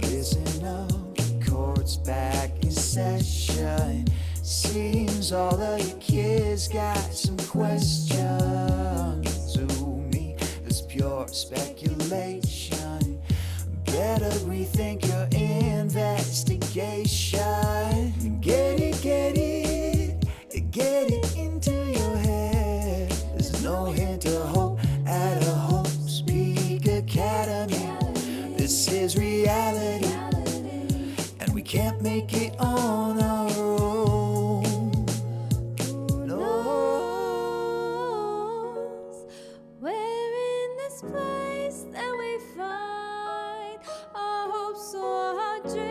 Listen up, the court's back in session. Seems all of you kids got some questions. To me, it's pure speculation. Better rethink your investigation. Get it into your head. There's no hint of hope at a Hope Speak Academy. This is reality, and we can't make it on our own. Knows where in this place that we find our hopes or our dreams?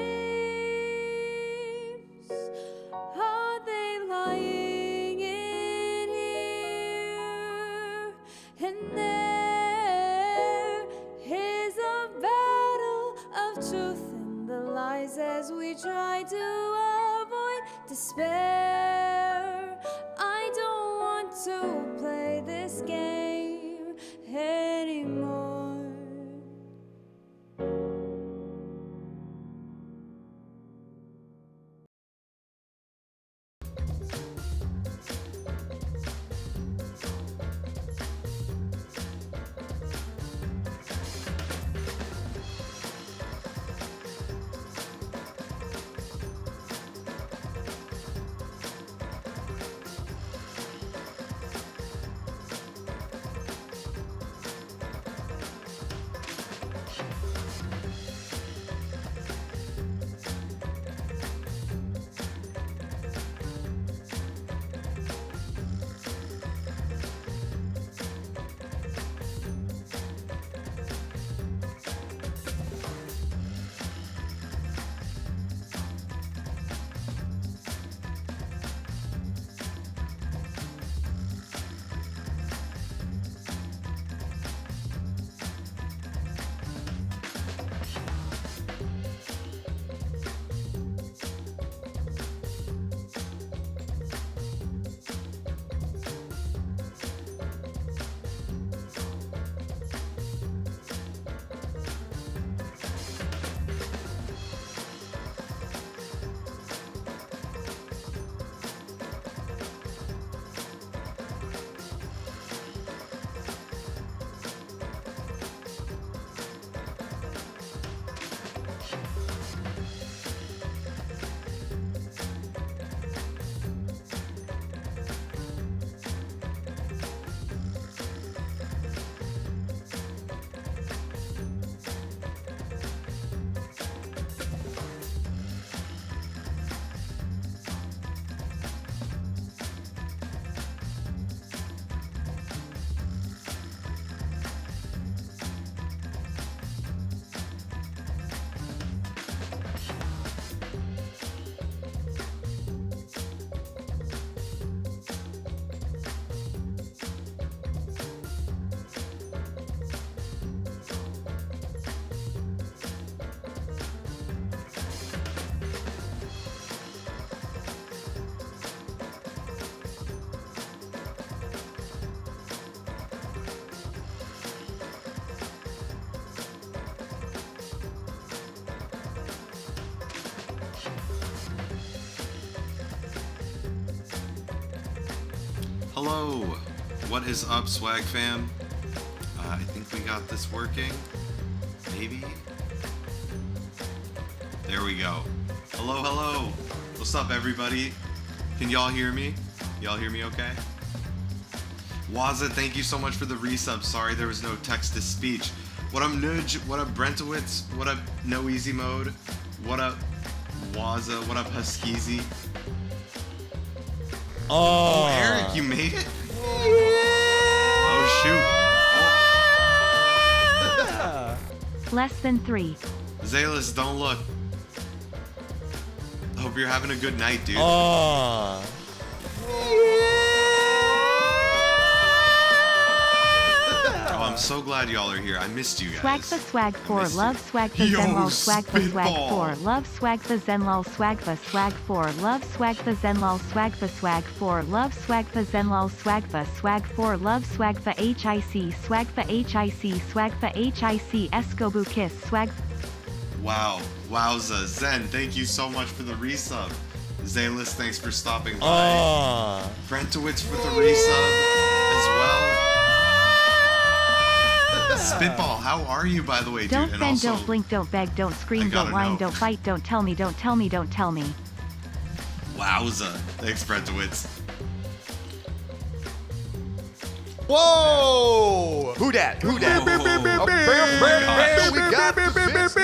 Are they lying in here? And there is a battle of truth in the lies as we try to avoid despair. I don't want to play this game anymore. Hello, what is up, Swag fam? I think we got this working. Maybe? There we go. Hello. What's up, everybody? Can y'all hear me? Y'all hear me okay? Waza, thank you so much for the resub. Sorry there was no text to speech. What up, Nudge? What up, Brentowitz? What up, No Easy Mode? What up, Waza? What up, Huskizy? Oh, Eric, you made it? Oh, shoot. Less than 3. Zalis, don't look. Hope you're having a good night, dude. Oh, I'm so glad y'all are here. I missed you guys. Swagfa swag for missed love you. swagfa Yo, zenlol swagfa swag spitball. for love swagfa zenlol swagfa swag for love swagfa zenlol swagfa swag for love swagfa zenlol swagfa swag for love swagfa hic swagfa hic swagfa hic escobu kiss swag. Wow. Wowza. Zen, thank you so much for the resub. Zayless, thanks for stopping by. Brentowitz for the resub as well. Spitball, how are you, by the way, dude? Don't And bend, also, don't blink, don't beg, don't scream, gotta don't whine, know. don't fight, don't tell me, don't tell me, don't tell me. Wowza. Thanks, Brentowitz. Whoa! Who dat? Who dat? Oh, We got the bits.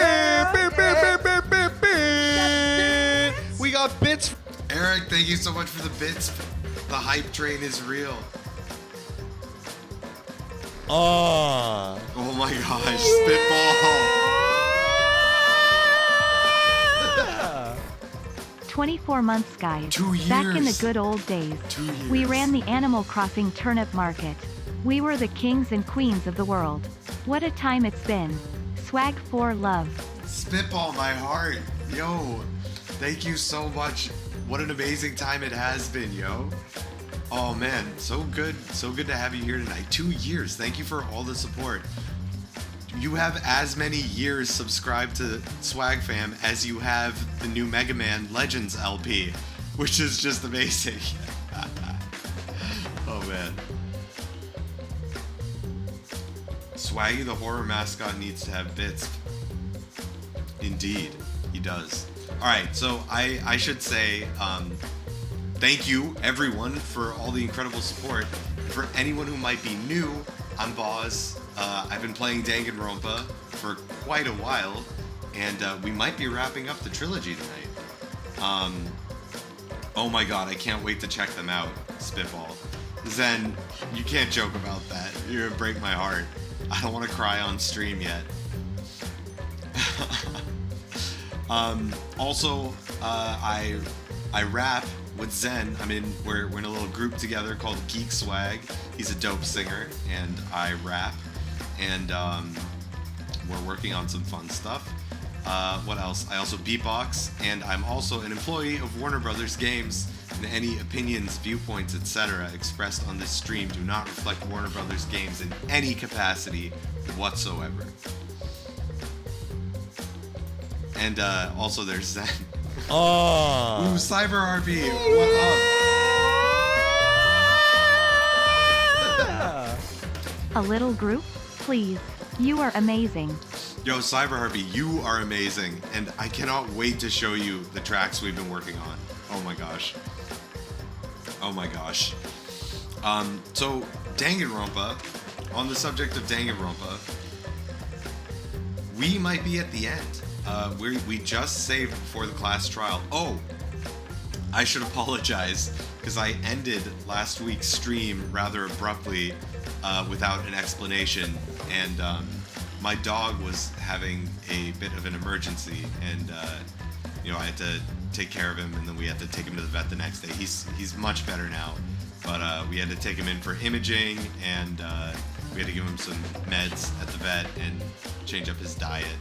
We got bits. Eric, thank you so much for the bits. The hype train is real. Oh my gosh, Spitball. 24 months, guys. 2 Back in the years. good old days. 2 years. We ran the Animal Crossing turnip market. We were the kings and queens of the world. What a time it's been. Swag for love. Spitball, my heart. Yo, thank you so much. What an amazing time it has been, yo. Oh man, so good to have you here tonight. 2 years. Thank you for all the support. You have as many years subscribed to Swag Fam as you have the new Mega Man Legends LP, which is just amazing. Oh man. Swaggy the horror mascot needs to have bits. Indeed, he does. Alright, so I should say thank you everyone for all the incredible support. For anyone who might be new, I'm BoZ. I've been playing Danganronpa for quite a while, and we might be wrapping up the trilogy tonight. Oh my god, I can't wait to check them out, Spitball. Zen, you can't joke about that. You're gonna break my heart. I don't want to cry on stream yet. Also, I rap with Zen. We're in a little group together called Geek Swag. He's a dope singer, and I rap, and we're working on some fun stuff. What else? I also beatbox, and I'm also an employee of Warner Brothers Games, and any opinions, viewpoints, etc. expressed on this stream do not reflect Warner Brothers Games in any capacity whatsoever. And also there's Zen. Ooh, Cyber RP, what up? A little group? Please. You are amazing. Yo, Cyber Harpy, you are amazing, and I cannot wait to show you the tracks we've been working on. Oh my gosh. Oh my gosh. So, Danganronpa, on the subject of Danganronpa, we might be at the end. We just saved before the class trial. Oh, I should apologize, because I ended last week's stream rather abruptly without an explanation, and my dog was having a bit of an emergency, and I had to take care of him, and then we had to take him to the vet the next day. He's much better now, but we had to take him in for imaging, and we had to give him some meds at the vet and change up his diet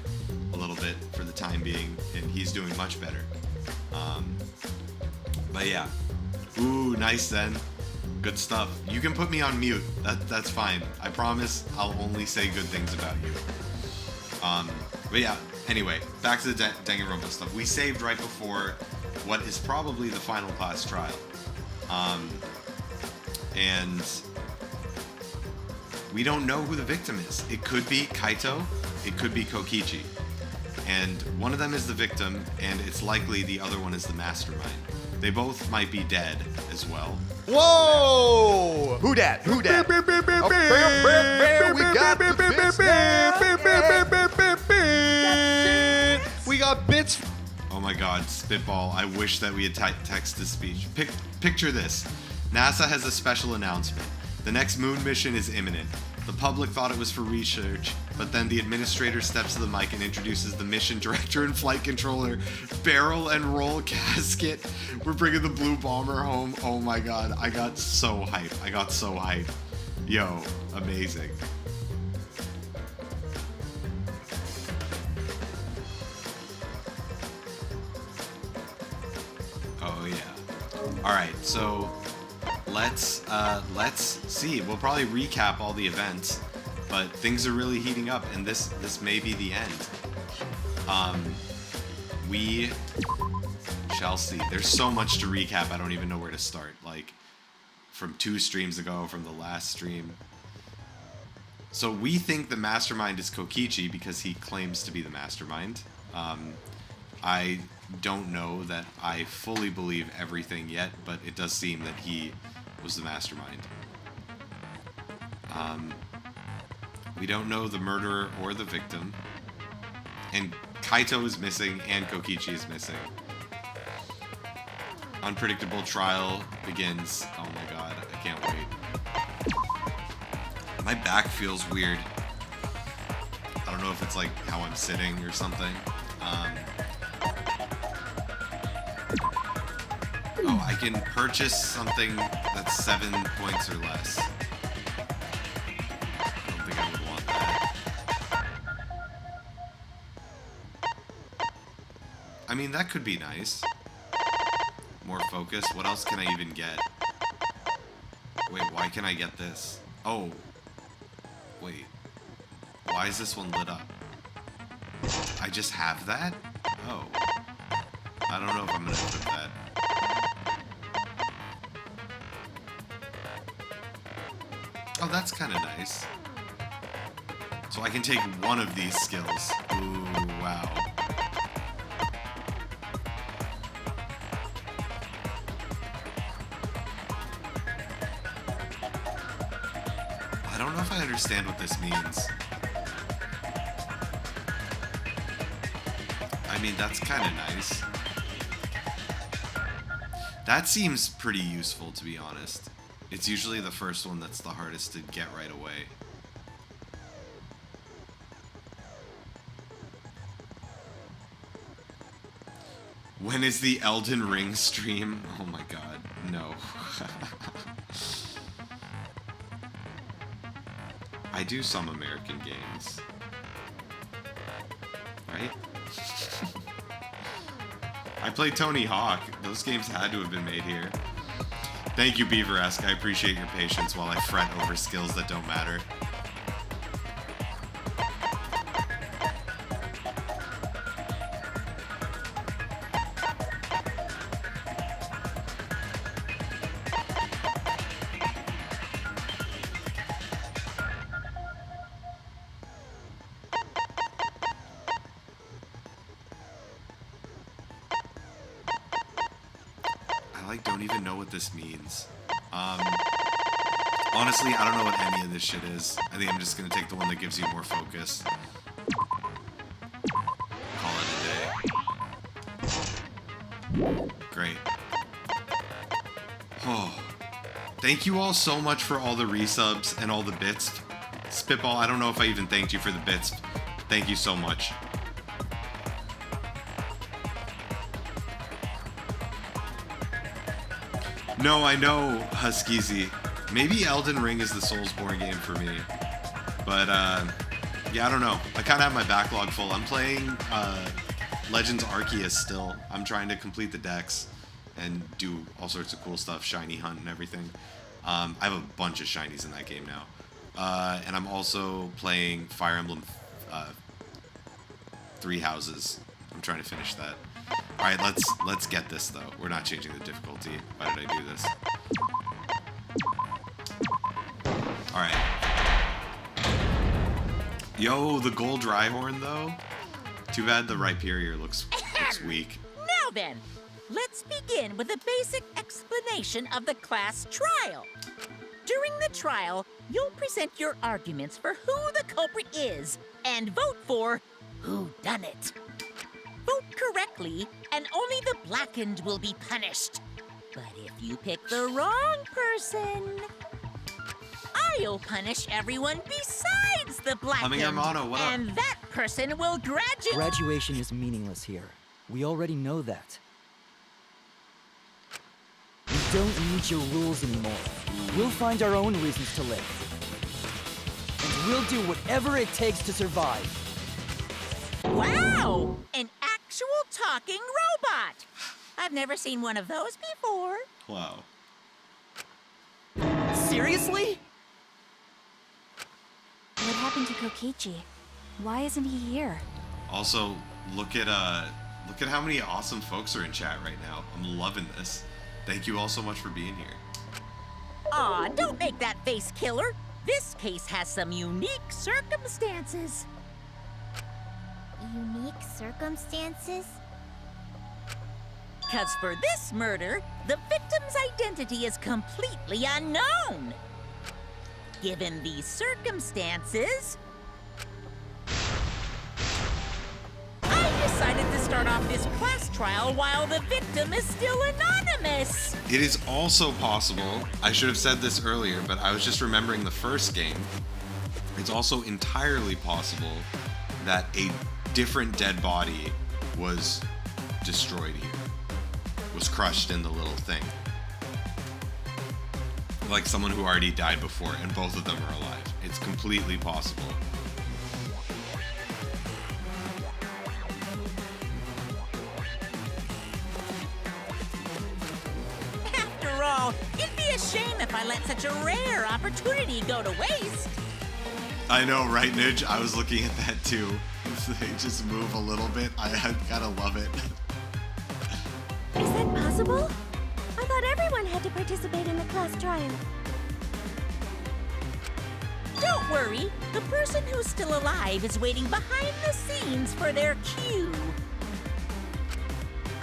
a little bit for the time being, and he's doing much better. But yeah. Ooh, nice then. Good stuff. You can put me on mute. That's fine. I promise I'll only say good things about you. But yeah, anyway, back to the Danganronpa stuff. We saved right before what is probably the final class trial. And we don't know who the victim is. It could be Kaito, it could be Kokichi. And one of them is the victim, and it's likely the other one is the mastermind. They both might be dead as well. Whoa! Who dat? Who dat? We got the bits. We got bits. Oh my god, Spitball, I wish that we had text-to-speech. Picture this. NASA has a special announcement. The next moon mission is imminent. The public thought it was for research, but then the administrator steps to the mic and introduces the mission director and flight controller. Barrel and roll casket. We're bringing the blue bomber home. Oh my god, I got so hyped. Yo, amazing. All right, so let's see. We'll probably recap all the events, but things are really heating up, and this may be the end. We shall see. There's so much to recap. I don't even know where to start. Like from 2 streams ago, from the last stream. So we think the mastermind is Kokichi because he claims to be the mastermind. I don't know that I fully believe everything yet, but it does seem that he was the mastermind. We don't know the murderer or the victim. And Kaito is missing and Kokichi is missing. Unpredictable trial begins. Oh my god, I can't wait. My back feels weird. I don't know if it's like how I'm sitting or something. Oh, I can purchase something that's 7 points or less. I don't think I would want that. I mean, that could be nice. More focus. What else can I even get? Wait, why can I get this? Oh. Wait. Why is this one lit up? I just have that? Oh. I don't know if I'm gonna equip that. Oh, that's kind of nice. So I can take one of these skills. Ooh, wow. I don't know if I understand what this means. I mean, that's kind of nice. That seems pretty useful, to be honest. It's usually the first one that's the hardest to get right away. When is the Elden Ring stream? Oh my god, no. I do some American games. Right? I played Tony Hawk. Those games had to have been made here. Thank you, Beaver-esque. I appreciate your patience while I fret over skills that don't matter. Don't even know what this means. Honestly, I don't know what any of this shit is. I think I'm just gonna take the one that gives you more focus. Call it a day. Great. Oh. Thank you all so much for all the resubs and all the bits. Spitball, I don't know if I even thanked you for the bits. Thank you so much. No, I know, Huskeezy. Maybe Elden Ring is the Soulsborne game for me. But, yeah, I don't know. I kind of have my backlog full. I'm playing Legends Arceus still. I'm trying to complete the decks and do all sorts of cool stuff, shiny hunt and everything. I have a bunch of shinies in that game now. And I'm also playing Fire Emblem 3 Houses. I'm trying to finish that. All right, let's get this though. We're not changing the difficulty. Why did I do this? All right. Yo, the gold Rhyhorn though. Too bad the Rhyperior looks weak. Now then, let's begin with a basic explanation of the class trial. During the trial, you'll present your arguments for who the culprit is and vote for who done it. Vote correctly, and only the blackened will be punished. But if you pick the wrong person, I'll punish everyone besides the blackened. Hermano, what up? And that person will graduate. Graduation is meaningless here. We already know that. We don't need your rules anymore. We'll find our own reasons to live. And we'll do whatever it takes to survive. Wow! An actual talking robot! I've never seen one of those before. Wow. Seriously? What happened to Kokichi? Why isn't he here? Also, look at how many awesome folks are in chat right now. I'm loving this. Thank you all so much for being here. Aw, don't make that face, killer. This case has some unique circumstances. Unique circumstances? 'Cause for this murder, the victim's identity is completely unknown. Given these circumstances, I decided to start off this class trial while the victim is still anonymous. It is also possible, I should have said this earlier, but I was just remembering the first game. It's also entirely possible that a different dead body was destroyed here, was crushed in the little thing. Like someone who already died before, and both of them are alive. It's completely possible. After all, it'd be a shame if I let such a rare opportunity go to waste. I know, right, Nidge? I was looking at that too. They just move a little bit. I gotta love it. Is that possible? I thought everyone had to participate in the class trial. Don't worry, the person who's still alive is waiting behind the scenes for their cue.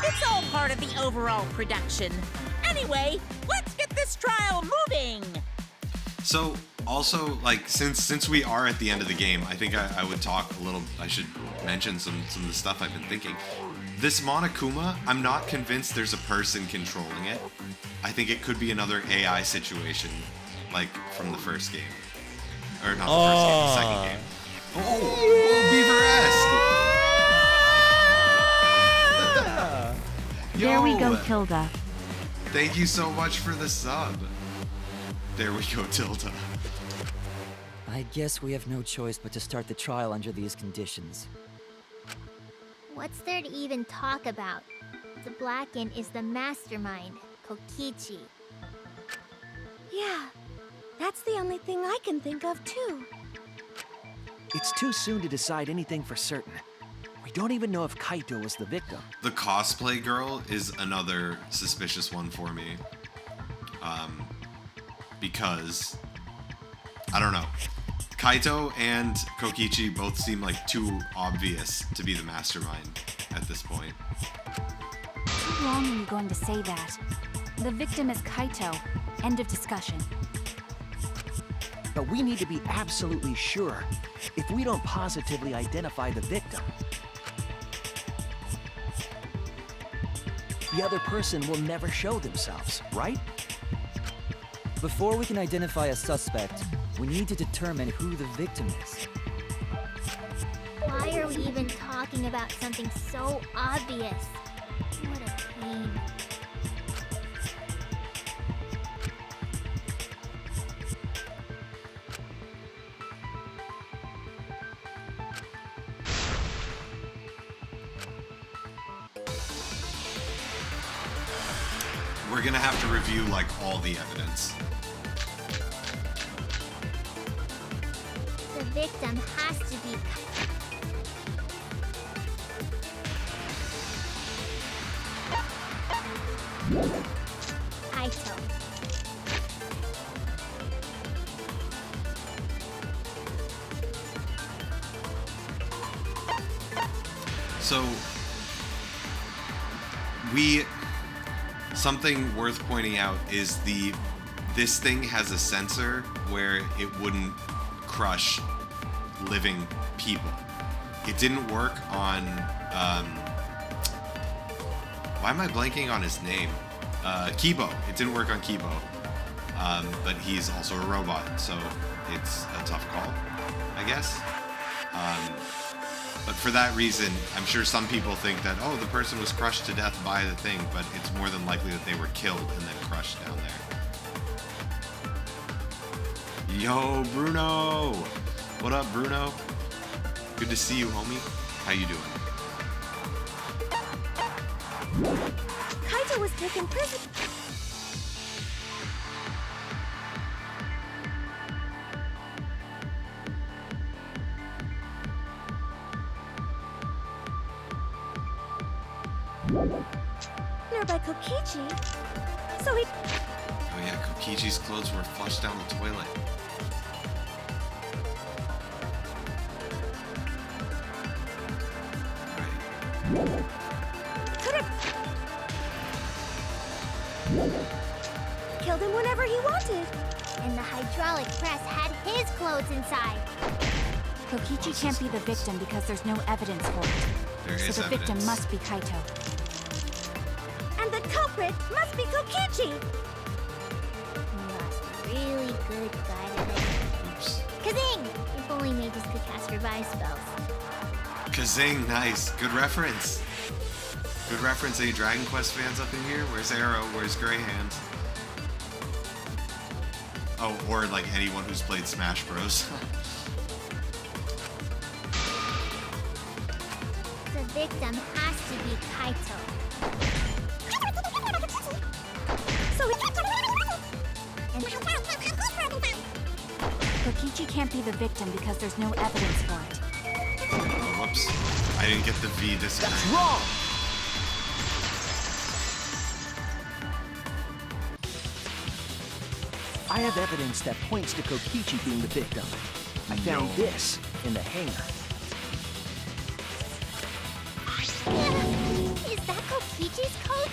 It's all part of the overall production. Anyway, let's get this trial moving. So, also, like, since we are at the end of the game, I think I would talk a little. I should mention some of the stuff I've been thinking. This Monokuma, I'm not convinced there's a person controlling it. I think it could be another AI situation, like from the first game. Or not the first game, the second game. Beaver-esque! There we go, Yo, Tilda. thank you so much for the sub. There we go, Tilda. I guess we have no choice but to start the trial under these conditions. What's there to even talk about? The Blacken is the mastermind, Kokichi. Yeah, that's the only thing I can think of, too. It's too soon to decide anything for certain. We don't even know if Kaito was the victim. The cosplay girl is another suspicious one for me. Because, I don't know. Kaito and Kokichi both seem like too obvious to be the mastermind at this point. How long are you going to say that? The victim is Kaito. End of discussion. But we need to be absolutely sure. If we don't positively identify the victim, the other person will never show themselves, right? Before we can identify a suspect, we need to determine who the victim is. Why are we even talking about something so obvious? What a pain. We're gonna have to review like all the evidence. The victim has to be Kaito. So, something worth pointing out is this thing has a sensor where it wouldn't crush living people. It didn't work on, why am I blanking on his name? Kibo. It didn't work on Kibo. But he's also a robot, so it's a tough call, I guess. But for that reason, I'm sure some people think that, oh, the person was crushed to death by the thing, but it's more than likely that they were killed and then crushed down there. Yo, Bruno! What up, Bruno? Good to see you, homie. How you doing? Kaito was taken prisoner. By Kokichi. So he. Oh yeah, Kokichi's clothes were flushed down the toilet. Could have killed him whenever he wanted. And the hydraulic press had his clothes inside. Kokichi can't be the victim because there's no evidence for it. There is so the victim evidence. must be Kaito. And the culprit must be Kokichi! We lost a really good guy today. Oops. Kazing! If only mages could cast revive spells. Kazing, nice. Good reference. Good reference. Any Dragon Quest fans up in here? Where's Arrow? Where's Greyhand? Oh, or like anyone who's played Smash Bros. The victim has to be Kaito. So Kokichi can't be the victim because there's no evidence for it. Oh, whoops. I didn't get the V disagree. That's wrong! I have evidence that points to Kokichi being the victim. I found this in the hangar. Is that Kokichi's coat?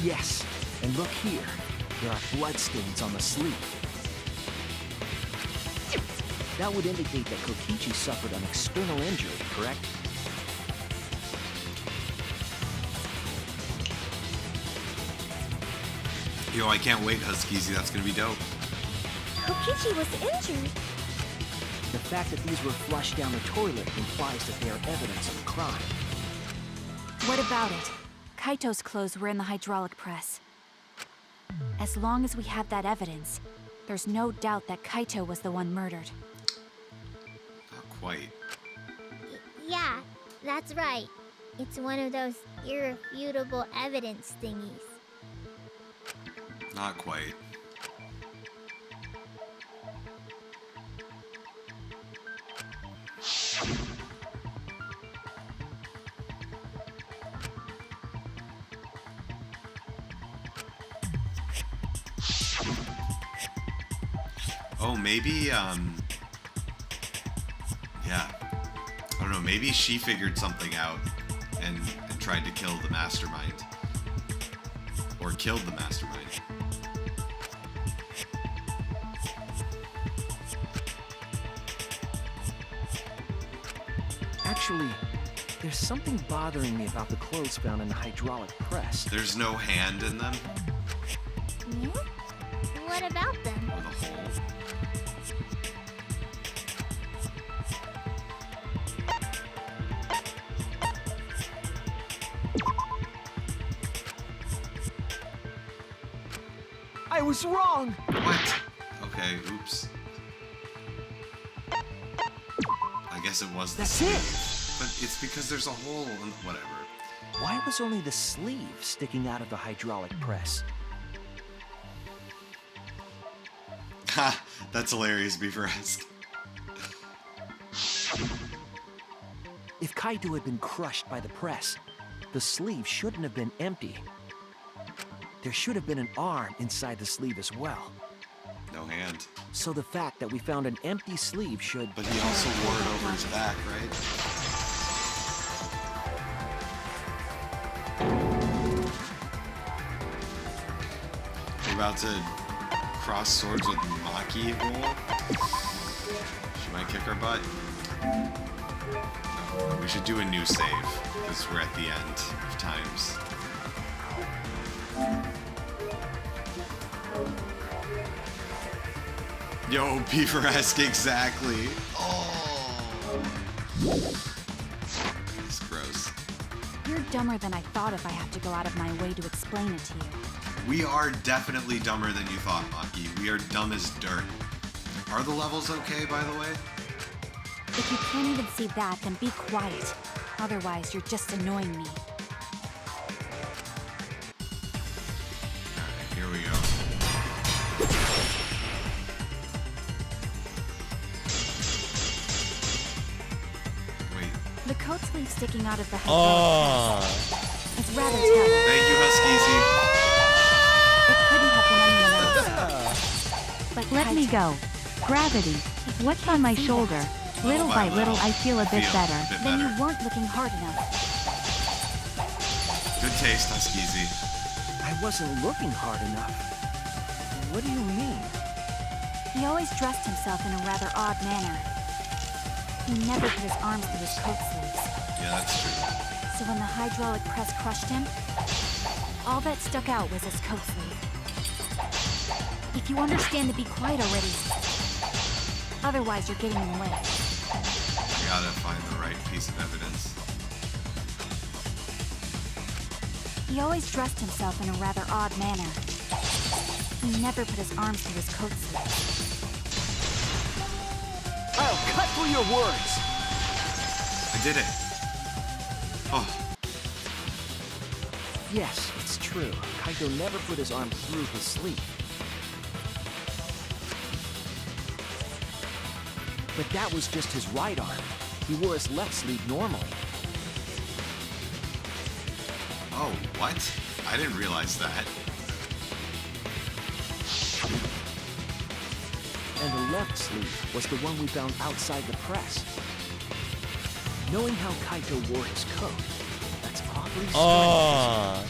Yes, and look here. There are bloodstains on the sleeve. That would indicate that Kokichi suffered an external injury, correct? Yo, I can't wait, Huskeezy. That's gonna be dope. Kokichi was injured. The fact that these were flushed down the toilet implies that they are evidence of a crime. What about it? Kaito's clothes were in the hydraulic press. As long as we have that evidence, there's no doubt that Kaito was the one murdered. Not quite. Yeah, that's right. It's one of those irrefutable evidence thingies. Not quite. Oh, maybe, yeah. I don't know, maybe she figured something out and tried to kill the mastermind. Or killed the mastermind. Actually, there's something bothering me about the clothes found in the hydraulic press. There's no hand in them? Hmm? What about them? Or the hole? I was wrong! What? Okay, oops. I guess it was the That's sleeve. it! But it's because there's a hole in whatever. Why was only the sleeve sticking out of the hydraulic press? Ha! That's hilarious, Beaver-esque. If Kaito had been crushed by the press, the sleeve shouldn't have been empty. There should have been an arm inside the sleeve as well. No hand. So the fact that we found an empty sleeve should... But he also wore it over his back, right? We're about to cross swords with Maki roll. She might kick our butt. No, we should do a new save, because we're at the end of times. Yo, Beaver-esque, exactly. Oh. It's gross. You're dumber than I thought if I have to go out of my way to explain it to you. We are definitely dumber than you thought, Maki. We are dumb as dirt. Are the levels okay, by the way? If you can't even see that, then be quiet. Otherwise, you're just annoying me. The coat sleeve sticking out of the Oh. It's rather telling. Thank you, Huskiesy. It couldn't have been anyone else. But Let me go. Gravity. What's on my shoulder? Little by little, I feel a bit better. Then you weren't looking hard enough. Good taste, Huskiesy. I wasn't looking hard enough. What do you mean? He always dressed himself in a rather odd manner. He never put his arms through his coat sleeves. Yeah, that's true. So when the hydraulic press crushed him, all that stuck out was his coat sleeve. If you understand to be quiet already. Otherwise, you're getting in the way. I gotta find the right piece of evidence. He always dressed himself in a rather odd manner. He never put his arms through his coat sleeves. I'll cut through your words. I did it. Oh, Yes, it's true. Kaito never put his arm through his sleeve. But that was just his right arm. He wore his left sleeve normally. oh, what? I didn't realize that. And the left sleeve was the one we found outside the press. Knowing how Kaito wore his coat, that's oddly strange. Oh.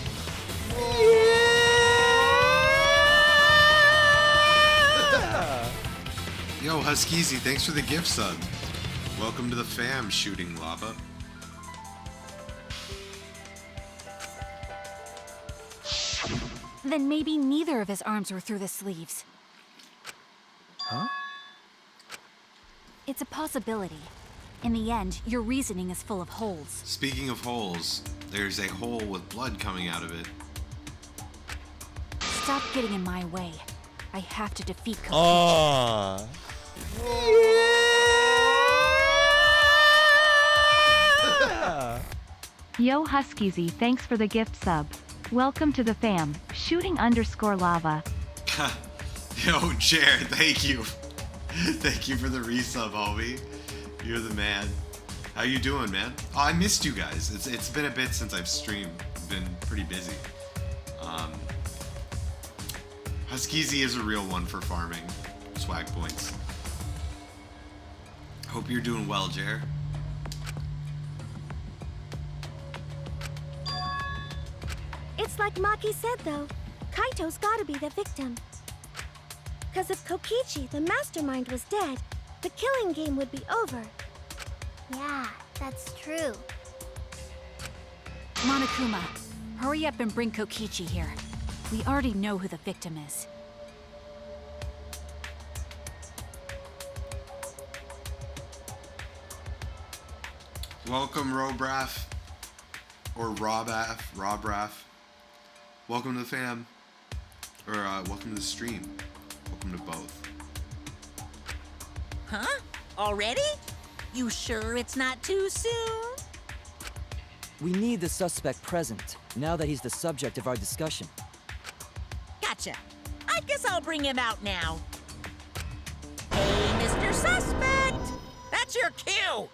Yo, Huskiesy, thanks for the gift sub. Welcome to the fam, Shooting Lava. Then maybe neither of his arms were through the sleeves. Huh? It's a possibility. In the end, your reasoning is full of holes. Speaking of holes, there's a hole with blood coming out of it. Stop getting in my way. I have to defeat Kokichi. Oh. Yo Huskiesy, thanks for the gift sub. Welcome to the fam. Shooting_lava. Yo, Jared, thank you. Thank you for the resub, homie. You're the man. How you doing, man? Oh, I missed you guys. It's been a bit since I've streamed. Been pretty busy. Huskiesy is a real one for farming swag points. Hope you're doing well, Jer. It's like Maki said, though. Kaito's gotta be the victim. Because if Kokichi, the mastermind, was dead, the killing game would be over. Yeah, that's true. Monokuma, hurry up and bring Kokichi here. We already know who the victim is. Welcome, Robraff. Or Robraff. Welcome to the fam. Or, welcome to the stream. Welcome to both. Huh? Already? You sure it's not too soon? We need the suspect present, now that he's the subject of our discussion. Gotcha. I guess I'll bring him out now. Hey, Mr. Suspect! That's your cue!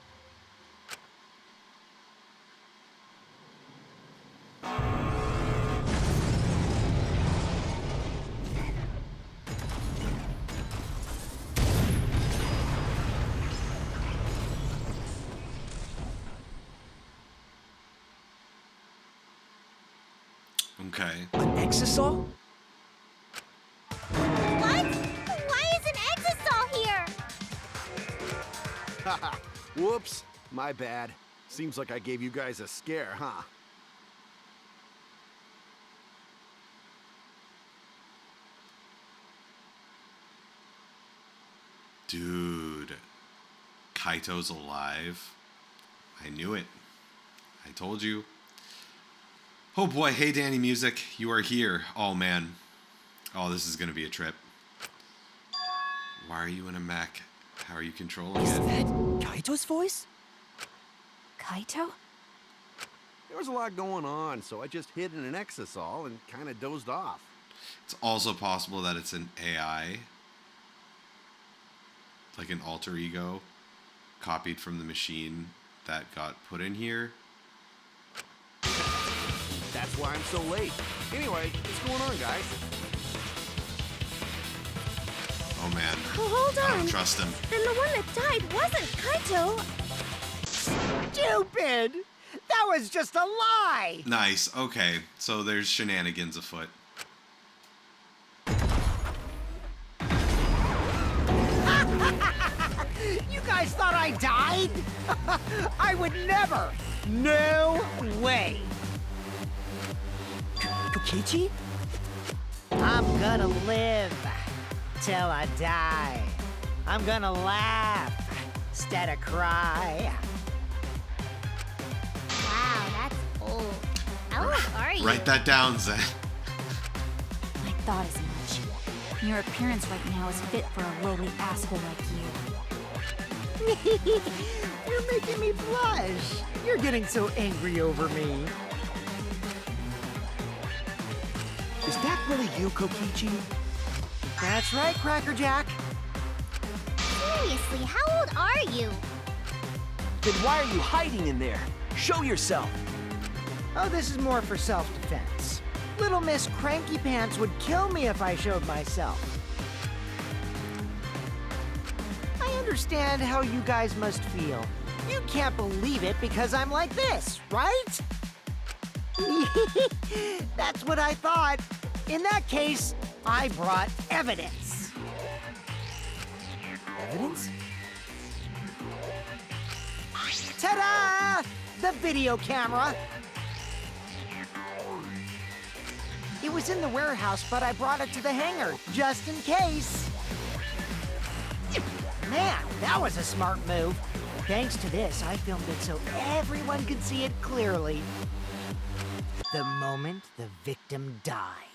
Okay. An exisal? What? Why is an exisal here? Haha. Whoops. My bad. Seems like I gave you guys a scare, huh? Dude. Kaito's alive. I knew it. I told you. Oh boy, hey Danny Music, you are here. Oh man. Oh, this is gonna be a trip. Why are you in a mech? How are you controlling Is it? that Kaito's voice? Kaito? There was a lot going on, so I just hid in an exisal and kind of dozed off. It's also possible that it's an AI. Like an alter ego copied from the machine that got put in here. That's why I'm so late. Anyway, what's going on, guys? Oh man. Oh, hold I on. don't trust him. Then the one that died wasn't Kaito. Stupid! That was just a lie! Nice. Okay. So there's shenanigans afoot. You guys thought I died? I would never! No way! Kokichi? I'm gonna live till I die. I'm gonna laugh instead of cry. Wow, that's old. How old are you? Write that down, Zen. I thought as much. Your appearance right now is fit for a lowly asshole like you. You're making me blush. You're getting so angry over me. Is that really you, Kokichi? That's right, Crackerjack. Seriously, how old are you? Then why are you hiding in there? Show yourself. Oh, this is more for self-defense. Little Miss Cranky Pants would kill me if I showed myself. I understand how you guys must feel. You can't believe it because I'm like this, right? That's what I thought. In that case, I brought evidence. Evidence? Ta-da! The video camera. It was in the warehouse, but I brought it to the hangar, just in case. Man, that was a smart move. Thanks to this, I filmed it so everyone could see it clearly. The moment the victim died.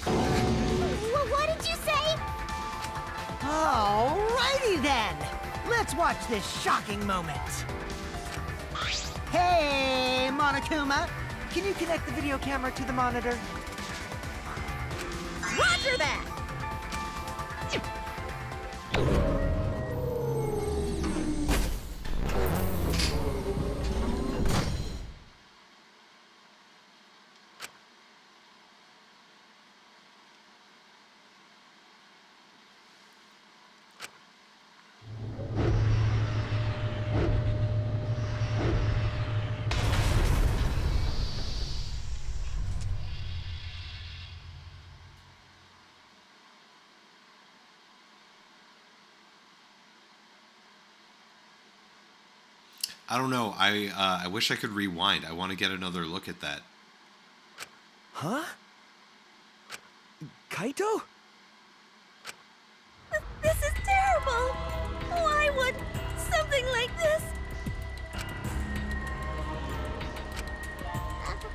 What did you say? Alrighty then! Let's watch this shocking moment. Hey, Monokuma! Can you connect the video camera to the monitor? Roger that! I don't know. I wish I could rewind. I want to get another look at that. Huh? Kaito? This is terrible. Why would something like this?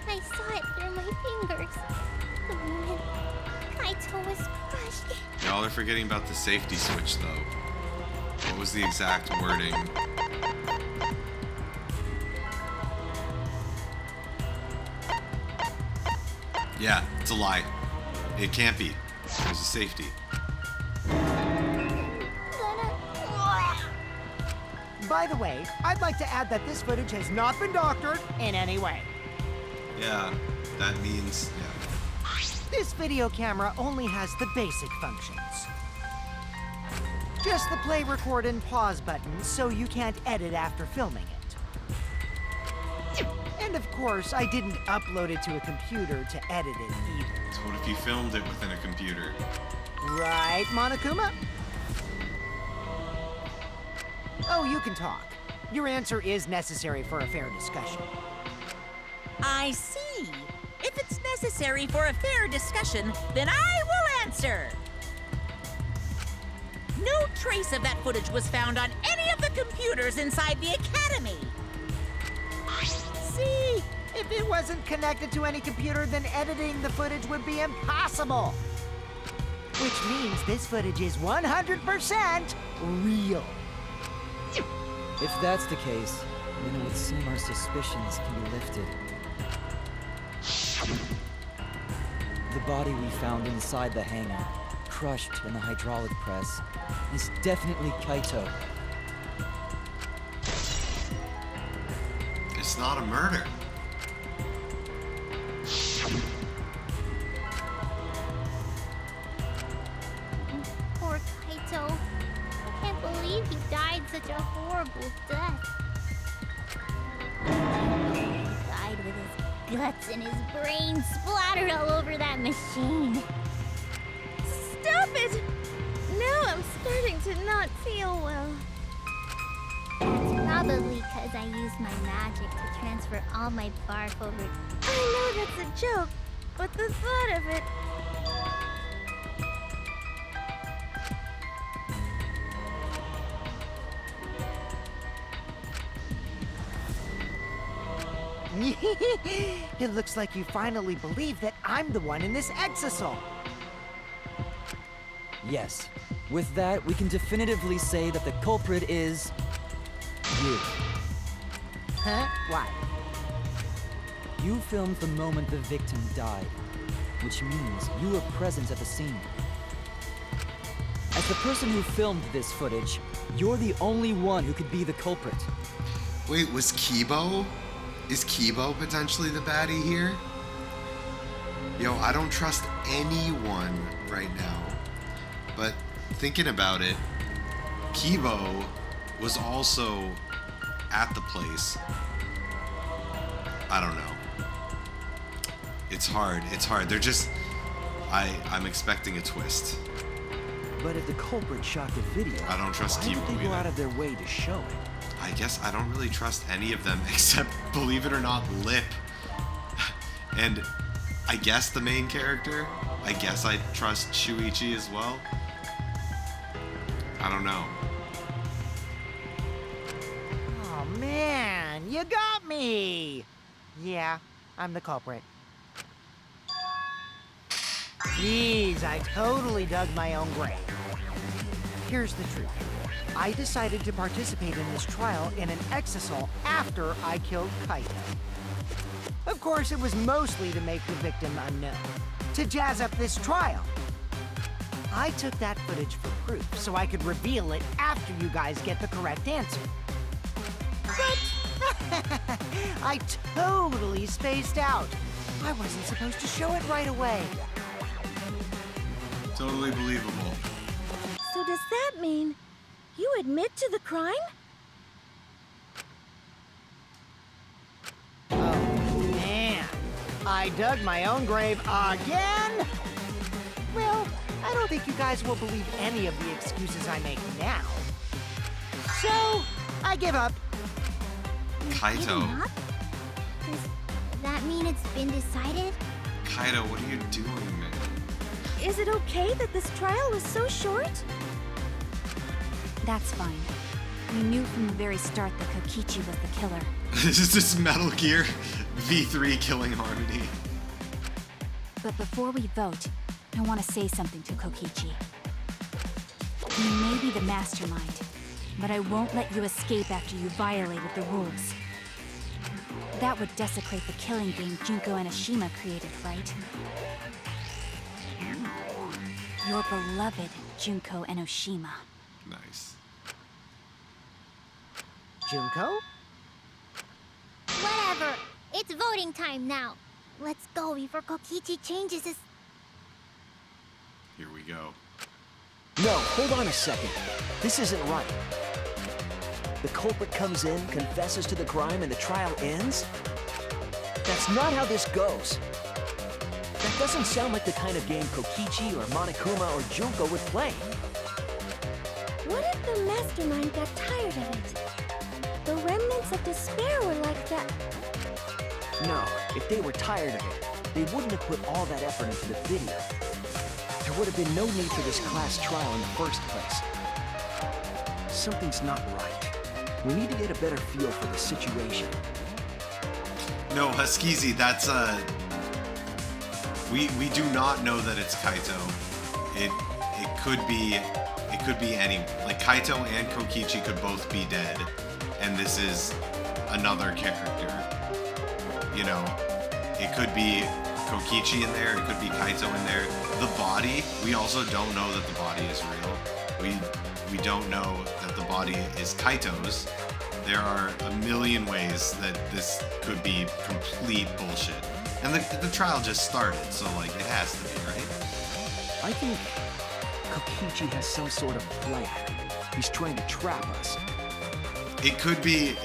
I saw it through my fingers. The moment Kaito was crushed. Y'all are forgetting about the safety switch, though. What was the exact wording? Yeah, it's a lie. It can't be. There's a safety. By the way, I'd like to add that this footage has not been doctored in any way. Yeah, that means... Yeah. This video camera only has the basic functions. Just the play, record, and pause buttons, so you can't edit after filming it. And of course, I didn't upload it to a computer to edit it either. So what if you filmed it within a computer? Right, Monokuma? Oh, you can talk. Your answer is necessary for a fair discussion. I see. If it's necessary for a fair discussion, then I will answer. No trace of that footage was found on any of the computers inside the Academy. See? If it wasn't connected to any computer, then editing the footage would be impossible. Which means this footage is 100% real. If that's the case, then it would seem our suspicions can be lifted. The body we found inside the hangar, crushed in the hydraulic press, is definitely Kaito. It's not a murder. Poor Kaito. I can't believe he died such a horrible death. He died with his guts and his brain splattered all over that machine. Stop it! Now I'm starting to not feel well. It's probably because I used my magic to transfer all my barf over. I know that's a joke, but the thought of it... It looks like you finally believe that I'm the one in this exasol. Yes. With that, we can definitively say that the culprit is... you. Huh? Why? You filmed the moment the victim died, which means you were present at the scene. As the person who filmed this footage, you're the only one who could be the culprit. Wait, was Kibo? Is Kibo potentially the baddie here? Yo, I don't trust anyone right now. But thinking about it, Kibo was also at the place. I don't know. It's hard. It's hard. They're just... I'm expecting a twist. But if the culprit shot the video, I don't trust why Kibo would they go either. out of their way to show it? I guess I don't really trust any of them except, believe it or not, Lip. And I guess the main character. I guess I trust Shuichi as well. I don't know. Oh man, you got me! Yeah, I'm the culprit. Jeez, I totally dug my own grave. Here's the truth. I decided to participate in this trial in an exasol after I killed Kaito. Of course, it was mostly to make the victim unknown, to jazz up this trial. I took that footage for proof so I could reveal it after you guys get the correct answer. But I totally spaced out. I wasn't supposed to show it right away. Totally believable. So does that mean you admit to the crime? Oh, man. I dug my own grave again? Well, I don't think you guys will believe any of the excuses I make now. So, I give up. Kaito. Giving up? Does that mean it's been decided? Kaito, what are you doing, man? Is it okay that this trial was so short? That's fine. We knew from the very start that Kokichi was the killer. This is just Metal Gear V3 killing Harmony. But before we vote, I want to say something to Kokichi. You may be the mastermind, but I won't let you escape after you violated the rules. That would desecrate the killing game Junko and Ashima created, right? Your beloved Junko and Oshima. Nice. Junko? Whatever. It's voting time now. Let's go before Kokichi changes his... Here we go. No, hold on a second. This isn't right. The culprit comes in, confesses to the crime, and the trial ends? That's not how this goes. That doesn't sound like the kind of game Kokichi or Monokuma or Junko would play. What if the mastermind got tired of it? The remnants of despair were like that. No, if they were tired of it, they wouldn't have put all that effort into the video. There would have been no need for this class trial in the first place. Something's not right. We need to get a better feel for the situation. No, Huskizi, that's we do not know that it's Kaito. It could be anyone. Like Kaito and Kokichi could both be dead, and this is another character. You know, it could be Kokichi in there, it could be Kaito in there. The body, we also don't know that the body is real. We don't know that the body is Kaito's. There are a million ways that this could be complete bullshit. And the trial just started, so like it has to be, right? I think Kokichi has some sort of plan. He's trying to trap us. It could be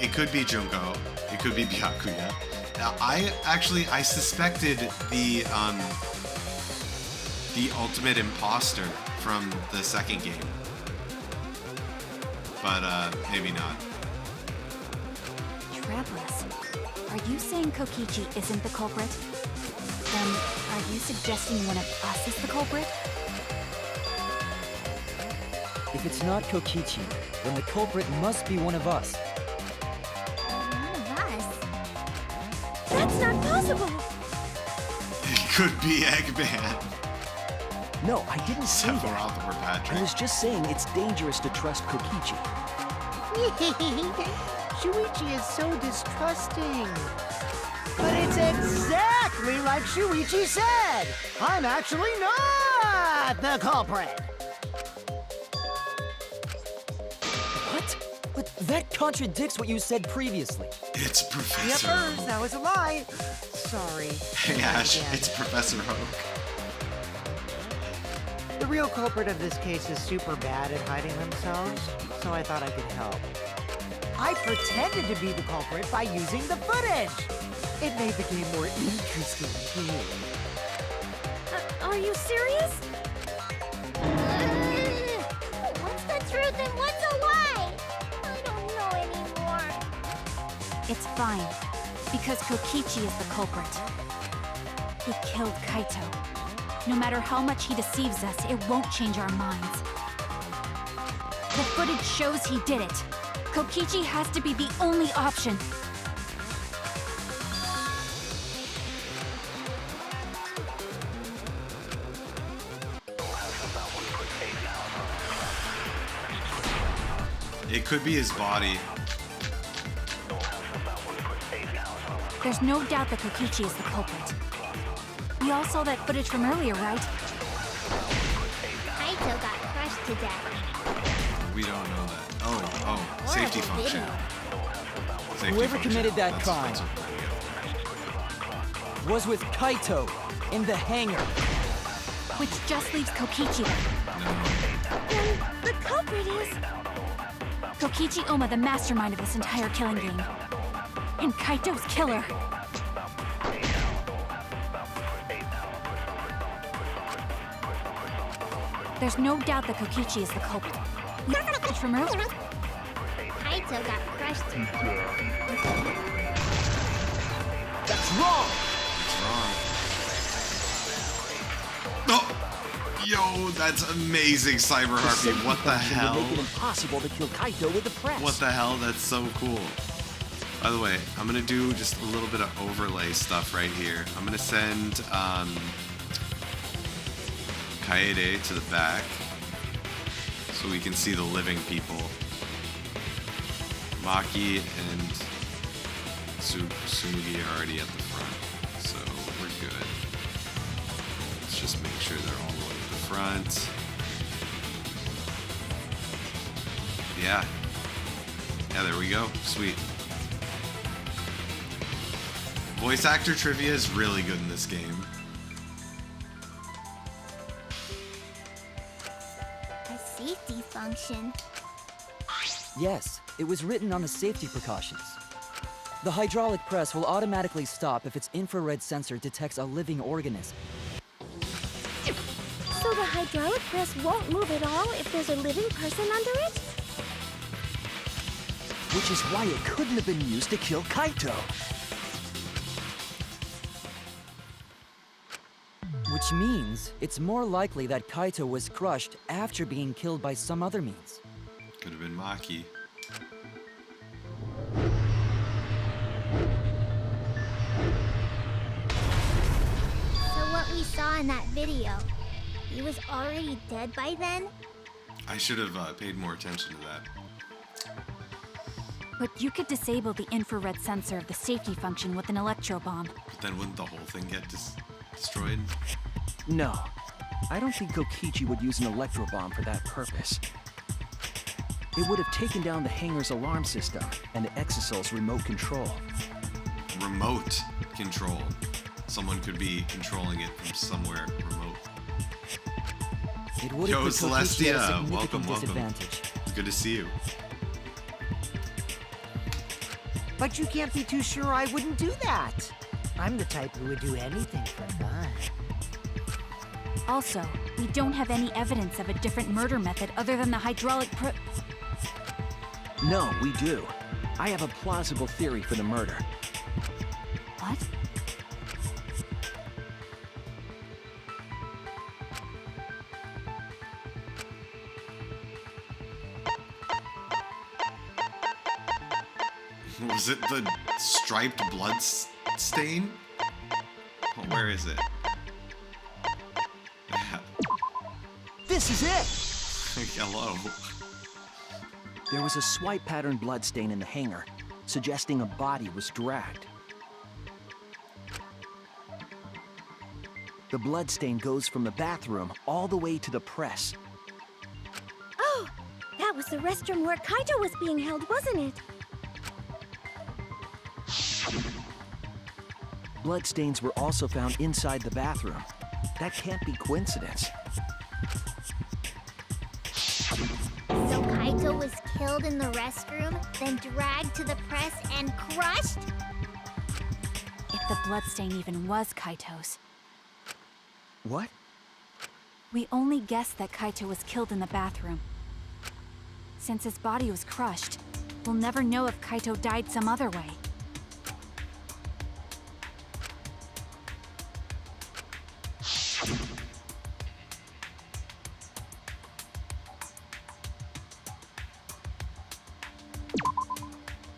Junko. It could be Byakuya. Now, I suspected the ultimate imposter from the second game, but maybe not. Trap us. Are you saying Kokichi isn't the culprit? Then are you suggesting one of us is the culprit? If it's not Kokichi, then the culprit must be one of us. One of us? That's not possible! It could be Eggman. No, I didn't say that. Sephiroth or Patrick. I was just saying it's dangerous to trust Kokichi. Shuichi is so distrusting. But it's exactly like Shuichi said! I'm actually not the culprit! What? But that contradicts what you said previously. It's Professor Yepers, Oak. that was a lie. Sorry. Hey Ash, Again. it's Professor Oak. The real culprit of this case is super bad at hiding themselves, so I thought I could help. I pretended to be the culprit by using the footage! It made the game more interesting, too. Are you serious? What's the truth and what's a lie? I don't know anymore. It's fine, because Kokichi is the culprit. He killed Kaito. No matter how much he deceives us, it won't change our minds. The footage shows he did it. Kokichi has to be the only option. It could be his body. There's no doubt that Kokichi is the culprit. We all saw that footage from earlier, right? Kaito got crushed to death. We don't know that. Oh, safety function. Safety Whoever function. committed that That's crime okay. was with Kaito in the hangar. Which just leaves Kokichi. Then the culprit is... Kokichi Oma, the mastermind of this entire killing game. And Kaito's killer. There's no doubt that Kokichi is the culprit. We saw footage from earlier. Kaito got crushed to death. That's wrong! It's wrong. Oh! Yo, that's amazing, Cyber Harpy. What the hell? Would make it impossible to kill Kaito with the press. What the hell? That's so cool. By the way, I'm gonna do just a little bit of overlay stuff right here. I'm gonna send Kaede to the back so we can see the living people. Maki and Tsumugi are already at the front, so we're good. Let's just make sure they're all the way to the front. Yeah. Yeah, there we go. Sweet. Voice actor trivia is really good in this game. A safety function. Yes, it was written on the safety precautions. The hydraulic press will automatically stop if its infrared sensor detects a living organism. So the hydraulic press won't move at all if there's a living person under it? Which is why it couldn't have been used to kill Kaito. Which means it's more likely that Kaito was crushed after being killed by some other means. Could have been Maki. So what we saw in that video, he was already dead by then? I should have paid more attention to that. But you could disable the infrared sensor of the safety function with an electro bomb. But then wouldn't the whole thing get destroyed? No. I don't think Kokichi would use an electro bomb for that purpose. It would have taken down the hangar's alarm system and the Exosol's remote control. Remote control. Someone could be controlling it from somewhere remote. It would Yo, have put Kokichi at a Celestia, significant welcome. disadvantage. Good to see you. But you can't be too sure I wouldn't do that. I'm the type who would do anything for fun. Also, we don't have any evidence of a different murder method other than the hydraulic No, we do. I have a plausible theory for the murder. What? Was it the striped blood stain? Oh, where is it? This is it! Hello. There was a swipe pattern bloodstain in the hangar, suggesting a body was dragged. The bloodstain goes from the bathroom all the way to the press. Oh, that was the restroom where Kaito was being held, wasn't it? Bloodstains were also found inside the bathroom. That can't be coincidence. So Kaito was killed in the restroom, then dragged to the press and crushed? If the bloodstain even was Kaito's. What? We only guessed that Kaito was killed in the bathroom. Since his body was crushed, we'll never know if Kaito died some other way.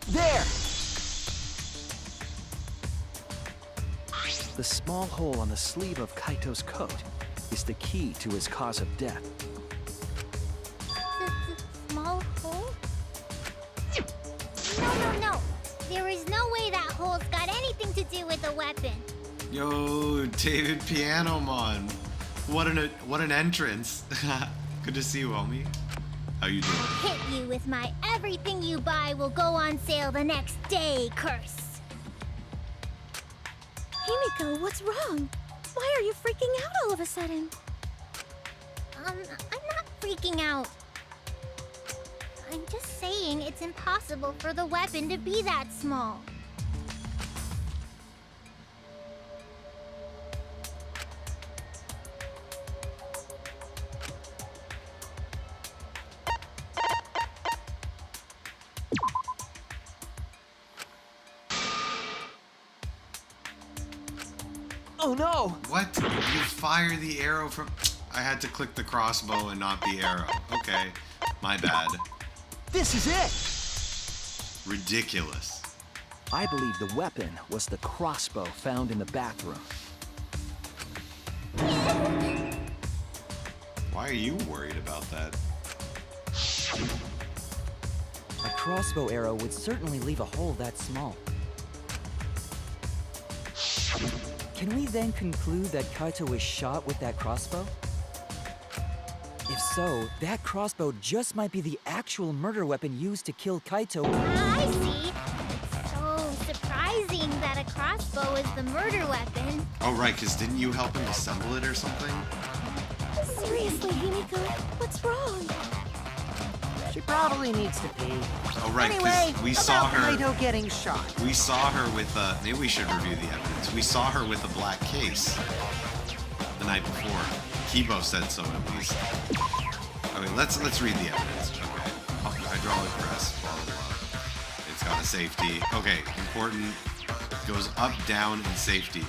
There! The small hole on the sleeve of Kaito's coat is the key to his cause of death. The small hole? No. There is no way that hole's got anything to do with the weapon. Yo, David Pianomon. What an entrance. Good to see you, homie. How you doing? Hit you with my everything you buy will go on sale the next day curse. Himiko, what's wrong? Why are you freaking out all of a sudden? I'm not freaking out. I'm just saying it's impossible for the weapon to be that small. Oh no! What? You fire the arrow from... I had to click the crossbow and not the arrow. Okay, my bad. This is it! Ridiculous. I believe the weapon was the crossbow found in the bathroom. Why are you worried about that? A crossbow arrow would certainly leave a hole that small. Can we then conclude that Kaito was shot with that crossbow? If so, that crossbow just might be the actual murder weapon used to kill Kaito. I see. It's so surprising that a crossbow is the murder weapon. Oh, right, because didn't you help him assemble it or something? Seriously, Himiko, what's wrong? She probably needs to pee. Oh, right, Anyway, because we about saw her... Kaito getting shot. We saw her with maybe we should review the evidence. We saw her with a black case the night before. Kibo said so at least. Okay, let's read the evidence. Okay. Hydraulic press, blah, blah, blah. It's got a safety. Okay, important. Goes up, down, and safety.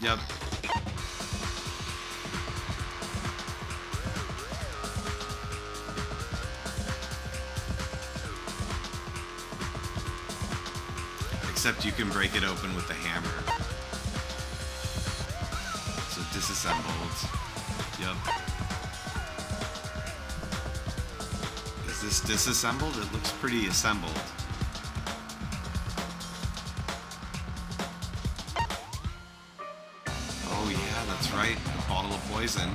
Yep. Except you can break it open with the hammer. So disassembled. Yep. Is this disassembled? It looks pretty assembled. Oh that's right. The bottle of poison.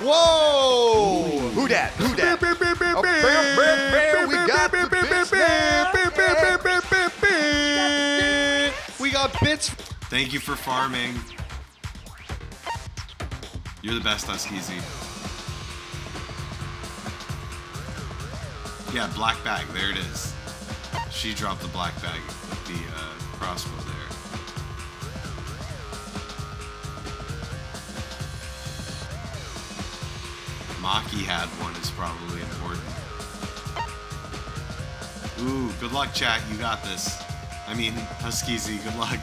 Whoa! Who dat? Who dat? We got the bits. We got bits. Thank you for farming. You're the best, Huskiesy. Yeah, black bag. There it is. She dropped the black bag with the crossbow there. Maki had one is probably important. Ooh, good luck, chat. You got this. I mean, Huskiesy, good luck.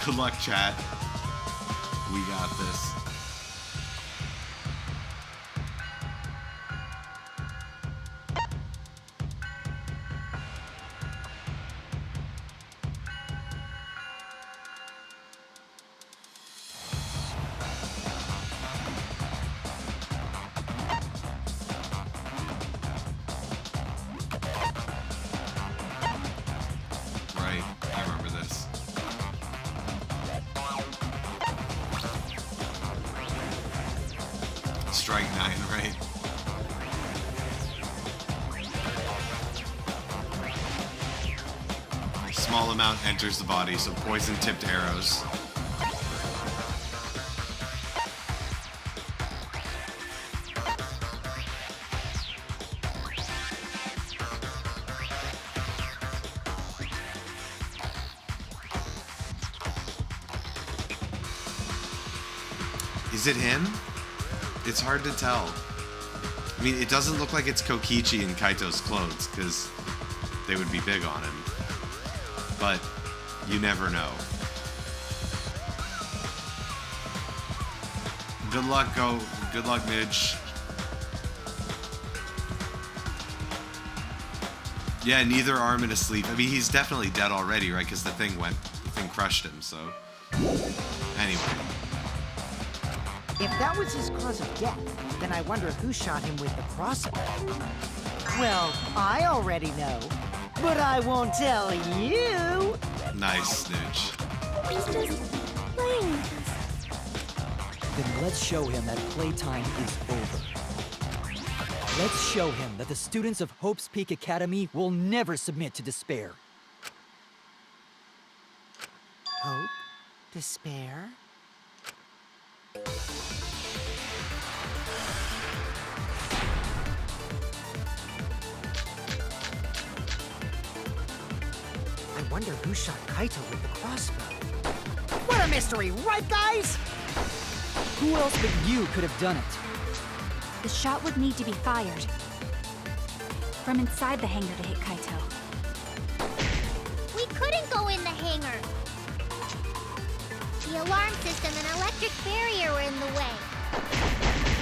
Good luck, chat. We got this. Right, I remember this. Strike 9, right? Small amount enters the body, so poison-tipped arrows. Is it him? It's hard to tell. I mean, it doesn't look like it's Kokichi in Kaito's clothes, because they would be big on him. But you never know. Good luck, Good luck, Midge. Yeah, neither arm in a sleep. I mean, he's definitely dead already, right? Because the thing crushed him, so. Anyway. If that was his cause of death, then I wonder who shot him with the crossbow. Well, I already know, but I won't tell you. Nice, Snitch. He's just playing with us. Then let's show him that playtime is over. Let's show him that the students of Hope's Peak Academy will never submit to despair. Hope? Despair? I wonder who shot Kaito with the crossbow. What a mystery, right, guys? Who else but you could have done it? The shot would need to be fired from inside the hangar to hit Kaito. We couldn't go in the hangar. The alarm system and electric barrier were in the way.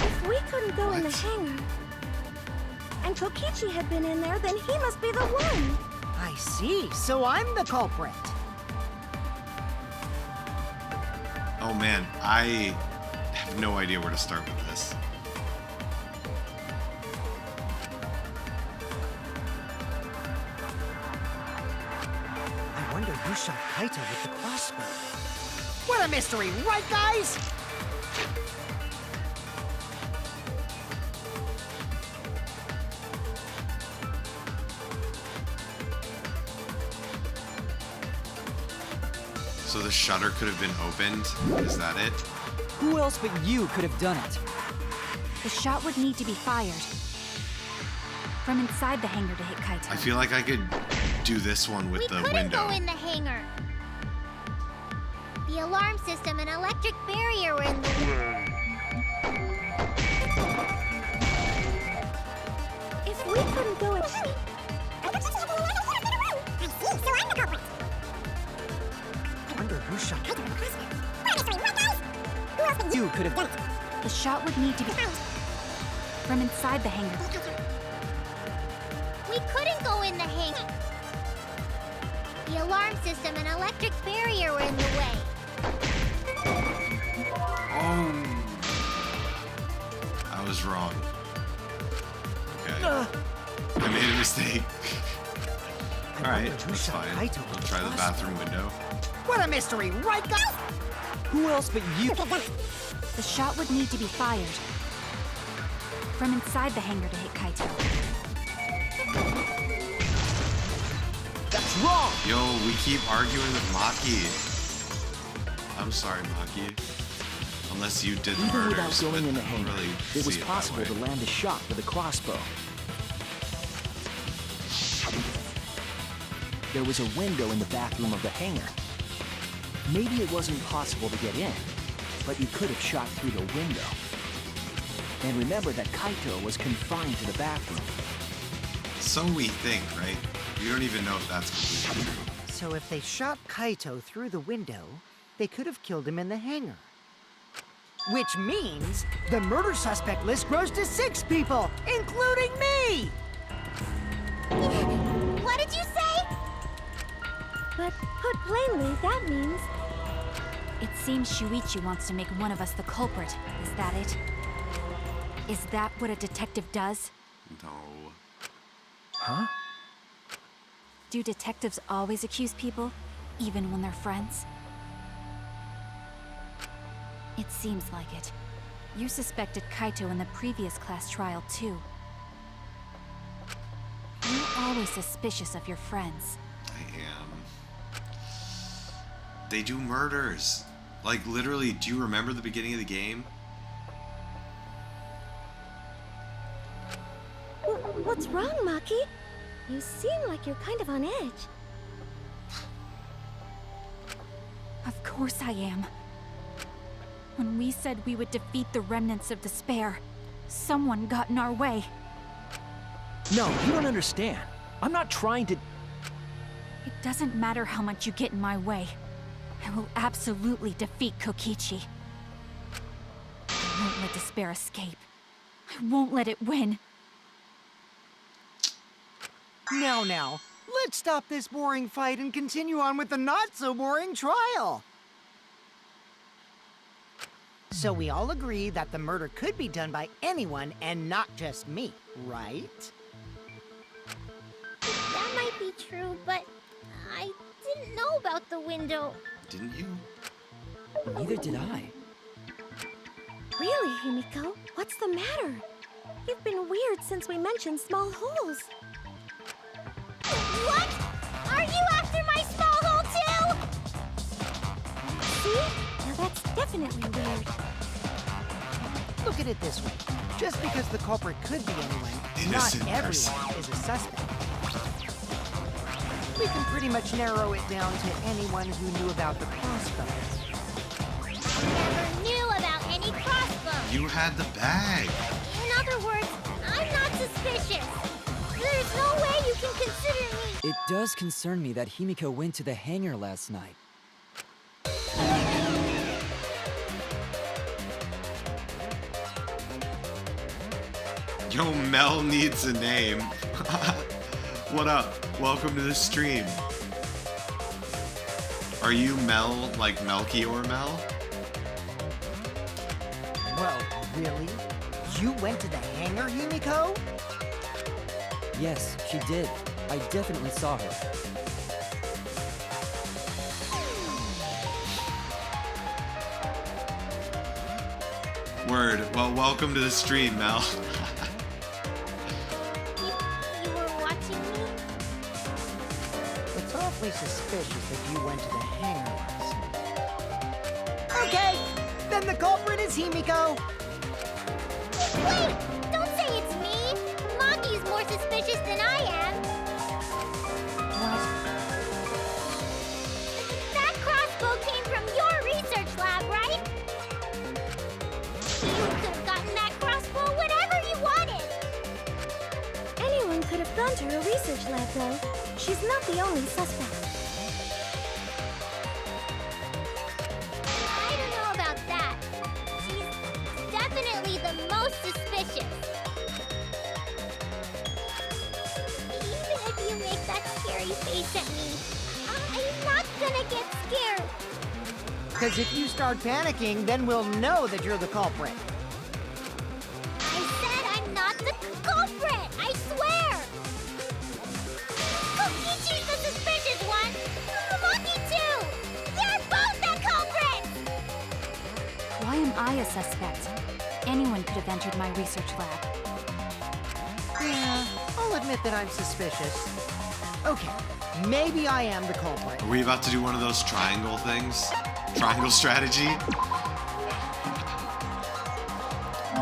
If we couldn't go in the hangar, and Kokichi had been in there, then he must be the one. I see, so I'm the culprit. Oh man, I have no idea where to start with this. I wonder who shot Kaito with the crossbow. What a mystery, right, guys? So the shutter could have been opened? Is that it? Who else but you could have done it? The shot would need to be fired from inside the hangar to hit Kaito. I feel like I could do this one with the We couldn't window. go in the hangar. The alarm system and electric barrier were in the way. If we couldn't go in... I wonder who shot Kaito with the crossbow. You could have done it. The shot would need to be... From inside the hangar. We couldn't go in the hangar. The alarm system and electric barrier were in the way. Oh. I was wrong. Okay. I made a mistake. Alright, that's fine. I'll try the bathroom window. What a mystery, right, guys? Who else but you? The shot would need to be fired. From inside the hangar to hit Kaito. That's wrong! Yo, we keep arguing with Maki. I'm sorry, Maki. Unless you did the Even murders, without going but in the I don't hangar, really it was see that possible way. to land a shot with a crossbow. There was a window in the bathroom of the hangar. Maybe it wasn't possible to get in, but you could have shot through the window. And remember that Kaito was confined to the bathroom. So we think, right? We don't even know if that's completely true. So if they shot Kaito through the window, they could have killed him in the hangar. Which means the murder suspect list grows to 6 people, including me! What did you say? But put plainly, that means It seems Shuichi wants to make one of us the culprit. Is that it? Is that what a detective does? No. Huh? Do detectives always accuse people, even when they're friends? It seems like it. You suspected Kaito in the previous class trial, too. You're always suspicious of your friends. I am. They do murders. Like, literally, do you remember the beginning of the game? What's wrong, Maki? You seem like you're kind of on edge. Of course I am. When we said we would defeat the remnants of despair, someone got in our way. No, you don't understand. I'm not trying to... It doesn't matter how much you get in my way. I will absolutely defeat Kokichi. I won't let despair escape. I won't let it win. Now, let's stop this boring fight and continue on with the not-so-boring trial. So we all agree that the murder could be done by anyone and not just me, right? That might be true, but I didn't know about the window. Didn't you? Neither did I. Really, Himiko? What's the matter? You've been weird since we mentioned small holes. What? Are you after my small hole too? See? Now that's definitely weird. Look at it this way. Just because the culprit could be anyone, Innocent not person. everyone is a suspect. We can pretty much narrow it down to anyone who knew about the crossbow. Never knew about any crossbow. You had the bag. In other words, I'm not suspicious. There's no way you can consider me. It does concern me that Himiko went to the hangar last night. Yo, Mel needs a name. What up? Welcome to the stream. Are you Mel, like Melchior Mel? Well, really? You went to the hangar, Himiko? Yes, she did. I definitely saw her. Word. Well, welcome to the stream, Mel. You were watching me? It's awfully suspicious that you went to the hangar last night. Okay, then the culprit is Himiko. Wait! Don't say it's me! Maki's more suspicious than I am. What? That crossbow came from your research lab, right? You could have gotten that crossbow whenever you wanted. Anyone could have gone to her research lab, though. She's not the only suspect. I don't know about that. She's definitely the most suspicious. Because if you start panicking, then we'll know that you're the culprit. I said I'm not the culprit! I swear! Kokichi's the suspicious one! Monkey too! They're both the culprits! Why am I a suspect? Anyone could have entered my research lab. Yeah, I'll admit that I'm suspicious. Okay, maybe I am the culprit. Are we about to do one of those triangle things? Triangle strategy?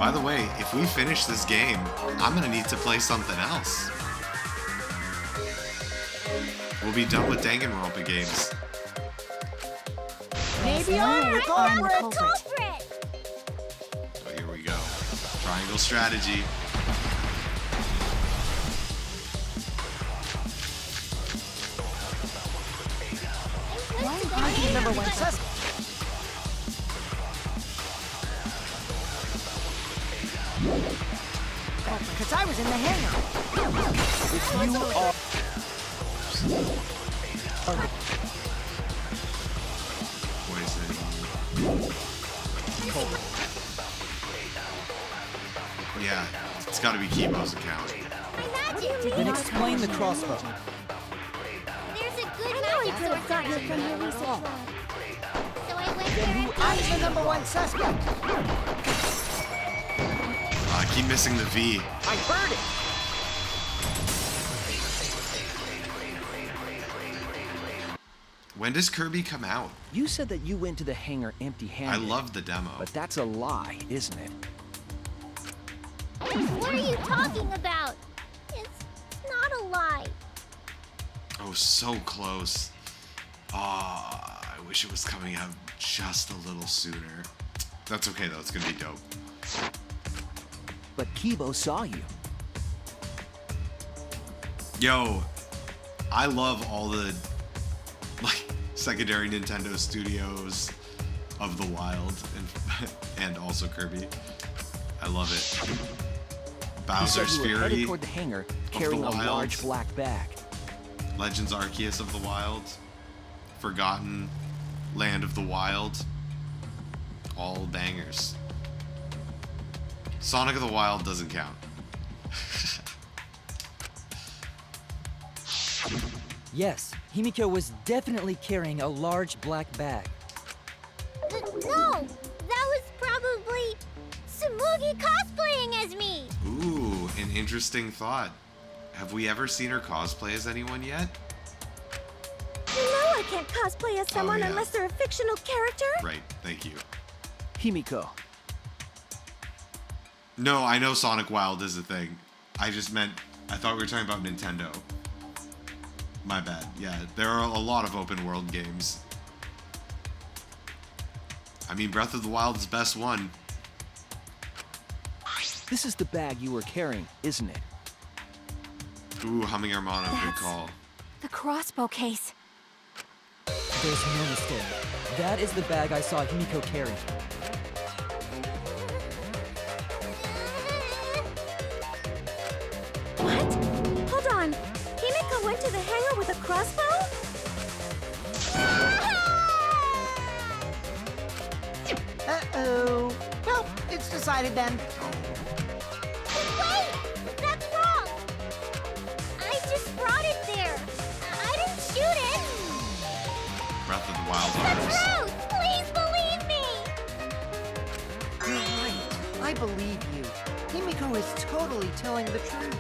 By the way, if we finish this game, I'm gonna need to play something else. We'll be done with Danganronpa games. Maybe I'm the culprit. So here we go. Triangle strategy. I'm the number one suspect. Because I was in the hangar. If you are... Poison. Yeah, it's gotta be Kibo's account. Then explain the crossbow. There's a good magic source gotten it from your here. research lab. So I went Then there who I'm the number one suspect. I keep missing the V. I heard it! When does Kirby come out? You said that you went to the hangar empty-handed. I love the demo. But that's a lie, isn't it? What are you talking about? It's not a lie. Oh, so close. Ah, I wish it was coming out just a little sooner. That's okay though, it's gonna be dope. But Kibo saw you. Yo, I love all the like secondary Nintendo studios of the wild and also Kirby. I love it. Bowser's you said you were Fury headed toward the hangar, carrying a large black bag. Legends Arceus of the Wild, Forgotten Land of the Wild, all bangers. Sonic of the Wild doesn't count. Yes, Himiko was definitely carrying a large black bag. No, that was probably Tsumugi cosplaying as me. Ooh, an interesting thought. Have we ever seen her cosplay as anyone yet? You know I can't cosplay as someone yeah. unless they're a fictional character. Right, thank you. Himiko. No, I know Sonic Wild is a thing. I just meant, I thought we were talking about Nintendo. My bad. Yeah, there are a lot of open world games. I mean, Breath of the Wild is best one. This is the bag you were carrying, isn't it? Ooh, Humming Hermano, good call. The crossbow case. There's no mistake. That is the bag I saw Himiko carry. What? Hold on. Himiko went to the hangar with a crossbow? Uh-oh. Well, it's decided then. Wait, that's wrong. I just brought it there. I didn't shoot it. Breath of the Wild The honors. truth. Please believe me. You're right. I believe you. Himiko is totally telling the truth.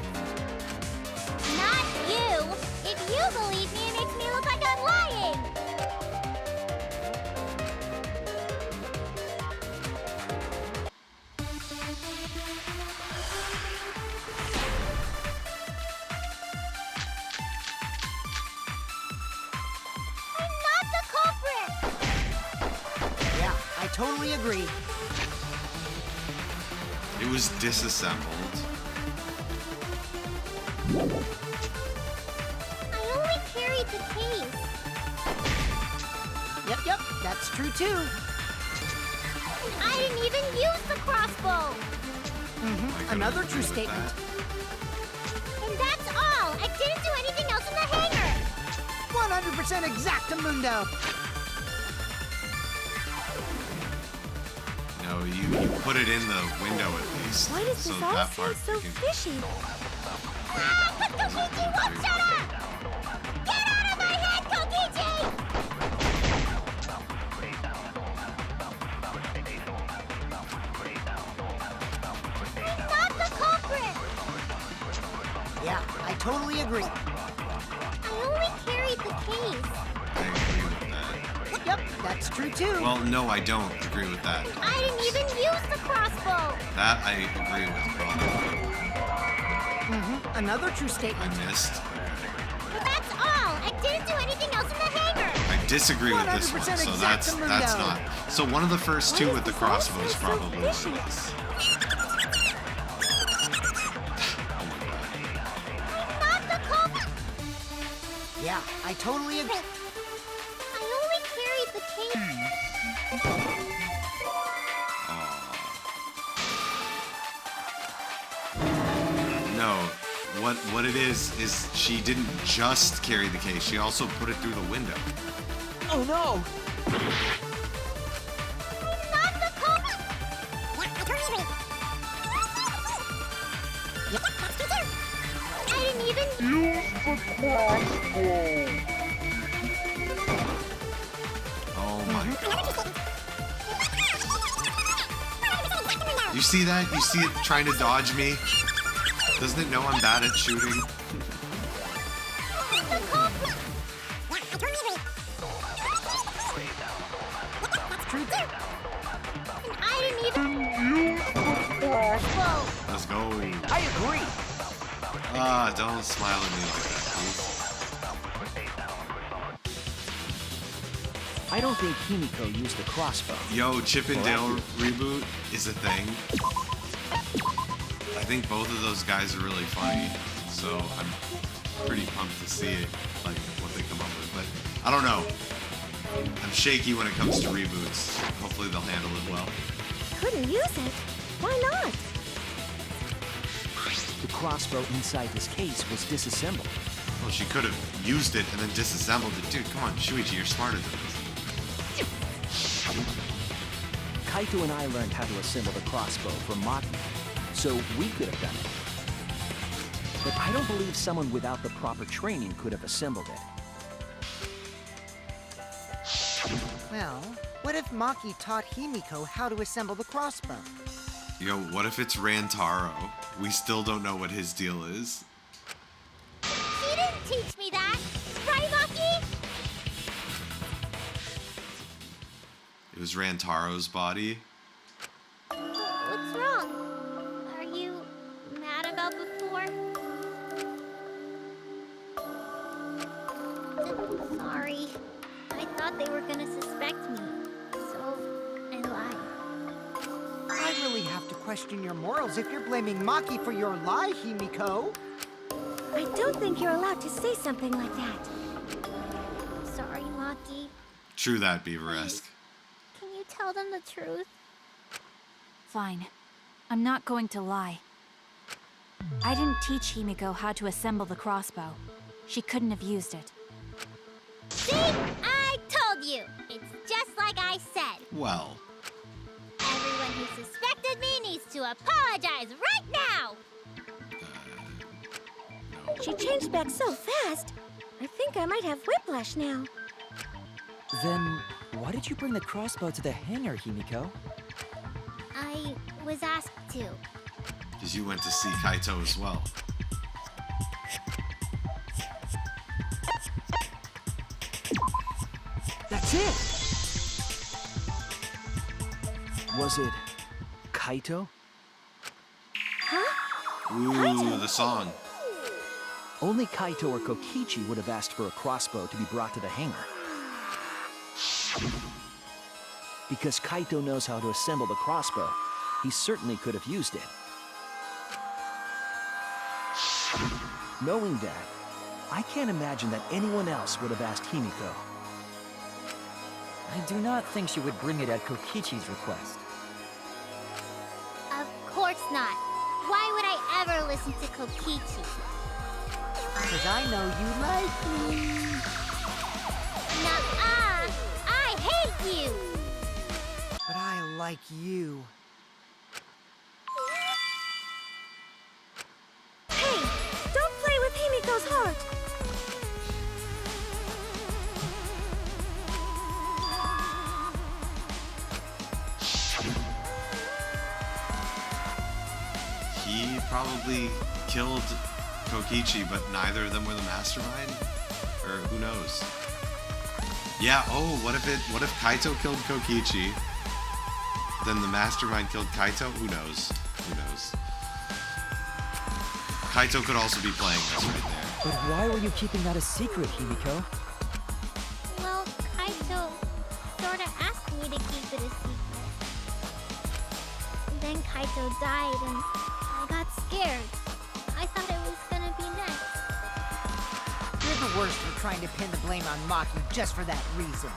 Not you. If you believe me, it makes me look like I'm lying. I'm not the culprit. Yeah, I totally agree. It was disassembled. I only carried the case. Yep, that's true too. I didn't even use the crossbow. Another true statement. And that's all. I didn't do anything else in the hangar. 100% exactamundo. No, you put it in the window at least. Why does so this all that seem part so you can... fishy? Kokichi won't shut up! Get out of my head, Kokichi! I'm not the culprit! Yeah, I totally agree. I only carried the case. I agree with that. Yep, that's true too. Well, no, I don't agree with that. I didn't even use the crossbow. That I agree with, probably. Another true statement. I missed. But that's all. I didn't do anything else in the hangar. I disagree with this one, 100% so that's exactamundo. not. So one of the first two with the crossbow is probably what fishy? it is. I'm not the culprit. Yeah, I totally agree. I only carried the case. No, what it is she didn't just carry the case. She also put it through the window. Oh no! I'm not the culprit. Yeah, I totally agree. I didn't even use the crossbow. Oh my god. You see that? You see it trying to dodge me? Doesn't it know I'm bad at shooting? I didn't even use the crossbow. Let's go. I agree. Ah, don't smile at me like that, please. I don't think Himiko used the crossbow. Yo, Chip and Dale reboot is a thing. I think both of those guys are really funny, so I'm pretty pumped to see it, like what they come up with. But I don't know. I'm shaky when it comes to reboots. Hopefully they'll handle it well. Couldn't use it. Why not? The crossbow inside this case was disassembled. Well, she could have used it and then disassembled it. Dude, come on, Shuichi, you're smarter than this. Kaito and I learned how to assemble the crossbow from Maki, so we could have done it. But I don't believe someone without the proper training could have assembled it. Well, what if Maki taught Himiko how to assemble the crossbow? Yo, what if it's Rantaro? We still don't know what his deal is. She didn't teach me that. Right, Maki? It was Rantaro's body. What's wrong? Are you mad about before? Sorry. I thought they were gonna suspect me. So, I lied. I really have to question your morals if you're blaming Maki for your lie, Himiko. I don't think you're allowed to say something like that. Sorry, Maki. True that, Beaver-esque. Can you tell them the truth? Fine. I'm not going to lie. I didn't teach Himiko how to assemble the crossbow. She couldn't have used it. See? I told you! It's just like I said. Well, Everyone who suspected me needs to apologize right now! She changed back so fast. I think I might have whiplash now. Then, why did you bring the crossbow to the hangar, Himiko? I was asked to. because you went to see Kaito as well. That's it! Was it Kaito? Ooh, the song. Only Kaito or Kokichi would have asked for a crossbow to be brought to the hangar. Because Kaito knows how to assemble the crossbow, he certainly could have used it. Knowing that, I can't imagine that anyone else would have asked Himiko. I do not think she would bring it at Kokichi's request. Of course not. Why would I ever listen to Kokichi? Because I know you like me. Nuh-uh! I hate you! But I like you. Hey, don't play with Himiko's heart. He probably killed Kokichi, but neither of them were the mastermind? Or who knows? Yeah, oh, what if Kaito killed Kokichi, then the mastermind killed Kaito? Who knows? Who knows? Kaito could also be playing this right there. But why were you keeping that a secret, Himiko? Well, Kaito sorta asked me to keep it a secret. Then Kaito died and I got scared. I thought it was gonna be next. You're the worst for trying to pin the blame on Maki just for that reason.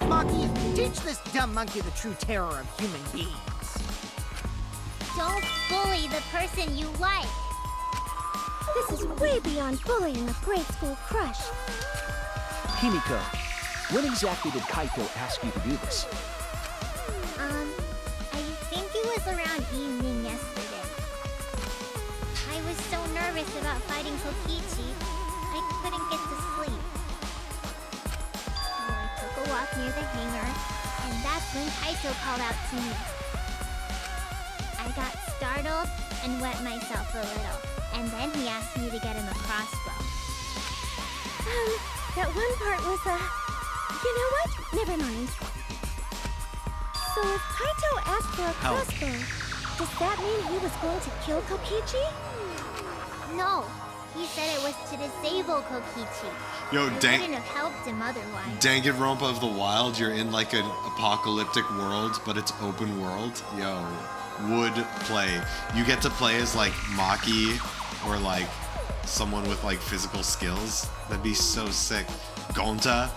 Maki, teach this dumb monkey the true terror of human beings. Don't bully the person you like. This is way beyond bullying a grade school crush. Himiko, when exactly did Kaito ask you to do this? I think it was around evening yesterday. I was so nervous about fighting Kokichi, I couldn't get to sleep. So I took a walk near the hangar, and that's when Kaito called out to me. I got startled and wet myself a little, and then he asked me to get him a crossbow. That one part was, you know what? Never mind. So if Kaito asked for a crossbow, does that mean he was going to kill Kokichi? No, he said it was to disable Kokichi. Yo, I wouldn't have helped him otherwise. Danganronpa of the Wild, you're in like an apocalyptic world, but it's open world. Yo, would play. You get to play as like Maki or like someone with like physical skills. That'd be so sick. Gonta,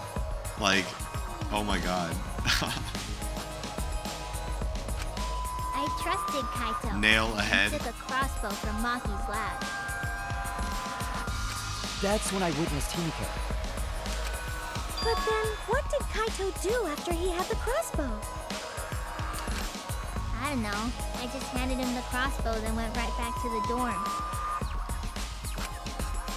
like, oh my god. I trusted Kaito. Nail ahead. He took a crossbow from Maki's lab. That's when I witnessed Himiko. But then, what did Kaito do after he had the crossbow? I don't know. I just handed him the crossbow, then went right back to the dorm.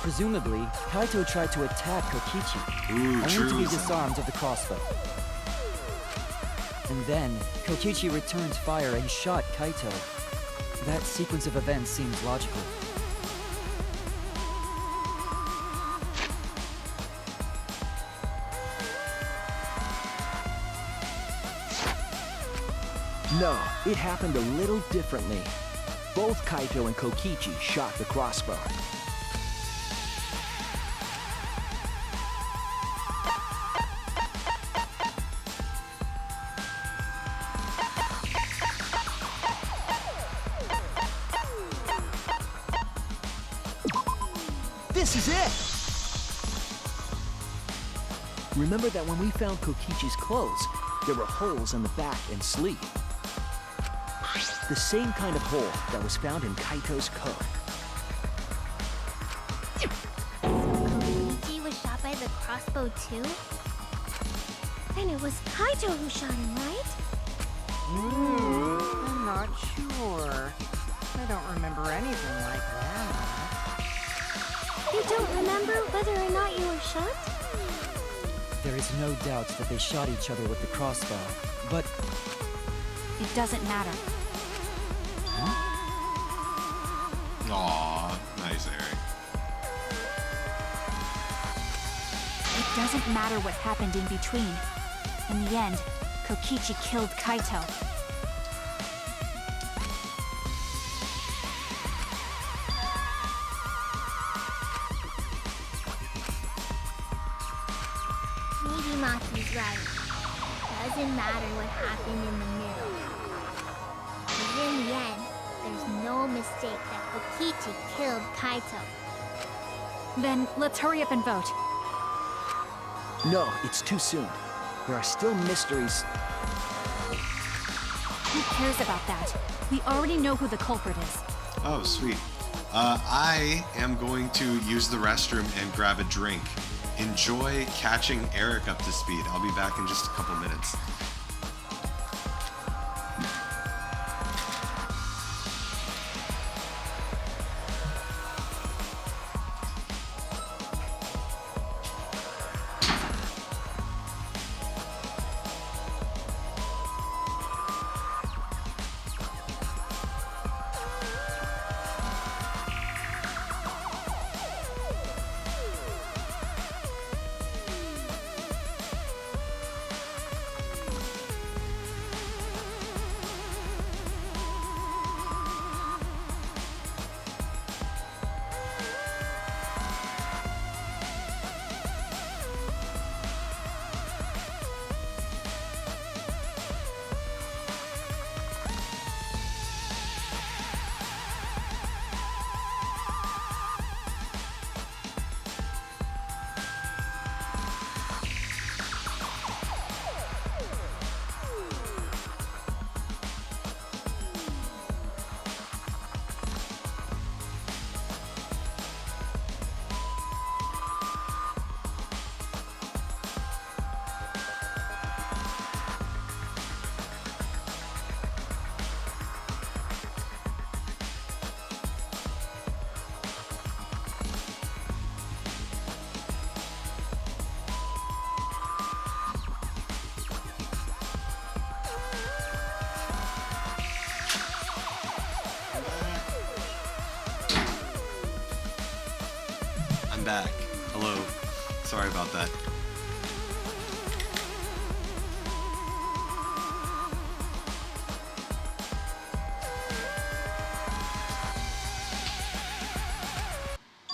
Presumably, Kaito tried to attack Kokichi, only to be disarmed of the crossbow. And then, Kokichi returned fire and shot Kaito. That sequence of events seems logical. No, it happened a little differently. Both Kaito and Kokichi shot the crossbow. This is it! Remember that when we found Kokichi's clothes, there were holes in the back and sleeve. The same kind of hole that was found in Kaito's coat. Kokichi was shot by the crossbow too? Then it was Kaito who shot him, right? I'm not sure. I don't remember anything like that. You don't remember whether or not you were shot? There is no doubt that they shot each other with the crossbow, but It doesn't matter. Aw, nice, Eric. It doesn't matter what happened in between. In the end, Kokichi killed Kaito. Maybe Maki's right. Doesn't matter what happened in the middle. Because in the end, there's no mistake that Kokichi killed Kaito. Then let's hurry up and vote. No, it's too soon. There are still mysteries. Who cares about that? We already know who the culprit is. Oh, sweet. I am going to use the restroom and grab a drink. Enjoy catching Eric up to speed. I'll be back in just a couple minutes. back. Hello. Sorry about that.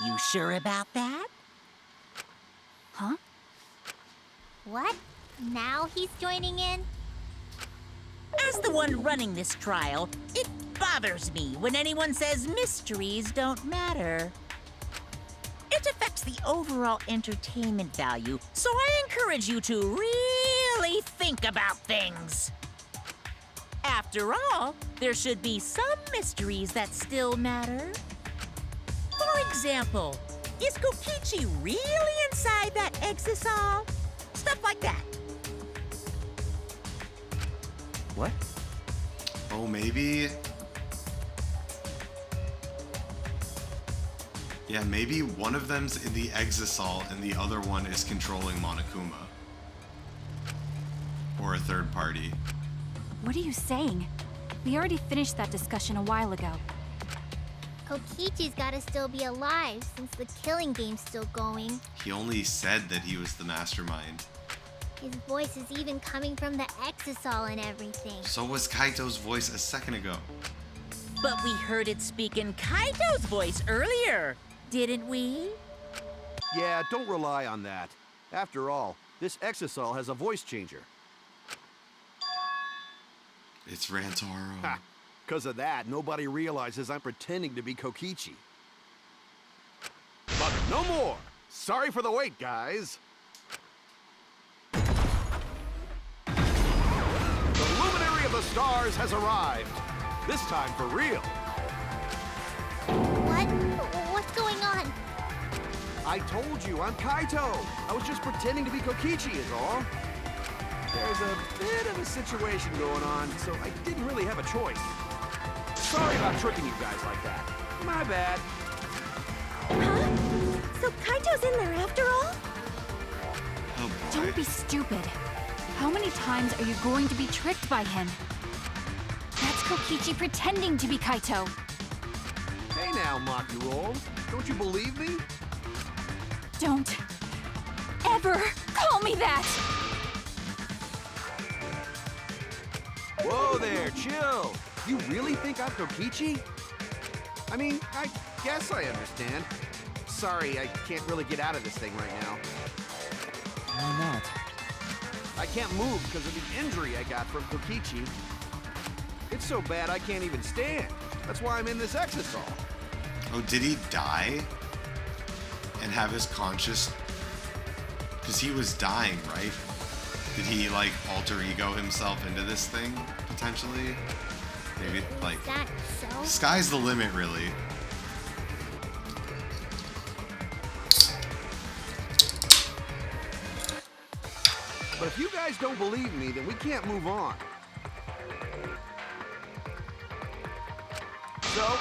You sure about that? Huh? What? Now he's joining in? As the one running this trial, it bothers me when anyone says mysteries don't matter. It affects the overall entertainment value, so I encourage you to really think about things. After all, there should be some mysteries that still matter. For example, is Kokichi really inside that exisal? Stuff like that. What? Oh, maybe. Yeah, maybe one of them's in the exisal and the other one is controlling Monokuma. Or a third party. What are you saying? We already finished that discussion a while ago. Kokichi's gotta still be alive since the killing game's still going. He only said that he was the mastermind. His voice is even coming from the exisal and everything. So was Kaito's voice a second ago. But we heard it speak in Kaito's voice earlier, didn't we? Yeah, don't rely on that. After all, this exisal has a voice changer. It's Rantaro. Ha! 'Cause of that, nobody realizes I'm pretending to be Kokichi. But no more! Sorry for the wait, guys. The luminary of the stars has arrived. This time for real. What? What's going on? I told you, I'm Kaito. I was just pretending to be Kokichi is all. There's a bit of a situation going on, so I didn't really have a choice. Sorry about tricking you guys like that. My bad. Huh? So Kaito's in there after all? Oh boy. Don't be stupid. How many times are you going to be tricked by him? That's Kokichi pretending to be Kaito. Hey now, Maki Roll. Don't you believe me? Don't ever call me that! Whoa there, chill. You really think I'm Kokichi? I mean, I guess I understand. Sorry, I can't really get out of this thing right now. Why not? I can't move because of the injury I got from Kokichi. It's so bad I can't even stand. That's why I'm in this exisal. Oh, did he die? And have his conscious... Because he was dying, right? Did he, like, alter ego himself into this thing, potentially? Maybe, like... Is that so? Sky's the limit, really. But if you guys don't believe me, then we can't move on. So,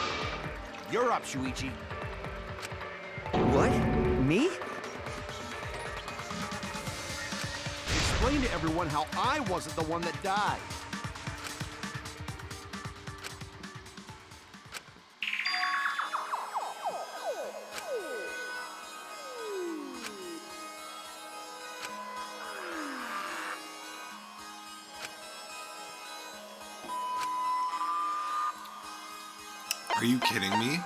you're up, Shuichi. What? Me? Explain to everyone how I wasn't the one that died. Are you kidding me?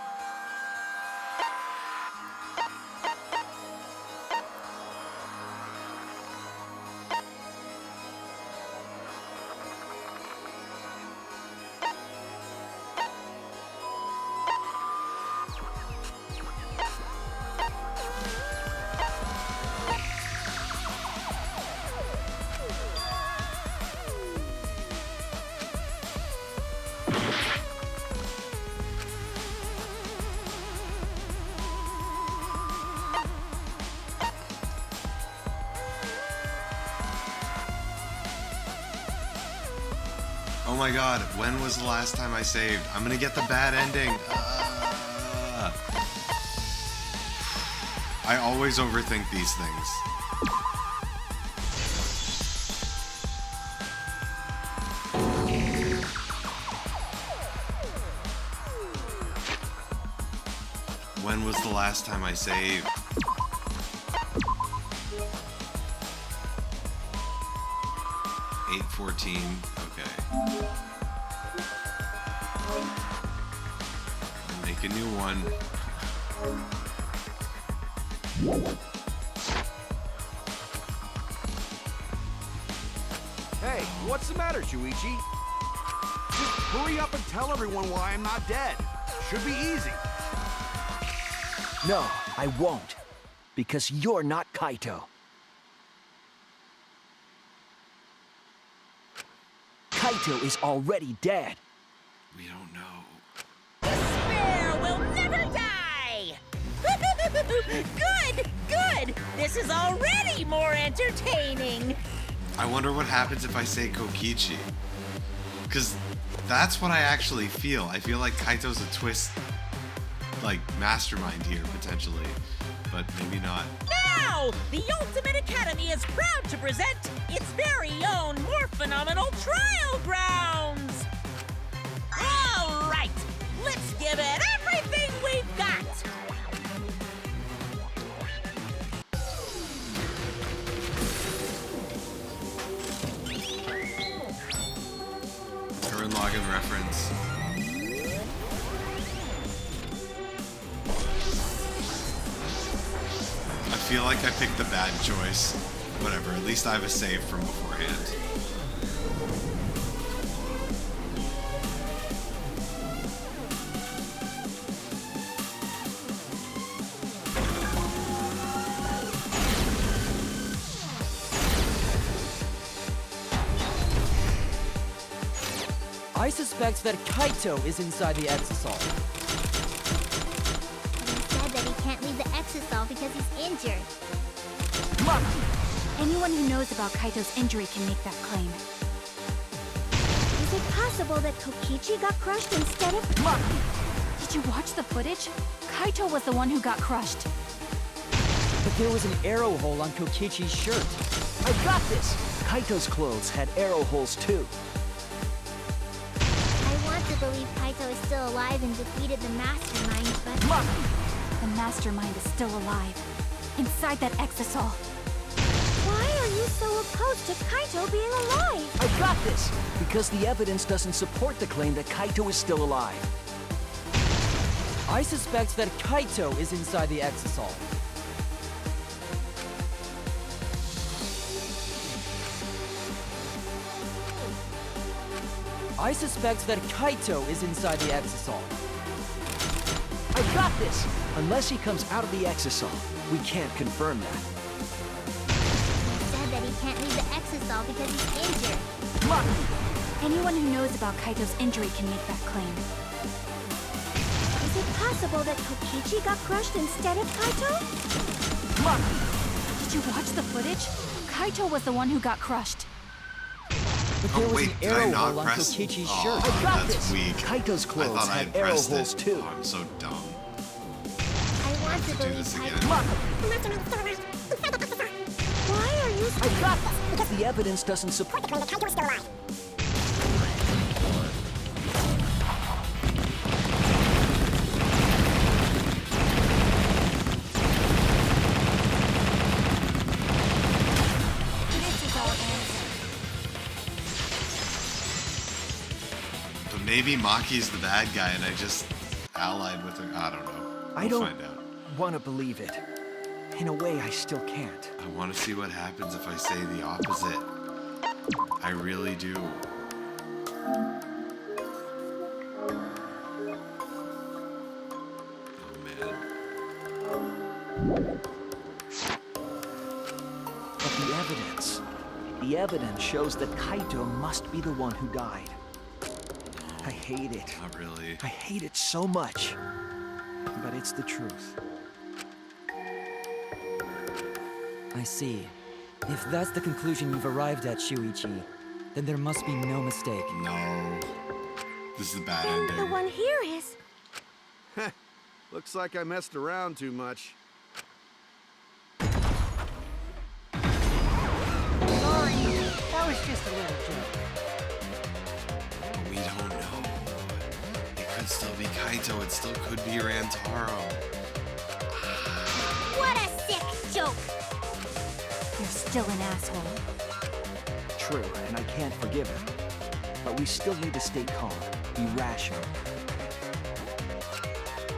Oh my god, when was the last time I saved? I'm gonna get the bad ending. I always overthink these things. When was the last time I saved? 14. Okay. Make a new one. Hey, what's the matter, Shuichi? Just hurry up and tell everyone why I'm not dead. Should be easy. No, I won't. Because you're not Kaito. Kaito is already dead. We don't know. Despair will never die! Good! Good! This is already more entertaining! I wonder what happens if I say Kokichi. Because that's what I actually feel. I feel like Kaito's a twist, like, mastermind here, potentially. But maybe not. Now, the Ultimate Academy is proud to present its very own more phenomenal trial grounds! All right, let's give it everything we've got! Current login reference. I feel like I picked the bad choice. Whatever, at least I have a save from beforehand. I suspect that Kaito is inside the exisal. He said that he can't leave the exisal because he's injured. Anyone who knows about Kaito's injury can make that claim. Is it possible that Kokichi got crushed instead of... Did you watch the footage? Kaito was the one who got crushed. But there was an arrow hole on Kokichi's shirt. I got this! Kaito's clothes had arrow holes too. I want to believe Kaito is still alive and defeated the Mastermind, but... The Mastermind is still alive. Inside that exisal. Why are you so opposed to Kaito being alive? I got this! Because the evidence doesn't support the claim that Kaito is still alive. I suspect that Kaito is inside the exisal. I suspect that Kaito is inside the exisal. I got this! Unless he comes out of the exisal, we can't confirm that. He said that he can't leave the exisal because he's injured. Anyone who knows about Kaito's injury can make that claim. Is it possible that Kokichi got crushed instead of Kaito? Did you watch the footage? Kaito was the one who got crushed. But there was wait, an did I arrow not hole on press? Kokichi's Oh, shirt. I got that's this! weak. Kaito's I clothes thought I had had arrow pressed holes it. too. Oh, I'm so dumb. I want to Do believe this again. Kaito... Why are you... I got this! Because the evidence doesn't support the claim that Kaito is still alive. This is our answer. But maybe Maki's the bad guy and I just allied with her. I don't know. I We'll don't find out. want to believe it. In a way, I still can't. I want to see what happens if I say the opposite. I really do. Oh man. But the evidence shows that Kaito must be the one who died. I hate it. Not really. I hate it so much. But it's the truth. I see. If that's the conclusion you've arrived at, Shuichi, then there must be no mistake. No. This is a bad Then ending. the one here is... Looks like I messed around too much. Sorry, that was just a little joke. We don't know. It could still be Kaito. It still could be Rantaro. What a sick joke! You're still an asshole. true, and I can't forgive him. But we still need to stay calm, be rational.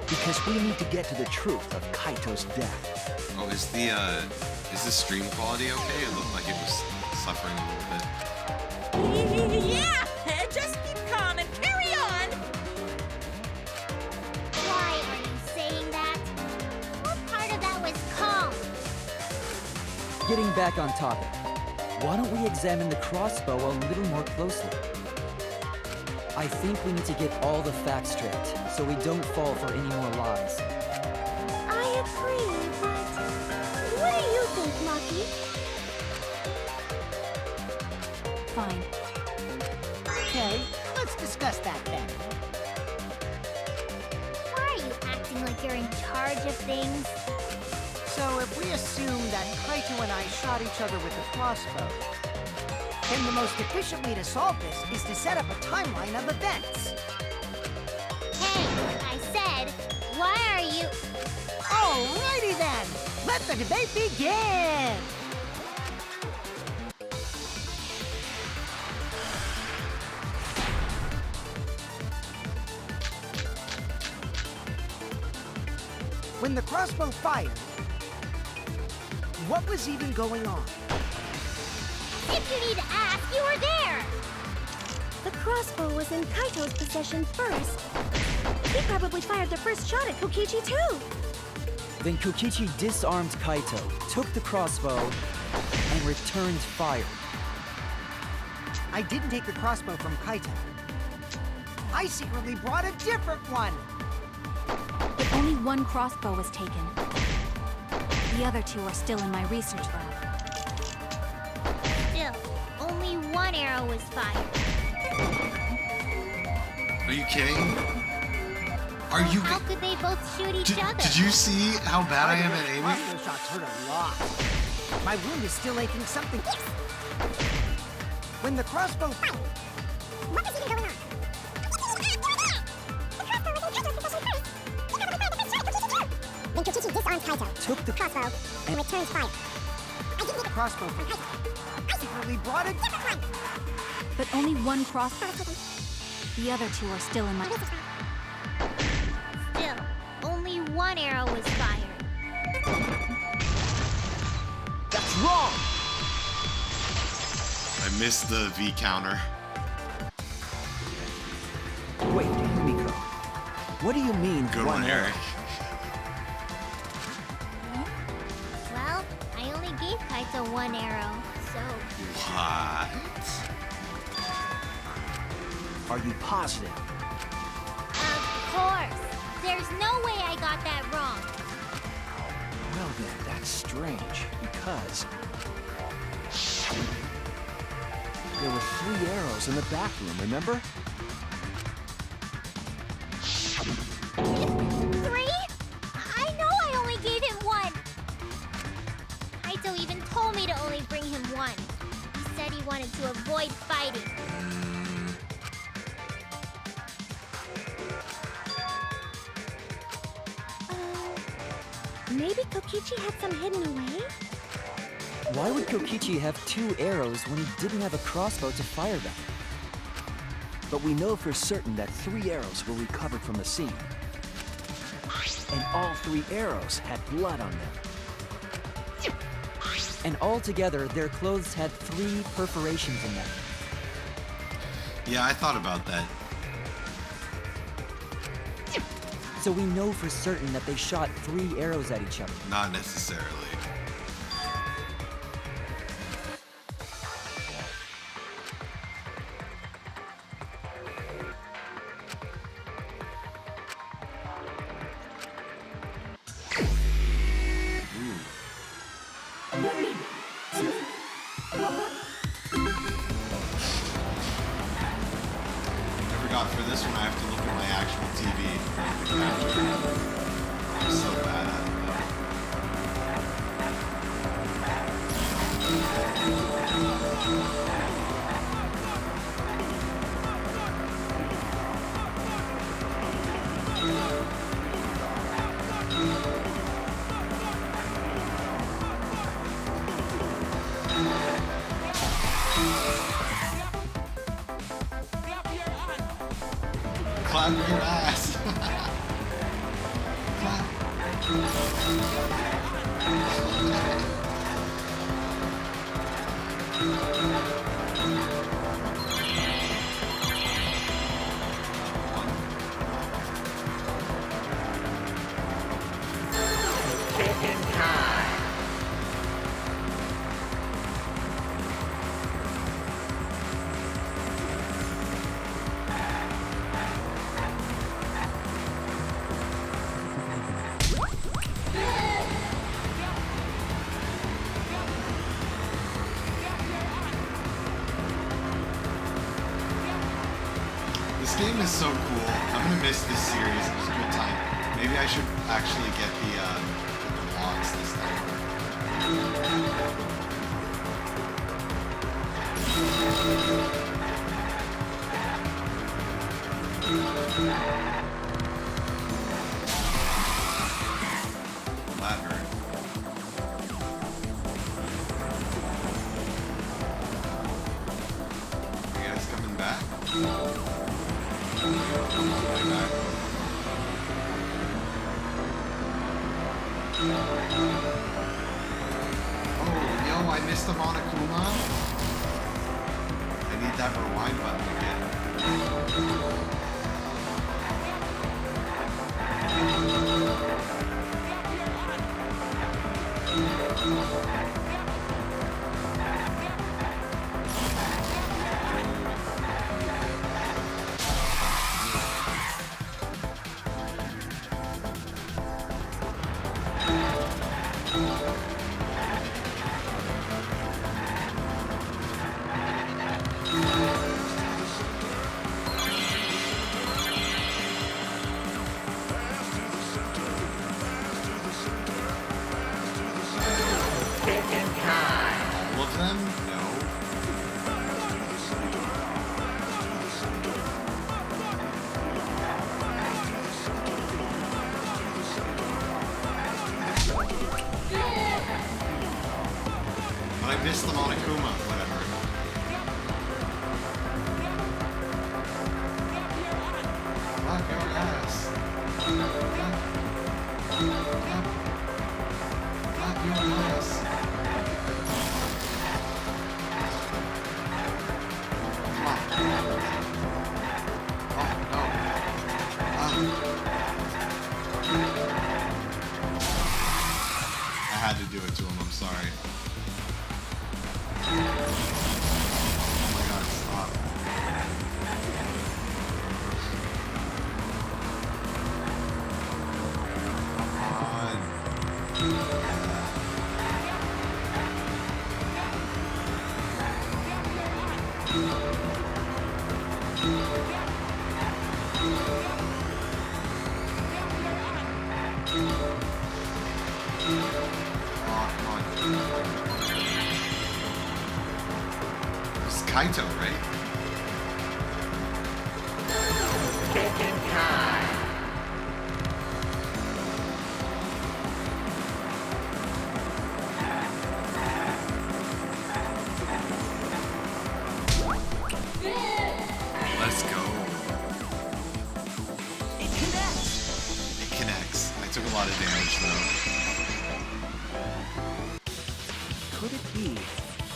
Because we need to get to the truth of Kaito's death. Oh, is the stream quality okay? It looked like it was suffering a little bit. Yeah! Just keep calm and carry on! Why are you saying that? What part of that was calm? Getting back on topic, why don't we examine the crossbow a little more closely? I think we need to get all the facts straight, so we don't fall for any more lies. I agree, but what do you think, Maki? Fine. Okay, let's discuss that then. Why are you acting like you're in charge of things? So if we assume that Kaito and I shot each other with a crossbow, then the most efficient way to solve this is to set up a timeline of events. Hey, I said, why are you... Alrighty then! Let the debate begin! When the crossbow fired, what was even going on? If you need to ask, you were there! The crossbow was in Kaito's possession first. He probably fired the first shot at Kokichi too. Then Kokichi disarmed Kaito, took the crossbow, and returned fire. I didn't take the crossbow from Kaito. I secretly brought a different one! But only one crossbow was taken. The other two are still in my research lab. Still, only one arrow was fired. Are you kidding? Are you? How could they both shoot each other? Did you see how bad I am at aiming? Crossbow shots hurt a lot. My wound is still aching something. When the crossbow... What was even going on? When Kokichi disarmed Kaito, Took the crossbow, and returns fire. I didn't get The crossbow from Kaito. I secretly brought a different one! But only one crossbow. The other two are still in my... Still, only one arrow was fired. That's wrong! I missed the V counter. Wait, Miko. What do you mean, Good one, Eric. Well, I only gave Kaito one arrow, so... What? Are you positive? Of course! There's no way I got that wrong! Well then, that's strange, because... there were 3 arrows in the bathroom, remember? 3? I know I only gave him 1! Kaito even told me to only bring him 1. He said he wanted to avoid fighting. Maybe Kokichi had some hidden away? Why would Kokichi have 2 arrows when he didn't have a crossbow to fire them? But we know for certain that 3 arrows were recovered from the scene. And all 3 arrows had blood on them. And altogether, their clothes had 3 perforations in them. Yeah, I thought about that. So we know for certain that they shot 3 arrows at each other. Not necessarily. I forgot for this one I have to look at my actual TV. I'm so bad at it. Clap your ass. This game is so cool. I'm gonna miss this series. It was a good time. Maybe I should actually get the blocks this time. That hurt. You guys coming back? Coming back. Oh, yo, I missed the Monokuma. I need that rewind button again. All of them? No. But I missed the Monokuma, whatever. Fuck your ass. Fuck your ass. I had to do it to him, I'm sorry. Oh my god, stop. Come on. It's Kaito, right? Let's go. It connects. It connects. I took a lot of damage though. Could it be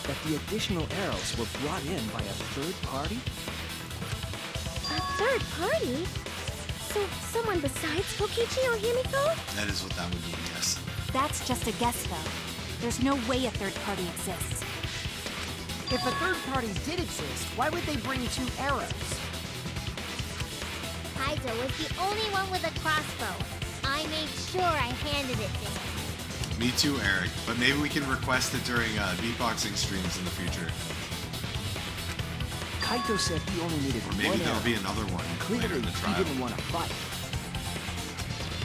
that the additional arrows were brought in by a third party? A third party? So someone besides Kokichi or Himiko? That is what that would mean, yes. That's just a guess, though. There's no way a third party exists. If a third party did exist, why would they bring 2 arrows? Kaito was the only one with a crossbow. I made sure I handed it to him. Me too, Eric. But maybe we can request it during beatboxing streams in the future. Kaito said he only needed Or maybe one there'll arrow. be another one later Clearly, in the he trial. didn't want to fight.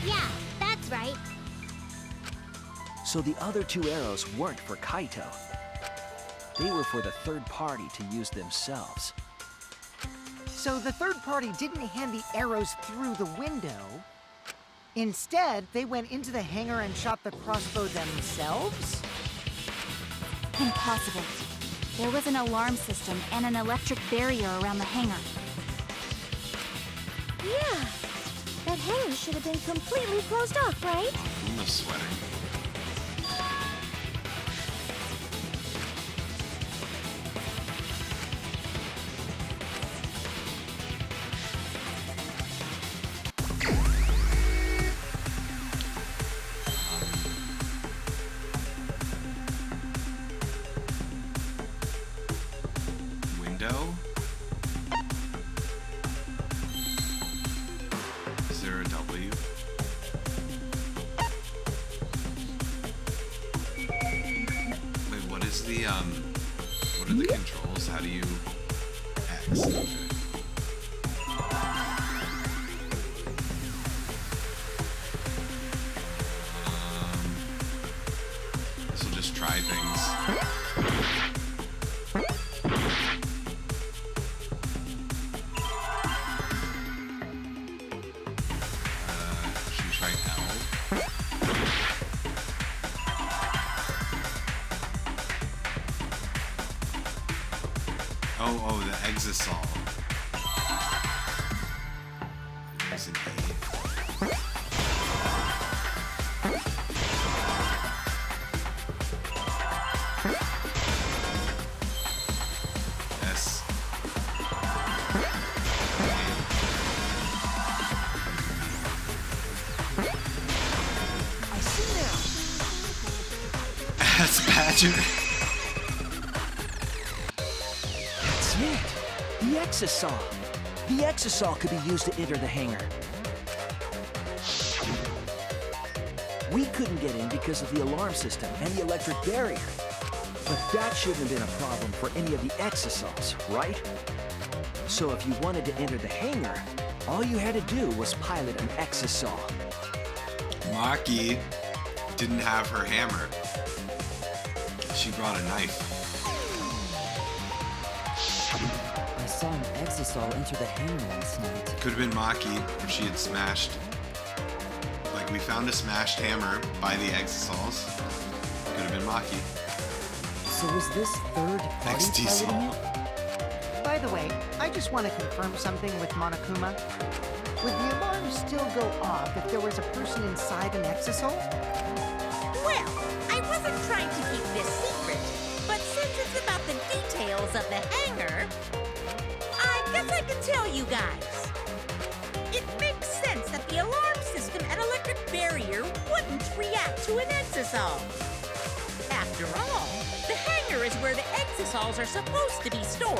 Yeah, that's right. So the other 2 arrows weren't for Kaito. They were for the third party to use themselves. So the third party didn't hand the arrows through the window. Instead, they went into the hangar and shot the crossbow themselves? Impossible. There was an alarm system and an electric barrier around the hangar. Yeah. That hangar should have been completely closed off, right? I'm sweating. Window? Is there a W? Wait, what is the, what are the controls? How do you X? Okay. This will just try things. Should we try L? Oh, the exisol. There's an E. S. I see now. S. Badger. That's it. The exisol. The exisol could be used to enter the hangar. We couldn't get in because of the alarm system and the electric barrier. But that shouldn't have been a problem for any of the exisols, right? So if you wanted to enter the hangar, all you had to do was pilot an exisol. Maki didn't have her hammer. She brought a knife. I saw an exisol enter the hangar last night. Could have been Maki if she had smashed. Like, we found a smashed hammer by the Exisols. Could have been Maki. So was this third party XT piloting Sol. it? By the way, I just want to confirm something with Monokuma. Would the alarm still go off if there was a person inside an exisol? Well, I wasn't trying to keep this secret, but since it's about the details of the hangar, I guess I can tell you guys. It makes sense that the alarm system and electric barrier wouldn't react to an exisol. After all, the hangar is where the exisols are supposed to be stored.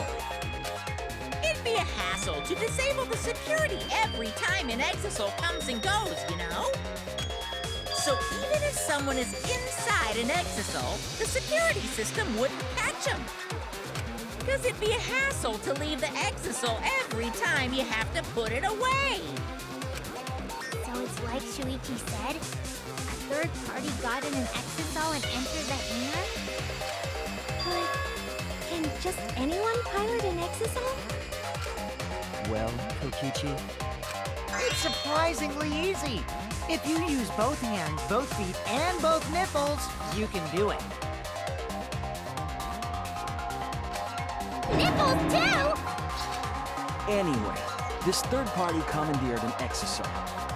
It'd be a hassle to disable the security every time an exisol comes and goes, you know? So even if someone is inside an exisol, the security system wouldn't catch them. Because it'd be a hassle to leave the exisol every time you have to put it away. So it's like Shuichi said? A third party got in an exisol and entered the hangar? But can just anyone pilot an exisol? Well, Kokichi, It's surprisingly easy. If you use both hands, both feet, and both nipples, you can do it. Nipples too! Anyway, this third party commandeered an exisol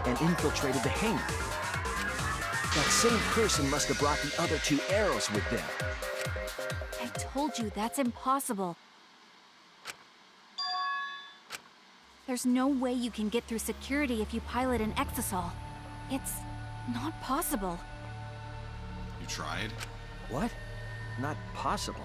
and infiltrated the hangar. That same person must have brought the other two arrows with them. I told you that's impossible. There's no way you can get through security if you pilot an exisol. It's not possible. You tried? What? Not possible.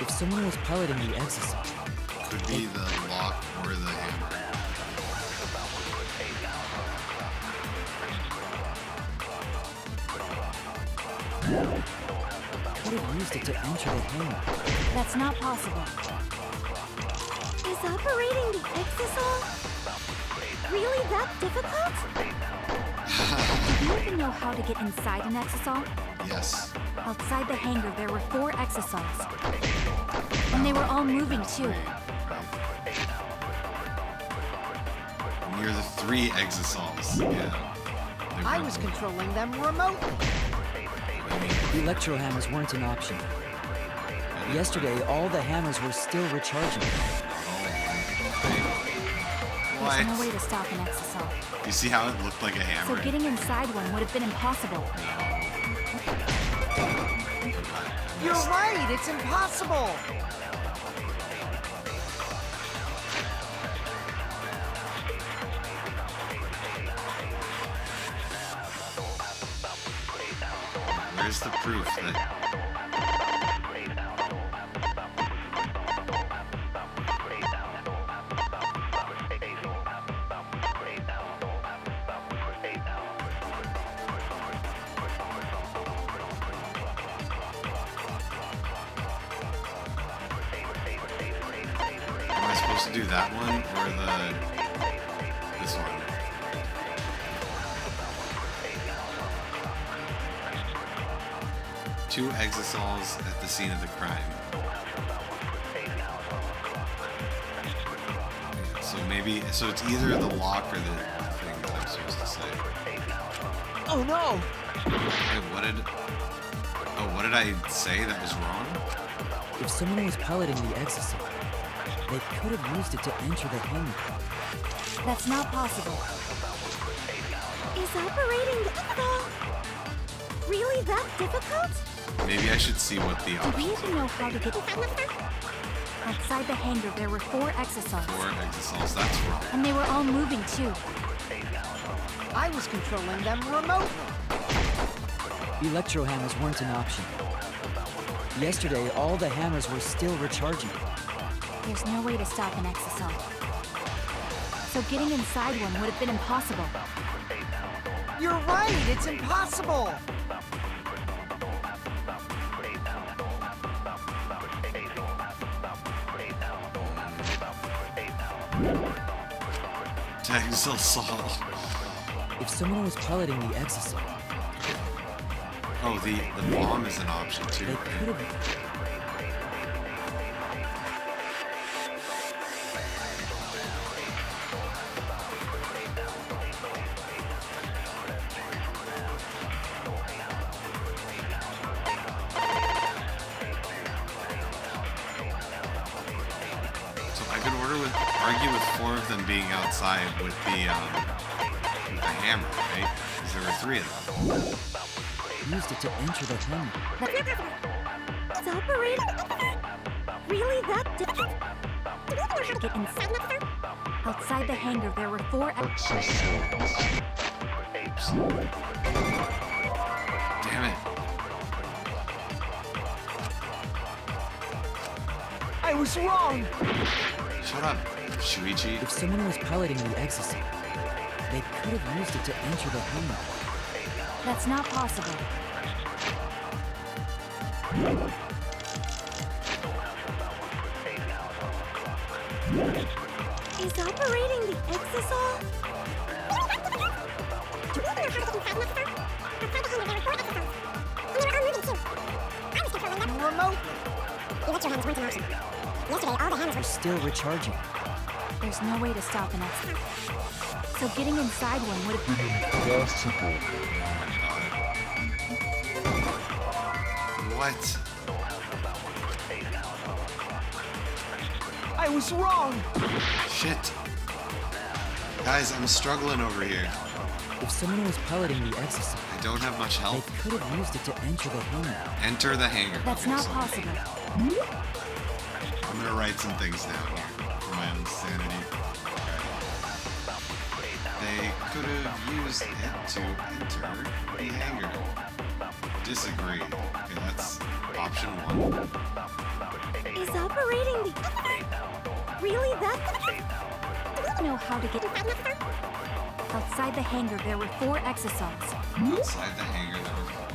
if someone was piloting the exisol, Could be the lock or the hammer. would have used it to enter the hangar. That's not possible. Is operating the exisol really that difficult? Do you even know how to get inside an exisol? Yes. Outside the hangar, there were 4 exisols. And they were all moving too. Near the 3 exosols. Yeah. I was controlling them remotely. The electro hammers weren't an option. Yesterday, all the hammers were still recharging. There's no way to stop an exosol. You see how it looked like a hammer? So getting inside one would have been impossible. You're right, it's impossible. Where's the proof that... Am I supposed to do that one or this one? Two exosols at the scene of the crime. So it's either the lock or the thing that I'm supposed to say. Oh no! Wait, what did I say that was wrong? If someone was piloting the exosol, they could have used it to enter the hangar. That's not possible. Is operating the exosol really that difficult? Maybe I should see what the Do we options even know how to get... Outside the hangar, there were 4 exosols. 4 exosols. That's wrong. And they were all moving too. I was controlling them remotely. The electro hammers weren't an option. Yesterday, all the hammers were still recharging. There's no way to stop an exosol. So getting inside one would have been impossible. You're right, it's impossible. Exosol. If someone was piloting the exosol, Oh, the bomb is an option too. they could have... So I could argue with 4 of them being outside with the hammer, right? Because there were 3 of them. used it to enter the hangar. Is operating really that difficult? Get inside. Outside the hangar, there were 4 Damn it. I was wrong! Shut up, Shuichi. If someone was piloting the exosol, they could have used it to enter the hangar. That's not possible. Is operating the exosol? They're still recharging. There's no way to stop an exosol. So getting inside one would have been... What? I was wrong! Shit. Guys, I'm struggling over here. If someone was piloting the exosol, I don't have much they help. could have used it to enter the hangar. Enter the hangar. That's Okay, not so possible. I'm gonna write some things down here for my own sanity. They could have used it to enter the hangar. Disagree. Okay, that's option 1. Is operating the really that difficult? Know how to get... Outside the hangar, there were 4 exosols. Outside the hangar, there were 4.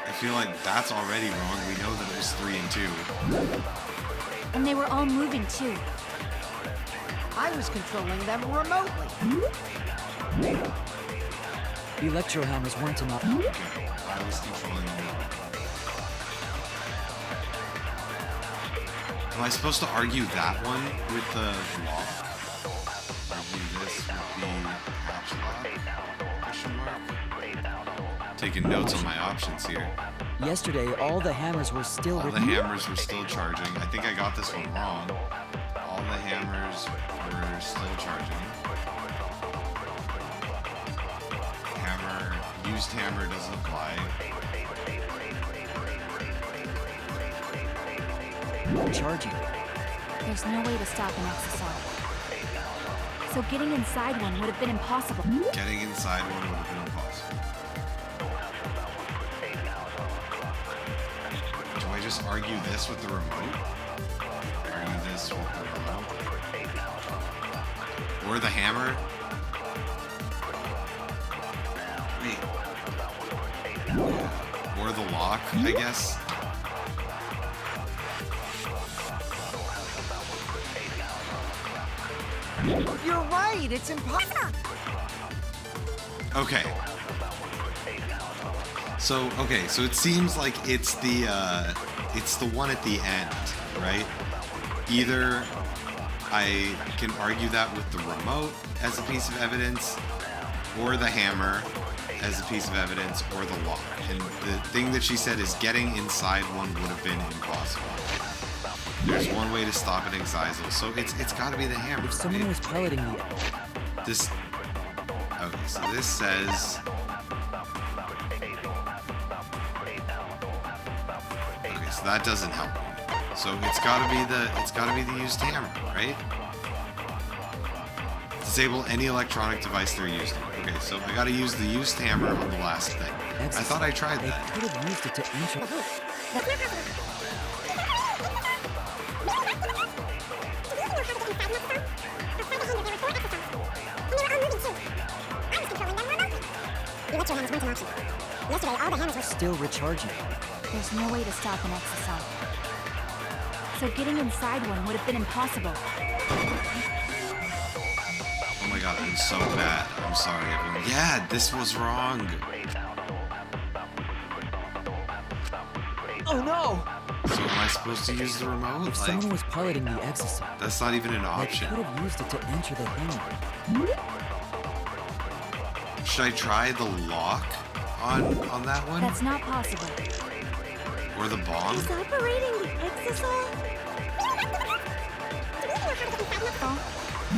I feel like that's already wrong. We know that it was 3 and 2. And they were all moving too. I was controlling them remotely. The electro hammers weren't enough. Okay, I was controlling the remote. Am I supposed to argue that one with the lock? Argue this with the hatch lock? Question mark? Taking notes on my options here. Yesterday, all the hammers were still... All the hammers were still charging. I think I got this one wrong. All the hammers were still charging. Used hammer doesn't apply. Charging. There's no way to stop an XSR. So getting inside one would have been impossible. Getting inside one would have been impossible. Do I just argue this with the remote? Argue this with the remote? Or the hammer? Wait. Or the lock, I guess? You're right, it's impossible. Okay. So it seems like it's the one at the end, right? Either I can argue that with the remote as a piece of evidence, or the hammer as a piece of evidence, or the lock. And the thing that she said is getting inside one would have been impossible. There's one way to stop an exisal, so it's got to be the hammer. If someone was piloting the... This... Okay, so this says... Okay, so that doesn't help me. So it's got to be the used hammer, right? Disable any electronic device they're used in. Okay, so I gotta use the used hammer on the last thing. I thought I tried that. They could have used it to enter... Yesterday, all the hammers were still recharging. There's no way to stop an XSR. So getting inside one would have been impossible. Oh my god, I'm so bad. I'm sorry, everyone. Yeah, this was wrong. Oh no! So am I supposed to use the remote? If someone was piloting the exercise, that's not even an option. They could have used it to enter the hammer. Should I try the lock on that one? That's not possible. Or the bomb? He's operating the exisal?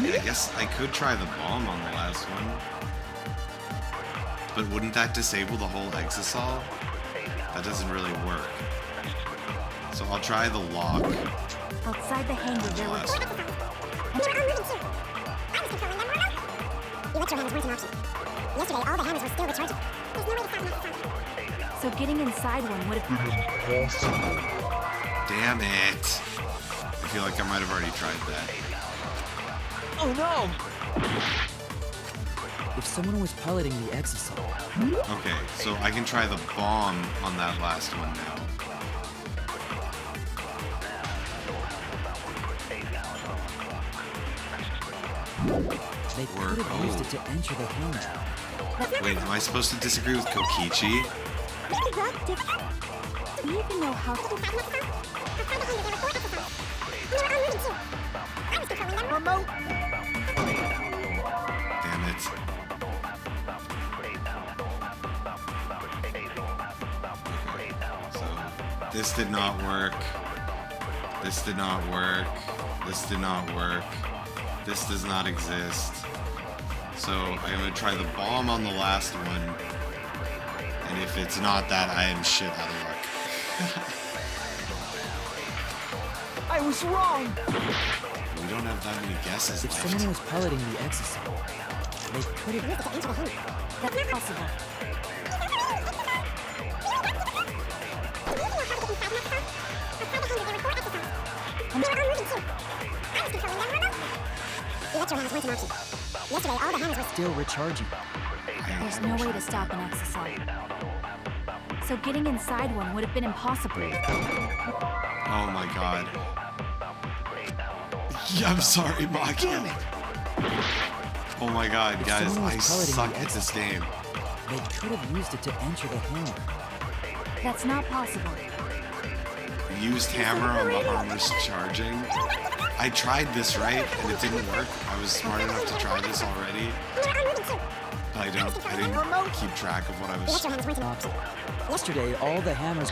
Yeah, I guess I could try the bomb on the last one. But wouldn't that disable the whole exisal? That doesn't really work. So I'll try the lock. Outside the hangar, there were... Electro hammers weren't an option. Yesterday, all the hammers were still recharging. There's no way to stop an exisal. So getting inside one would have been impossible. Damn it. I feel like I might have already tried that. Oh no! If someone was piloting the exisal. Okay, so I can try the bomb on that last one now. They could have used it to enter the hammer. Wait, am I supposed to disagree with Kokichi? Do you even know how to... Remote! Damn it. Okay, so this did not work. This did not work. This did not work. This does not exist. So I'm gonna try the bomb on the last one. And if it's not that, I am shit out of luck. I was wrong! We don't have that many guesses If left. someone was piloting the exisal, they could have... That's impossible. Electro hammers weren't an option. Yesterday, all the hammers were still recharging. There's no way to stop an exisal. So getting inside one would have been impossible. Oh my god. Yeah, I'm sorry, Maki. Oh my god, guys, I suck at this game. They could have used it to enter the hammer. That's not possible. Used hammer on the harmless charging. I tried this, right? And it didn't work. I was smart enough to try this already. I didn't keep track of what I was... Yesterday, all the hammers...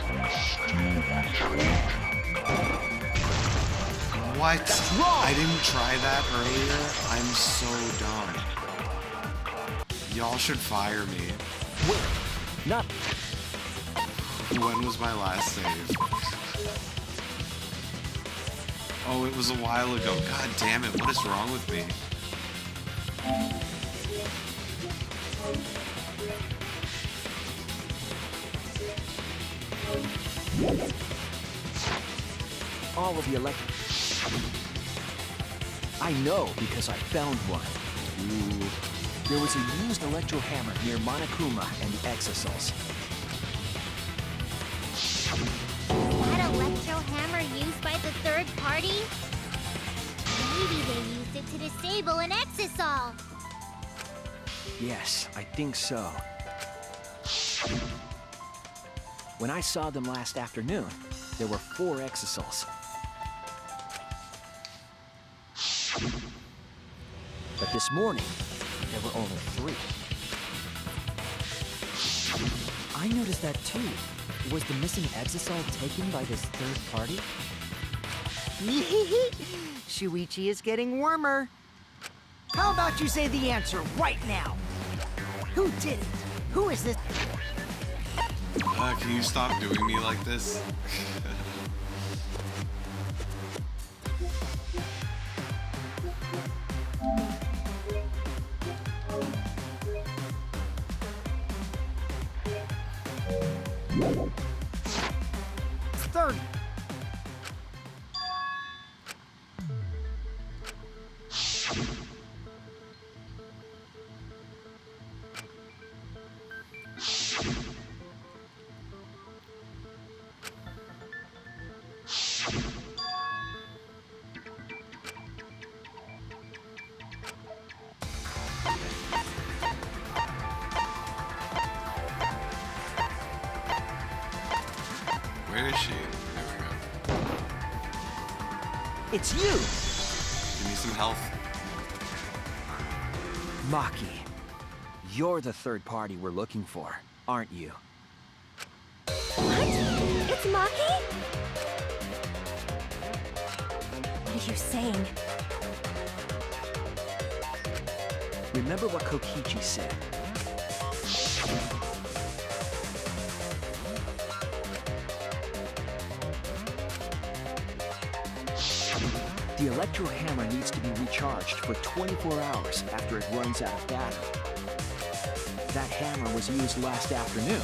What? I didn't try that earlier? I'm so dumb. Y'all should fire me. Wait, not... When was my last save? Oh, it was a while ago. God damn it, what is wrong with me? all of the I know because I found one. Ooh. There was a used electro hammer near Monokuma and the Exosols. That electro hammer used by the third party? Maybe they used it to disable an Exosol. Yes, I think so. When I saw them last afternoon, there were 4 Exosols. But this morning, there were only 3. I noticed that too. Was the missing Exosol taken by this third party? Shuichi is getting warmer. How about you say the answer right now? Who did it? Who is this? Can you stop doing me like this? Third. Where is she? There we go. It's you! Give me some health. Maki, you're the third party we're looking for, aren't you? What? It's Maki? What are you saying? Remember what Kokichi said. The electro hammer needs to be recharged for 24 hours after it runs out of battery. That hammer was used last afternoon,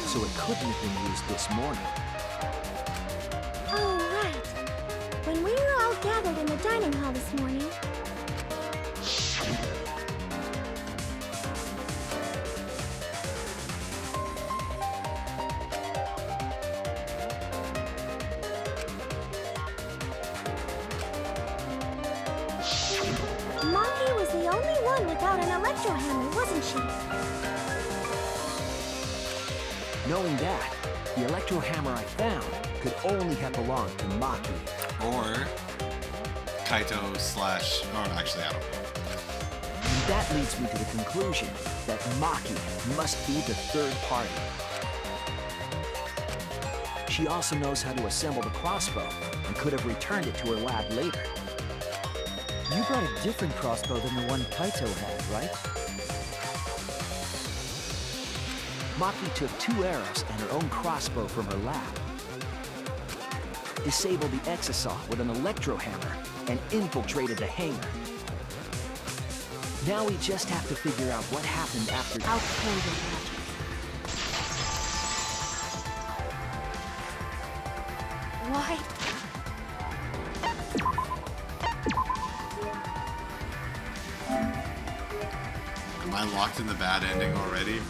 so it couldn't have been used this morning. Oh, right. When we were all gathered in the dining hall this morning, Maki was the only one without an electro hammer, wasn't she? Knowing that, the electro hammer I found could only have belonged to Maki. Or Kaito slash... Oh, actually, I don't know. And that leads me to the conclusion that Maki must be the third party. She also knows how to assemble the crossbow and could have returned it to her lab later. You brought a different crossbow than the one Kaito had, right? Maki took 2 arrows and her own crossbow from her lab. Disabled the Exosol with an electro hammer and infiltrated the hangar. Now we just have to figure out what happened after... I'll play the magic. Why? Am I locked in the bad ending already?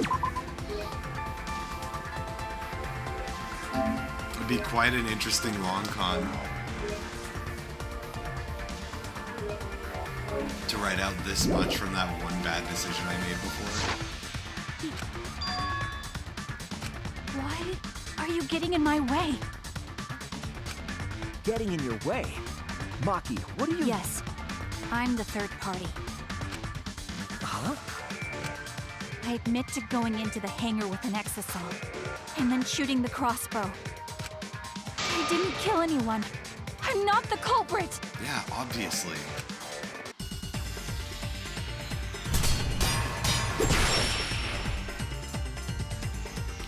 It'd be quite an interesting long con to write out this much from that one bad decision I made before. Why are you getting in my way? Getting in your way? Maki, what are you... Yes, I'm the third party. Huh? I admit to going into the hangar with an exisal, and then shooting the crossbow. I didn't kill anyone. I'm not the culprit! Yeah, obviously.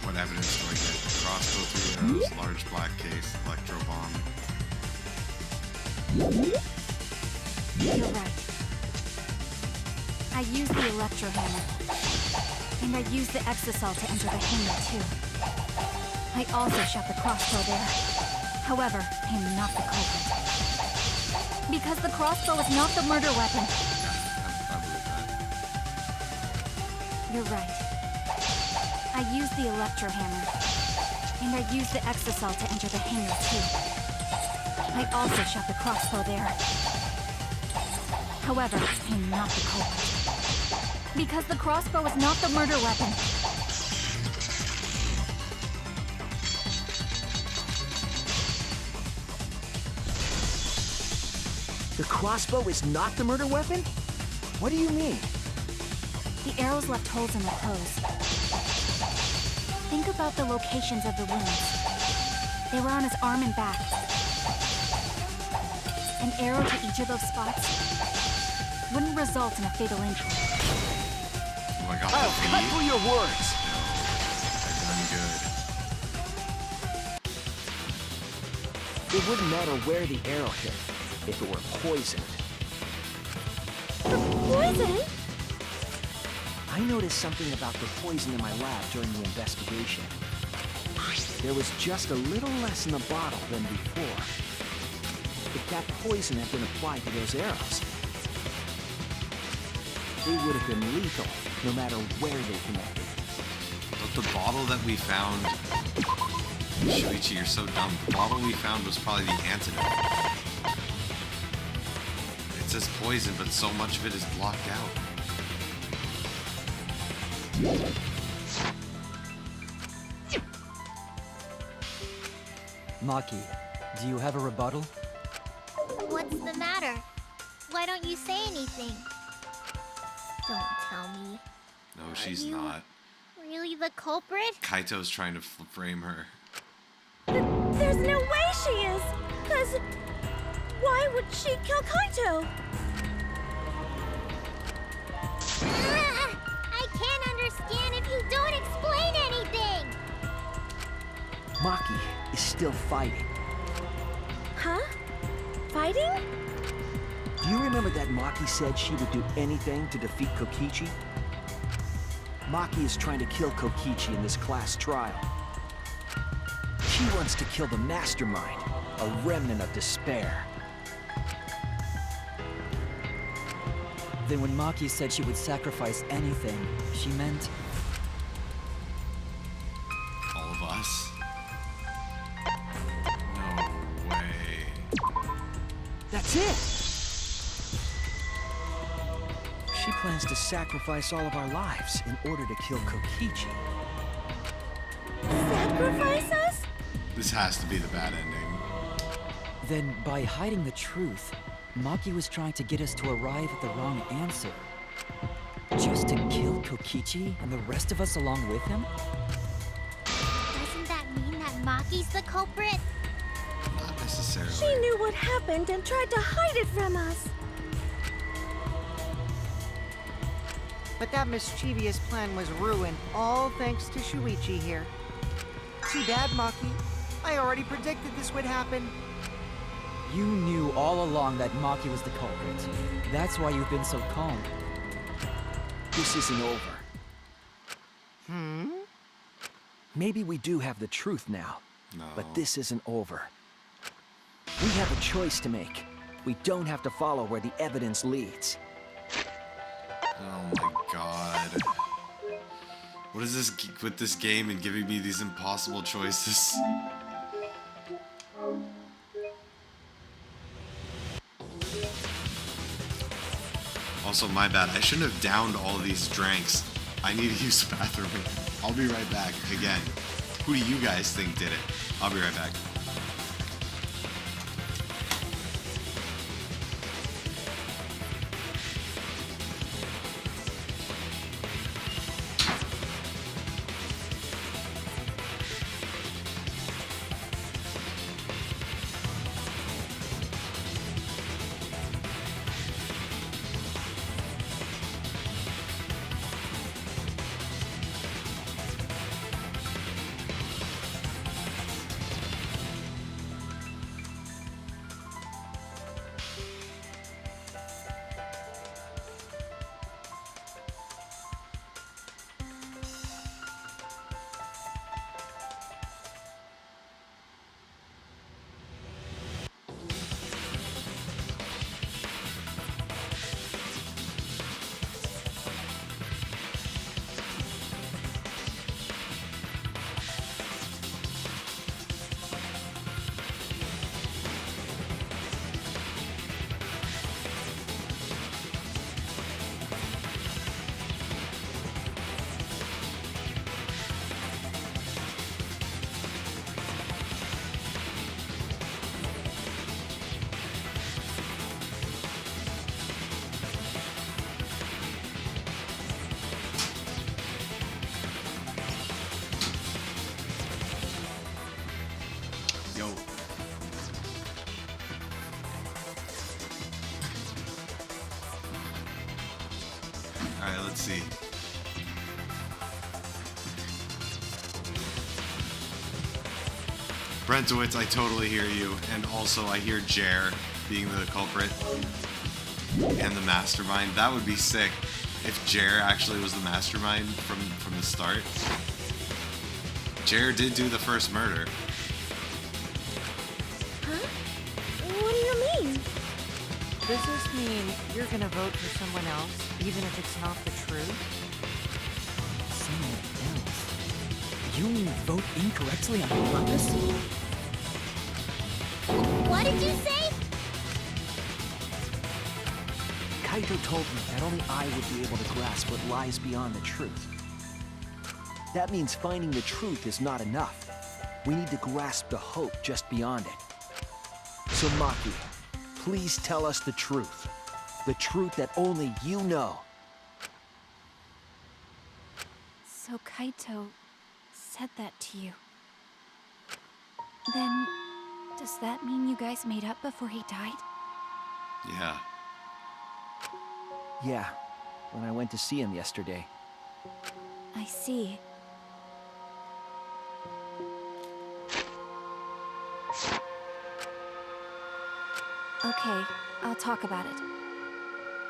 What evidence do I get? Crossbow, 3 arrows, large black case, electro bomb. You're right. I used the electro hammer. And I used the exisal to enter the hangar too. I also shot the crossbow there. However, I am not the culprit. Because the crossbow is not the murder weapon. I believe that. You're right. I used the electro hammer. And I used the exisal to enter the hangar too. I also shot the crossbow there. However, I am not the culprit. Because the crossbow is not the murder weapon. The crossbow is not the murder weapon? What do you mean? The arrows left holes in the clothes. Think about the locations of the wounds. They were on his arm and back. An arrow to each of those spots wouldn't result in a fatal injury. Oh, I got I'll the cut beat. through your words. I've done good. It wouldn't matter where the arrow hit if it were poisoned. Poison? I noticed something about the poison in my lab during the investigation. There was just a little less in the bottle than before. If that poison had been applied to those arrows, they would have been lethal, no matter where they connected. But the bottle that we found... Shuichi, you're so dumb. The bottle we found was probably the antidote. It says poison, but so much of it is blocked out. Maki, do you have a rebuttal? What's the matter? Why don't you say anything? Don't tell me. No, she's you- not. Really the culprit? Kaito's trying to frame her. There's no way she is! Cause... why would she kill Kaito? I can't understand if you don't explain anything! Maki is still fighting. Huh? Fighting? Do you remember that Maki said she would do anything to defeat Kokichi? Maki is trying to kill Kokichi in this class trial. She wants to kill the mastermind, a remnant of despair. Then when Maki said she would sacrifice anything, she meant... All of us? No way. That's it! She plans to sacrifice all of our lives in order to kill Kokichi. Sacrifice us? This has to be the bad ending. Then, by hiding the truth, Maki was trying to get us to arrive at the wrong answer. Just to kill Kokichi and the rest of us along with him? Doesn't that mean that Maki's the culprit? Not necessarily. She knew what happened and tried to hide it from us. But that mischievous plan was ruined, all thanks to Shuichi here. Too bad, Maki. I already predicted this would happen. You knew all along that Maki was the culprit. That's why you've been so calm. This isn't over. Maybe we do have the truth now, No. but this isn't over. We have a choice to make. We don't have to follow where the evidence leads. Oh my god. What is this with this game and giving me these impossible choices? Also, my bad. I shouldn't have downed all of these drinks. I need to use the bathroom. I'll be right back again. Who do you guys think did it? I'll be right back. Yo. Alright, let's see. Brentowitz, I totally hear you. And also I hear Jer being the culprit and the mastermind. That would be sick if Jer actually was the mastermind from the start. Jer did do the first murder. What do you mean? Does this mean you're gonna vote for someone else, even if it's not the truth? Someone else? You mean vote incorrectly on purpose? What did you say? Kaito told me that only I would be able to grasp what lies beyond the truth. That means finding the truth is not enough. We need to grasp the hope just beyond it. So Maki, please tell us the truth. The truth that only you know. So Kaito said that to you. Then, does that mean you guys made up before he died? Yeah. Yeah, when I went to see him yesterday. I see. Okay, I'll talk about it.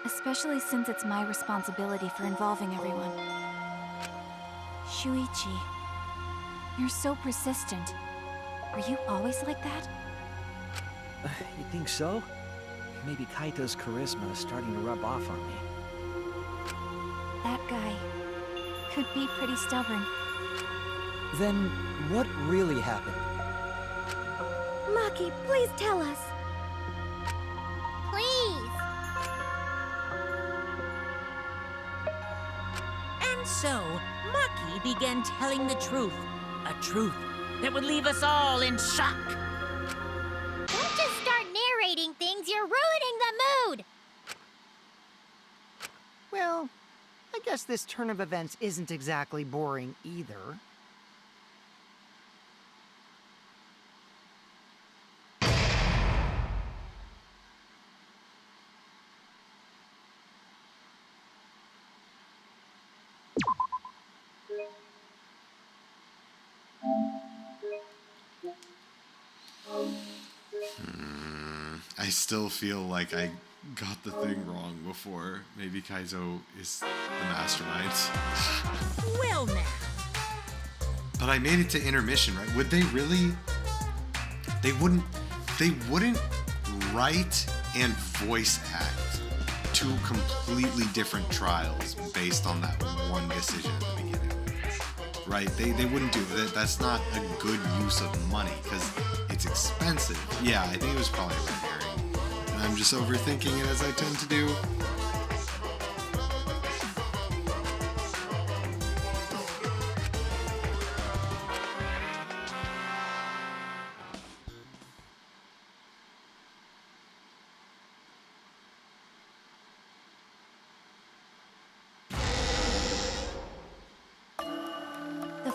Especially since it's my responsibility for involving everyone. Shuichi, you're so persistent. Are you always like that? You think so? Maybe Kaito's charisma is starting to rub off on me. That guy could be pretty stubborn. Then what really happened? Maki, please tell us. Please. And so, Maki began telling the truth. A truth that would leave us all in shock. Don't just start narrating things, you're ruining the mood! Well, I guess this turn of events isn't exactly boring either. I still feel like I got the thing wrong before. Maybe Kaizo is the mastermind. Well now. But I made it to intermission, right? Would they really? They wouldn't write and voice act two completely different trials based on that one decision at the beginning. Right? They wouldn't do that. That's not a good use of money because it's expensive. Yeah, I think it was probably a red herring. And I'm just overthinking it as I tend to do.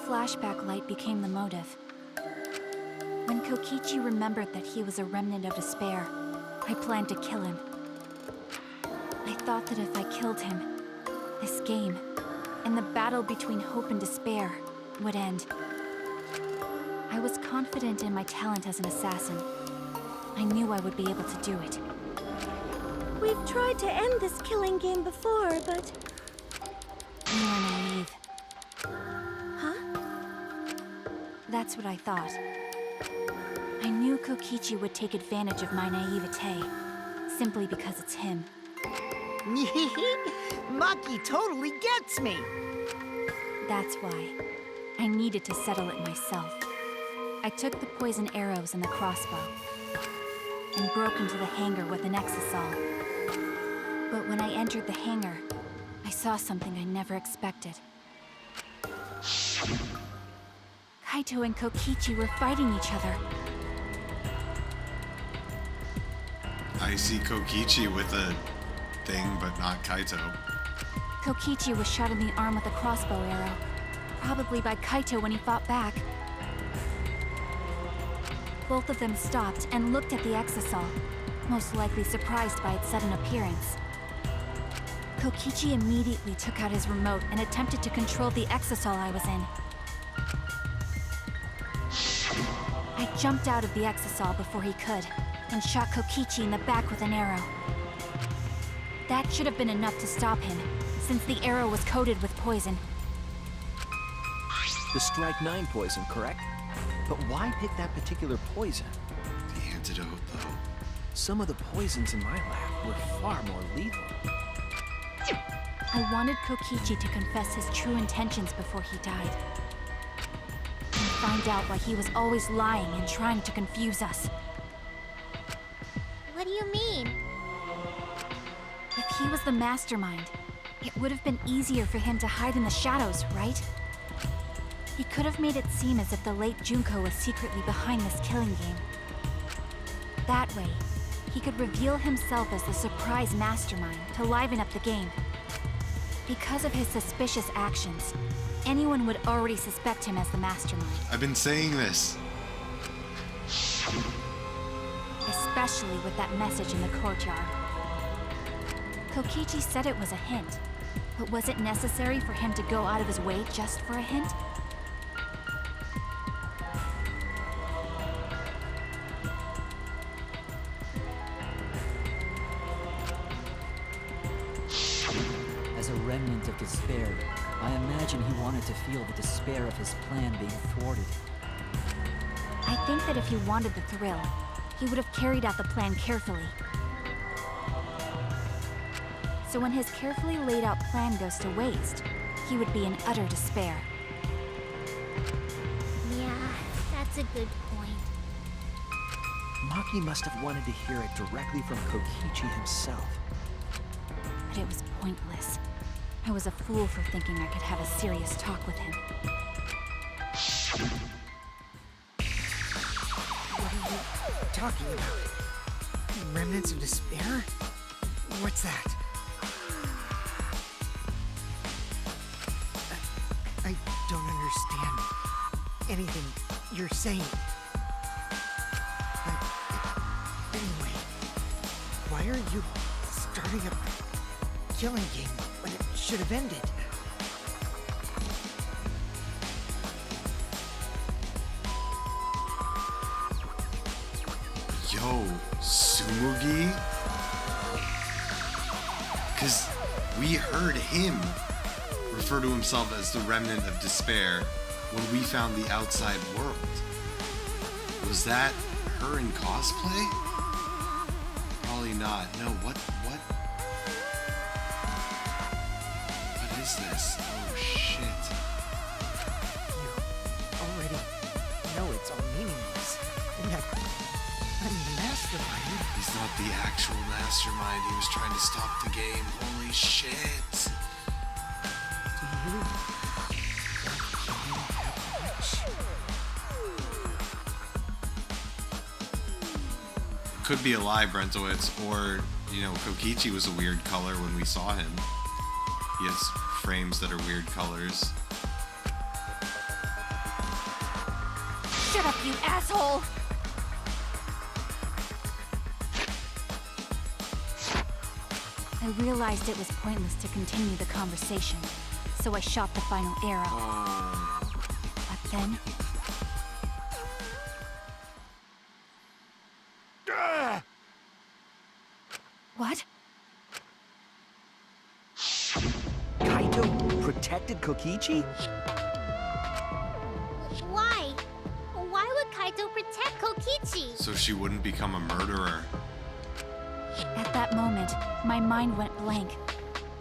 flashback light became the motive. When Kokichi remembered that he was a remnant of despair, I planned to kill him. I thought that if I killed him, this game, and the battle between hope and despair, would end. I was confident in my talent as an assassin. I knew I would be able to do it. We've tried to end this killing game before, but... You were naive. Huh? That's what I thought. I knew Kokichi would take advantage of my naivete, simply because it's him. Maki totally gets me! That's why. I needed to settle it myself. I took the poison arrows and the crossbow, and broke into the hangar with an exisal. But when I entered the hangar, I saw something I never expected. Kaito and Kokichi were fighting each other. I see Kokichi with a thing, but not Kaito. Kokichi was shot in the arm with a crossbow arrow, probably by Kaito when he fought back. Both of them stopped and looked at the exisal, most likely surprised by its sudden appearance. Kokichi immediately took out his remote and attempted to control the exisal I was in. I jumped out of the exisal before he could, and shot Kokichi in the back with an arrow. That should have been enough to stop him, since the arrow was coated with poison. The Strike 9 poison, correct? But why pick that particular poison? The antidote, though. Some of the poisons in my lab were far more lethal. I wanted Kokichi to confess his true intentions before he died. And find out why he was always lying and trying to confuse us. What do you mean? If he was the mastermind, it would have been easier for him to hide in the shadows, right? He could have made it seem as if the late Junko was secretly behind this killing game. That way, he could reveal himself as the surprise mastermind to liven up the game. Because of his suspicious actions, anyone would already suspect him as the mastermind. I've been saying this. Especially with that message in the courtyard. Kokichi said it was a hint, but was it necessary for him to go out of his way just for a hint? As a remnant of despair, I imagine he wanted to feel the despair of his plan being thwarted. I think that if he wanted the thrill, he would have carried out the plan carefully. So when his carefully laid out plan goes to waste, he would be in utter despair. Yeah, that's a good point. Maki must have wanted to hear it directly from Kokichi himself. But it was pointless. I was a fool for thinking I could have a serious talk with him. What are you talking about? Remnants of despair? What's that? I don't understand anything you're saying. But anyway, why are you starting a killing game when it should have ended? Yo, Tsumugi? Because we heard him refer to himself as the remnant of despair when we found the outside world. Was that her in cosplay? Probably not. No, what is this? Oh shit. You already know it's all meaningless. And that mastermind. He's not the actual mastermind. He was trying to stop the game. Holy shit. Do you love killing that much? Could be a lie, Brentowitz, or, Kokichi was a weird color when we saw him. He has frames that are weird colors. Shut up, you asshole! I realized it was pointless to continue the conversation, so I shot the final arrow. But then... What? Kaito protected Kokichi? Why? Why would Kaito protect Kokichi? So she wouldn't become a murderer. At that moment, my mind went blank.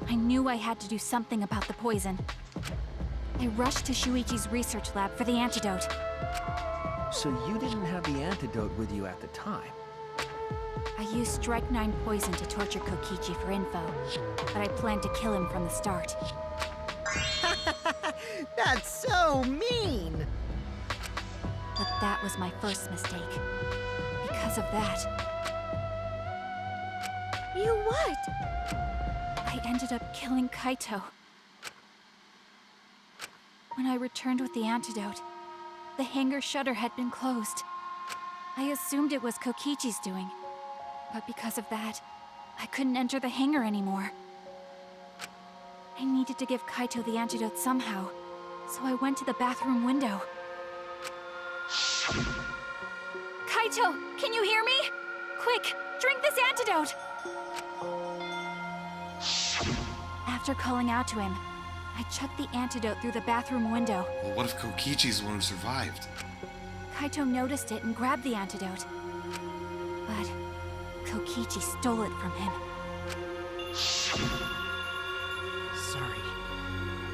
I knew I had to do something about the poison. I rushed to Shuichi's research lab for the antidote. So you didn't have the antidote with you at the time? I used Strychnine poison to torture Kokichi for info, but I planned to kill him from the start. That's so mean! But that was my first mistake. Because of that, You what? I ended up killing Kaito. When I returned with the antidote, the hangar shutter had been closed. I assumed it was Kokichi's doing, but because of that, I couldn't enter the hangar anymore. I needed to give Kaito the antidote somehow, so I went to the bathroom window. Kaito, can you hear me? Quick, drink this antidote! After calling out to him, I chucked the antidote through the bathroom window. Well, what if Kokichi's the one who survived? Kaito noticed it and grabbed the antidote. But Kokichi stole it from him. Sorry,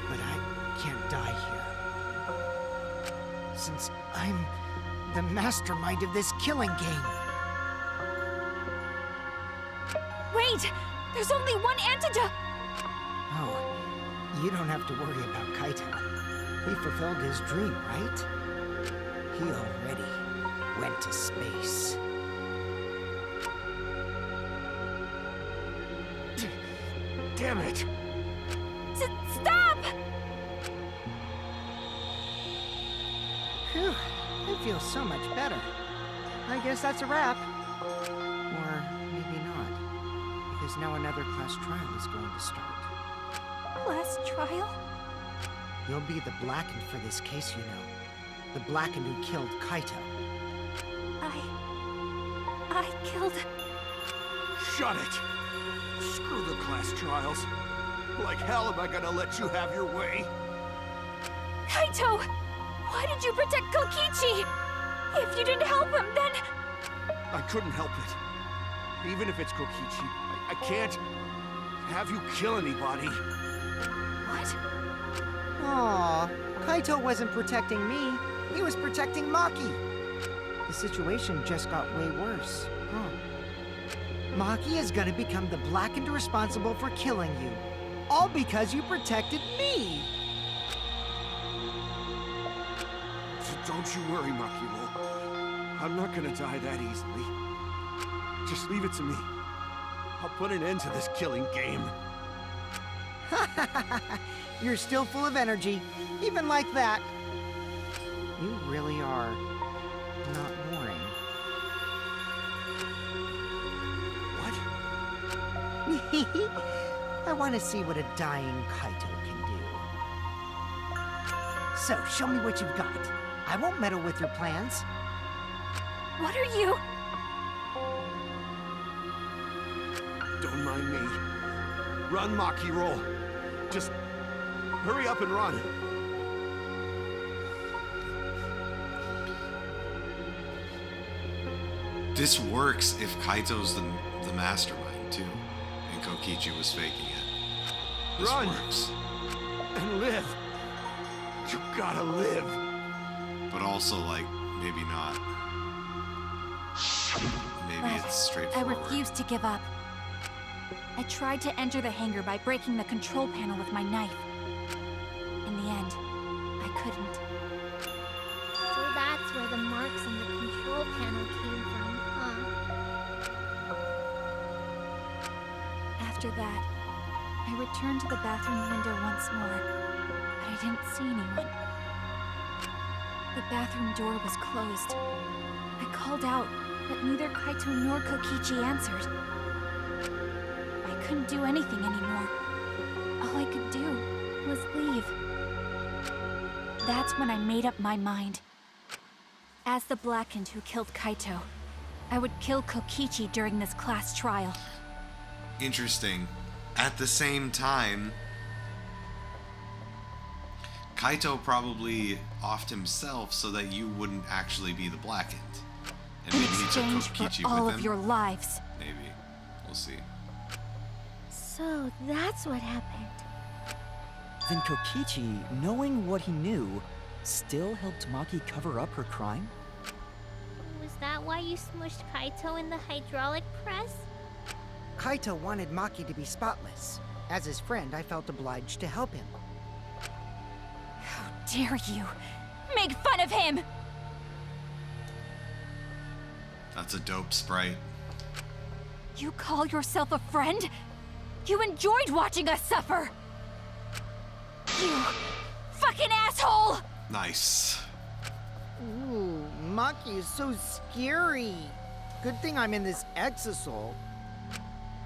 but I can't die here. Since I'm the mastermind of this killing game. Wait! There's only one antidote! Oh, you don't have to worry about Kaito. He fulfilled his dream, right? He already went to space. Damn it! Stop! Phew, I feel so much better. I guess that's a wrap. Or maybe not. Because now another class trial is going to start. Class trial? You'll be the Blackened for this case, you know. The Blackened who killed Kaito. I killed... Shut it! Screw the class trials. Like hell am I gonna let you have your way? Kaito! Why did you protect Kokichi? If you didn't help him, then... I couldn't help it. Even if it's Kokichi, I can't have you kill anybody. What? Aw, Kaito wasn't protecting me. He was protecting Maki. The situation just got way worse, huh? Maki is gonna become the Blackened responsible for killing you. All because you protected me! Don't you worry, Makiro. I'm not gonna die that easily. Just leave it to me. I'll put an end to this killing game. You're still full of energy, even like that. You really are not boring. What? I want to see what a dying Kaito can do. So, show me what you've got. I won't meddle with your plans. What are you... Don't mind me. Run, Makiro. Just hurry up and run. This works if Kaito's the mastermind, too. And Kokichi was faking it. This Run. works. And live. You gotta live. But also, like, maybe not. Maybe But it's I straightforward. refused to give up. I tried to enter the hangar by breaking the control panel with my knife. In the end, I couldn't. So that's where the marks on the control panel came from, huh? After that, I returned to the bathroom window once more, but I didn't see anyone. The bathroom door was closed. I called out, but neither Kaito nor Kokichi answered. I couldn't do anything anymore. All I could do was leave. That's when I made up my mind. As the Blackened who killed Kaito, I would kill Kokichi during this class trial. Interesting. At the same time, Kaito probably offed himself so that you wouldn't actually be the Blackened. And In maybe he took exchange for Kokichi all with of him. your lives. Maybe. We'll see. So that's what happened. Then Kokichi, knowing what he knew, still helped Maki cover up her crime? Was that why you smushed Kaito in the hydraulic press? Kaito wanted Maki to be spotless. As his friend, I felt obliged to help him. How dare you make fun of him! That's a dope sprite. You call yourself a friend? You enjoyed watching us suffer! You fucking asshole! Nice. Ooh, Maki is so scary. Good thing I'm in this exisal.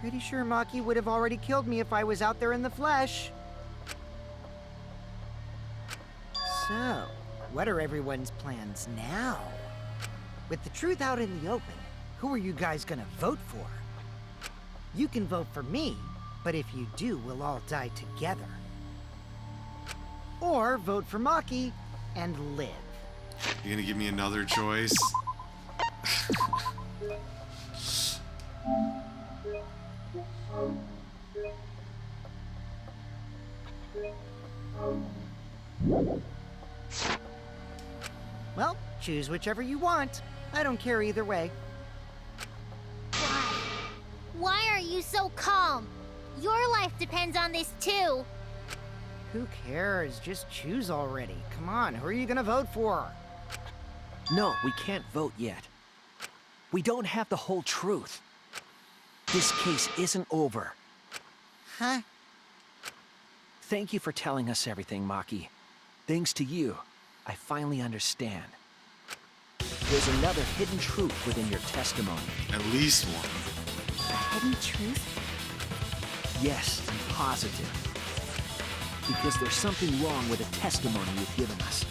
Pretty sure Maki would have already killed me if I was out there in the flesh. So, what are everyone's plans now? With the truth out in the open, who are you guys gonna vote for? You can vote for me, but if you do, we'll all die together. Or vote for Maki and live. You gonna give me another choice? Well, choose whichever you want. I don't care either way. Why? Why are you so calm? Your life depends on this too. Who cares? Just choose already. Come on, who are you gonna vote for? No, we can't vote yet. We don't have the whole truth. This case isn't over. Huh? Thank you for telling us everything, Maki. Thanks to you, I finally understand. There's another hidden truth within your testimony. At least one. A hidden truth? Yes, I'm positive. Because there's something wrong with the testimony you've given us.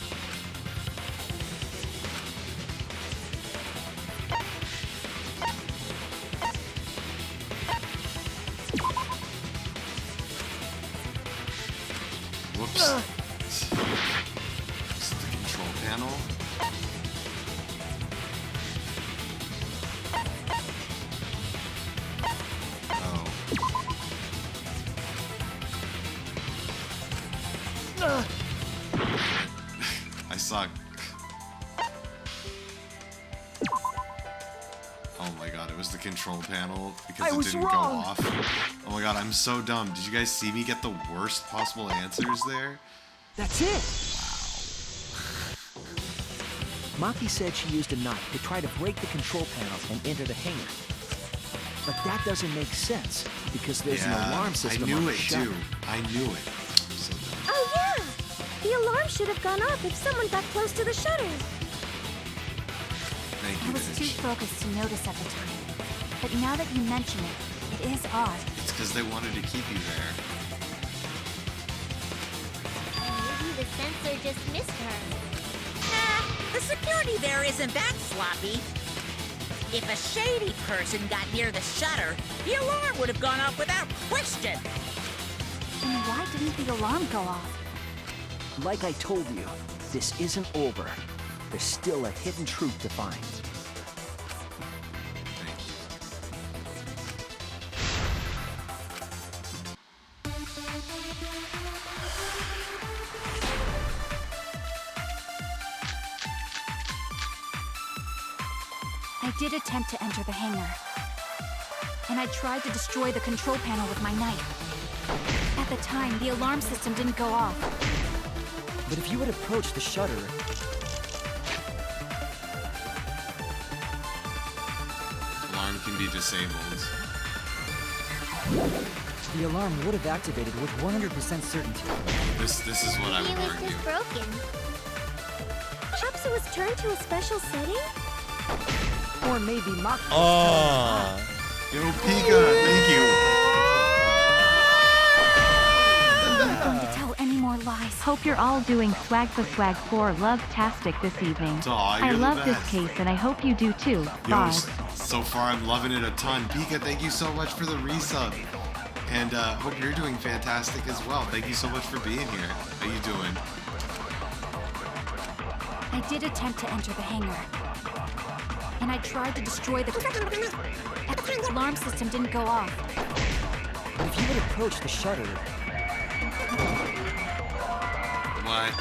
Whoops. Is it the control panel? Oh. I suck. Oh my god, it was the control panel because it didn't go off. Oh my god, I'm so dumb. Did you guys see me get the worst possible answers there? That's it! Maki said she used a knife to try to break the control panels and enter the hangar. But that doesn't make sense, because there's an alarm system I knew on the it shutter. too. I knew it. I'm so dumb. Oh yeah! The alarm should have gone off if someone got close to the shutter. Thank I you, was too Mitch. focused to notice at the time. But now that you mention it, it is odd. It's because they wanted to keep you there. Maybe the sensor just missed her. Nah, the security there isn't that sloppy. If a shady person got near the shutter, the alarm would have gone off without question. Then why didn't the alarm go off? Like I told you, this isn't over. There's still a hidden truth to find. Thank you. I did attempt to enter the hangar. And I tried to destroy the control panel with my knife. At the time, the alarm system didn't go off. But if you had approached the shutter, Alarm can be disabled. the alarm would have activated with 100% certainty. This is what I Maybe would it was argue. just broken. Perhaps it was turned to a special setting? Or maybe Maki. Yo, Pika, thank you. I'm not going to tell any more lies. Hope you're all doing swagfa swag 4 love-tastic this evening. Aw, I you're the love this best. case and I hope you do too. Yo, BoZ. so far I'm loving it a ton. Pika, thank you so much for the resub. And hope you're doing fantastic as well. Thank you so much for being here. How you doing? I did attempt to enter the hangar. And I tried to destroy the alarm system didn't go off. But if you would approach the shutter, What?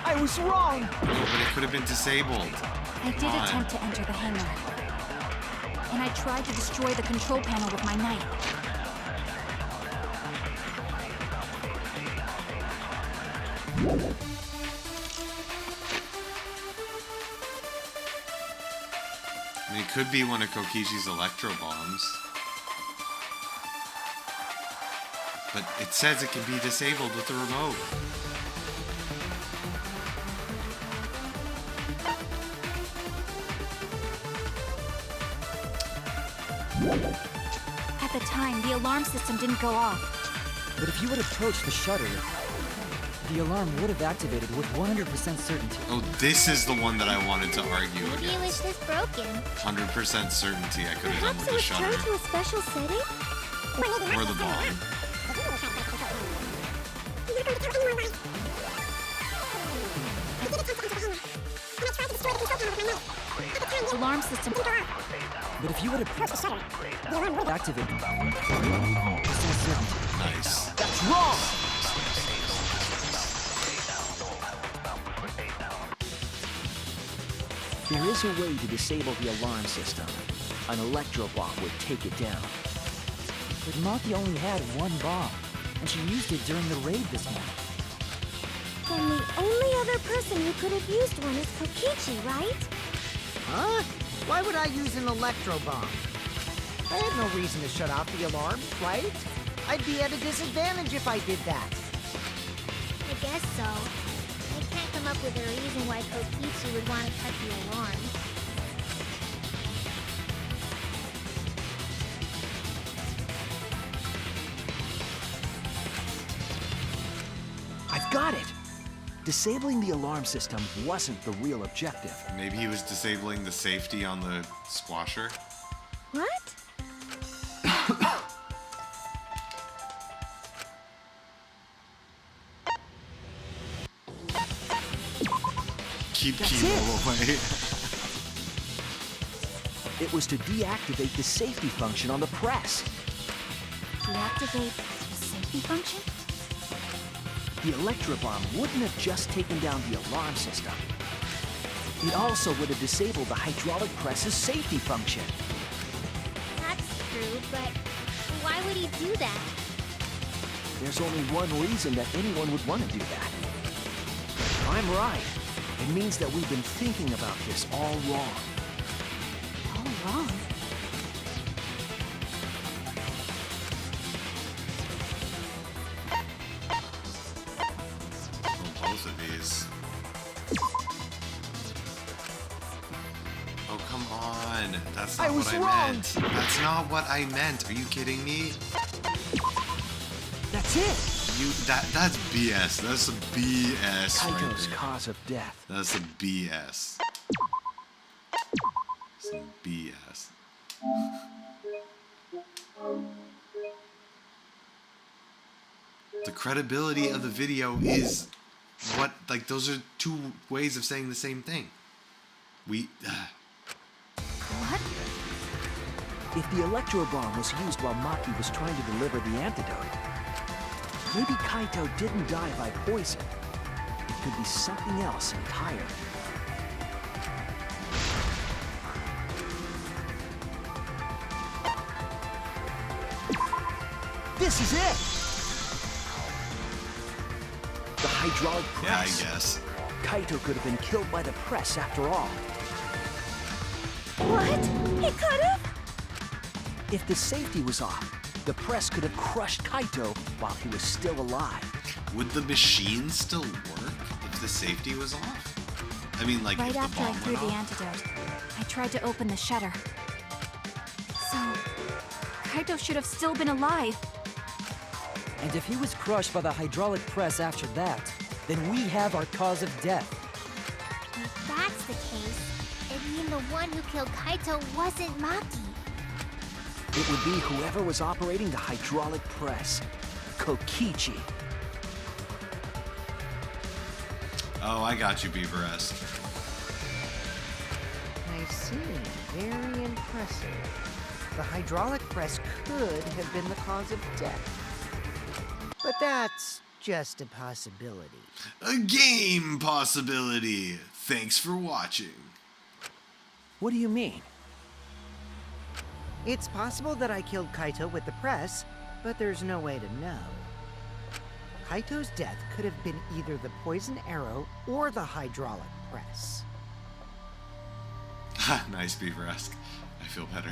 I was wrong! No, but it could have been disabled. I did attempt to enter the hangar. And I tried to destroy the control panel with my knife. I mean, it could be one of Kokichi's electro bombs. But it says it can be disabled with the remote. At the time, the alarm system didn't go off. but if you would approach the shutter, the alarm would have activated with 100% certainty. Oh, this is the one that I wanted to argue Maybe it was against. just broken. 100% certainty I could have done Perhaps with it the was shutter. turned to a special setting? Or the bomb. Alarm system. But if you would approach the shutter, the alarm would have activated with 100% certainty. Nice. That's wrong! There is a way to disable the alarm system. An electro bomb would take it down. But Maki only had one bomb, and she used it during the raid this morning. Then the only other person who could have used one is Kokichi, right? Huh? Why would I use an electro bomb? I had no reason to shut off the alarm, right? I'd be at a disadvantage if I did that. I guess so. I can't come up with a reason why Kokichi would want to cut the alarm. I've got it! Disabling the alarm system wasn't the real objective. Maybe he was disabling the safety on the squasher. What? Keep That's Kimo it. away. It was to deactivate the safety function on the press. Deactivate the safety function? The electro bomb wouldn't have just taken down the alarm system. It also would have disabled the hydraulic press's safety function. That's true, but why would he do that? There's only one reason that anyone would want to do that. If I'm right, it means that we've been thinking about this all wrong. All wrong. Both of these. Oh, come on. That's not I was what I wrong. meant. That's not what I meant. Are you kidding me? That's it! That's BS. That's some BS right Kaito's there. cause of death. That's some BS. Some BS. The credibility of the video is what, like, those are two ways of saying the same thing. What? If the electro bomb was used while Maki was trying to deliver the antidote, maybe Kaito didn't die by poison. It could be something else entirely. This is it! The hydraulic Yeah, I press. guess. Kaito could have been killed by the press after all. What? He could have? If the safety was off, the press could have crushed Kaito while he was still alive. Would the machine still work? if the safety was off? I mean, like, Right if the after I bomb threw went the off? antidote, I tried to open the shutter. So, Kaito should have still been alive. And if he was crushed by the hydraulic press after that, then we have our cause of death. If that's the case, it means the one who killed Kaito wasn't Maki. It would be whoever was operating the hydraulic press. Kokichi. Oh, I got you, Beaver-esque. I see. Very impressive. The hydraulic press could have been the cause of death. But that's just a possibility. A game possibility. Thanks for watching. What do you mean? It's possible that I killed Kaito with the press, but there's no way to know. Kaito's death could have been either the poison arrow or the hydraulic press. Nice, Beaver-esque. I feel better.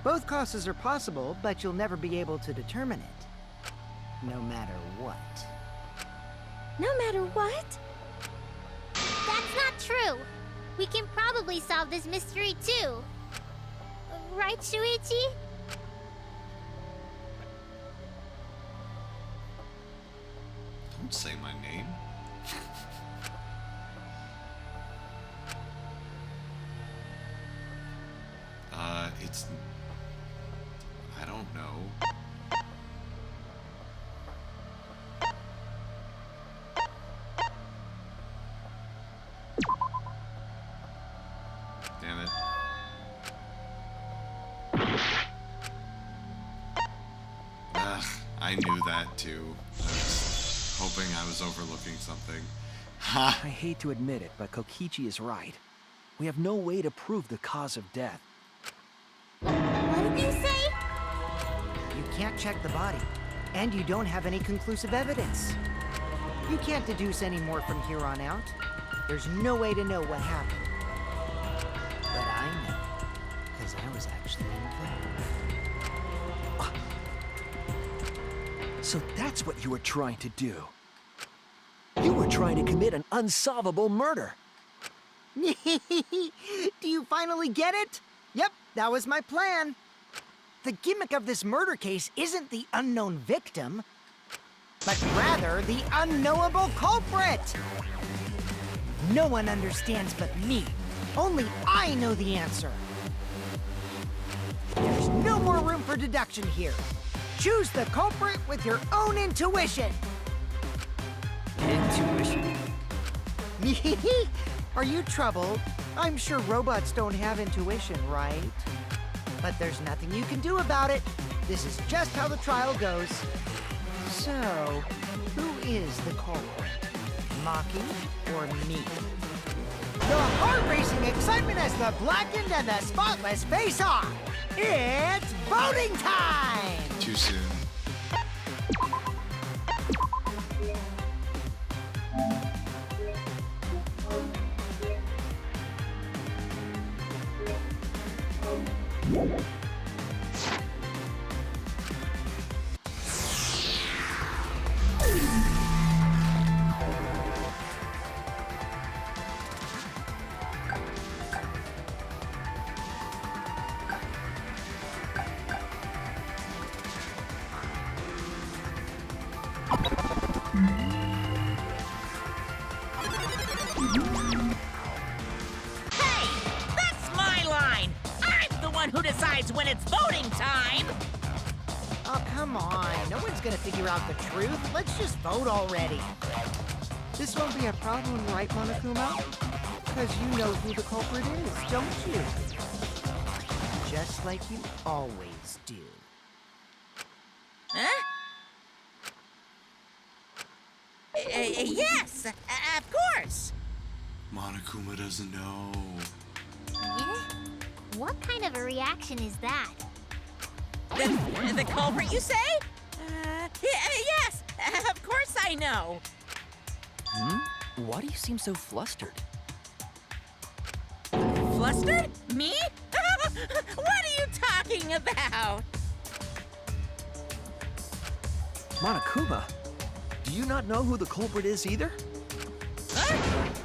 Both causes are possible, but you'll never be able to determine it. No matter what. No matter what? That's not true. We can probably solve this mystery too. Right, Shuichi? Don't say my name. It's... I don't know. Damn it. Ugh, I knew that too. I was hoping I was overlooking something. Ha! I hate to admit it, but Kokichi is right. We have no way to prove the cause of death. What did you say? You can't check the body, and you don't have any conclusive evidence. You can't deduce any more from here on out. There's no way to know what happened. But I know, because I was actually in there. So that's what you were trying to do. You were trying to commit an unsolvable murder. Do you finally get it? Yep, that was my plan. The gimmick of this murder case isn't the unknown victim, but rather the unknowable culprit. No one understands but me. Only I know the answer. There's no more room for deduction here. Choose the culprit with your own intuition. Intuition? Are you troubled? I'm sure robots don't have intuition, right? But there's nothing you can do about it. This is just how the trial goes. So, who is the culprit? Maki or me? The heart-racing excitement as the blackened and the spotless face off. It's voting time! Too soon. Hey, that's my line. I'm the one who decides when it's voting time. Oh, come on. No one's gonna figure out the truth. Let's just vote already. This won't be a problem, right, Monokuma? Because you know who the culprit is, don't you? Just like you always do. Huh? Yes, of course. Monokuma doesn't know. Yeah? What kind of a reaction is that? The culprit, you say? Yes, of course I know. Why do you seem so flustered? Flustered? Me? What are you talking about? Monokuma, do you not know who the culprit is either? Huh?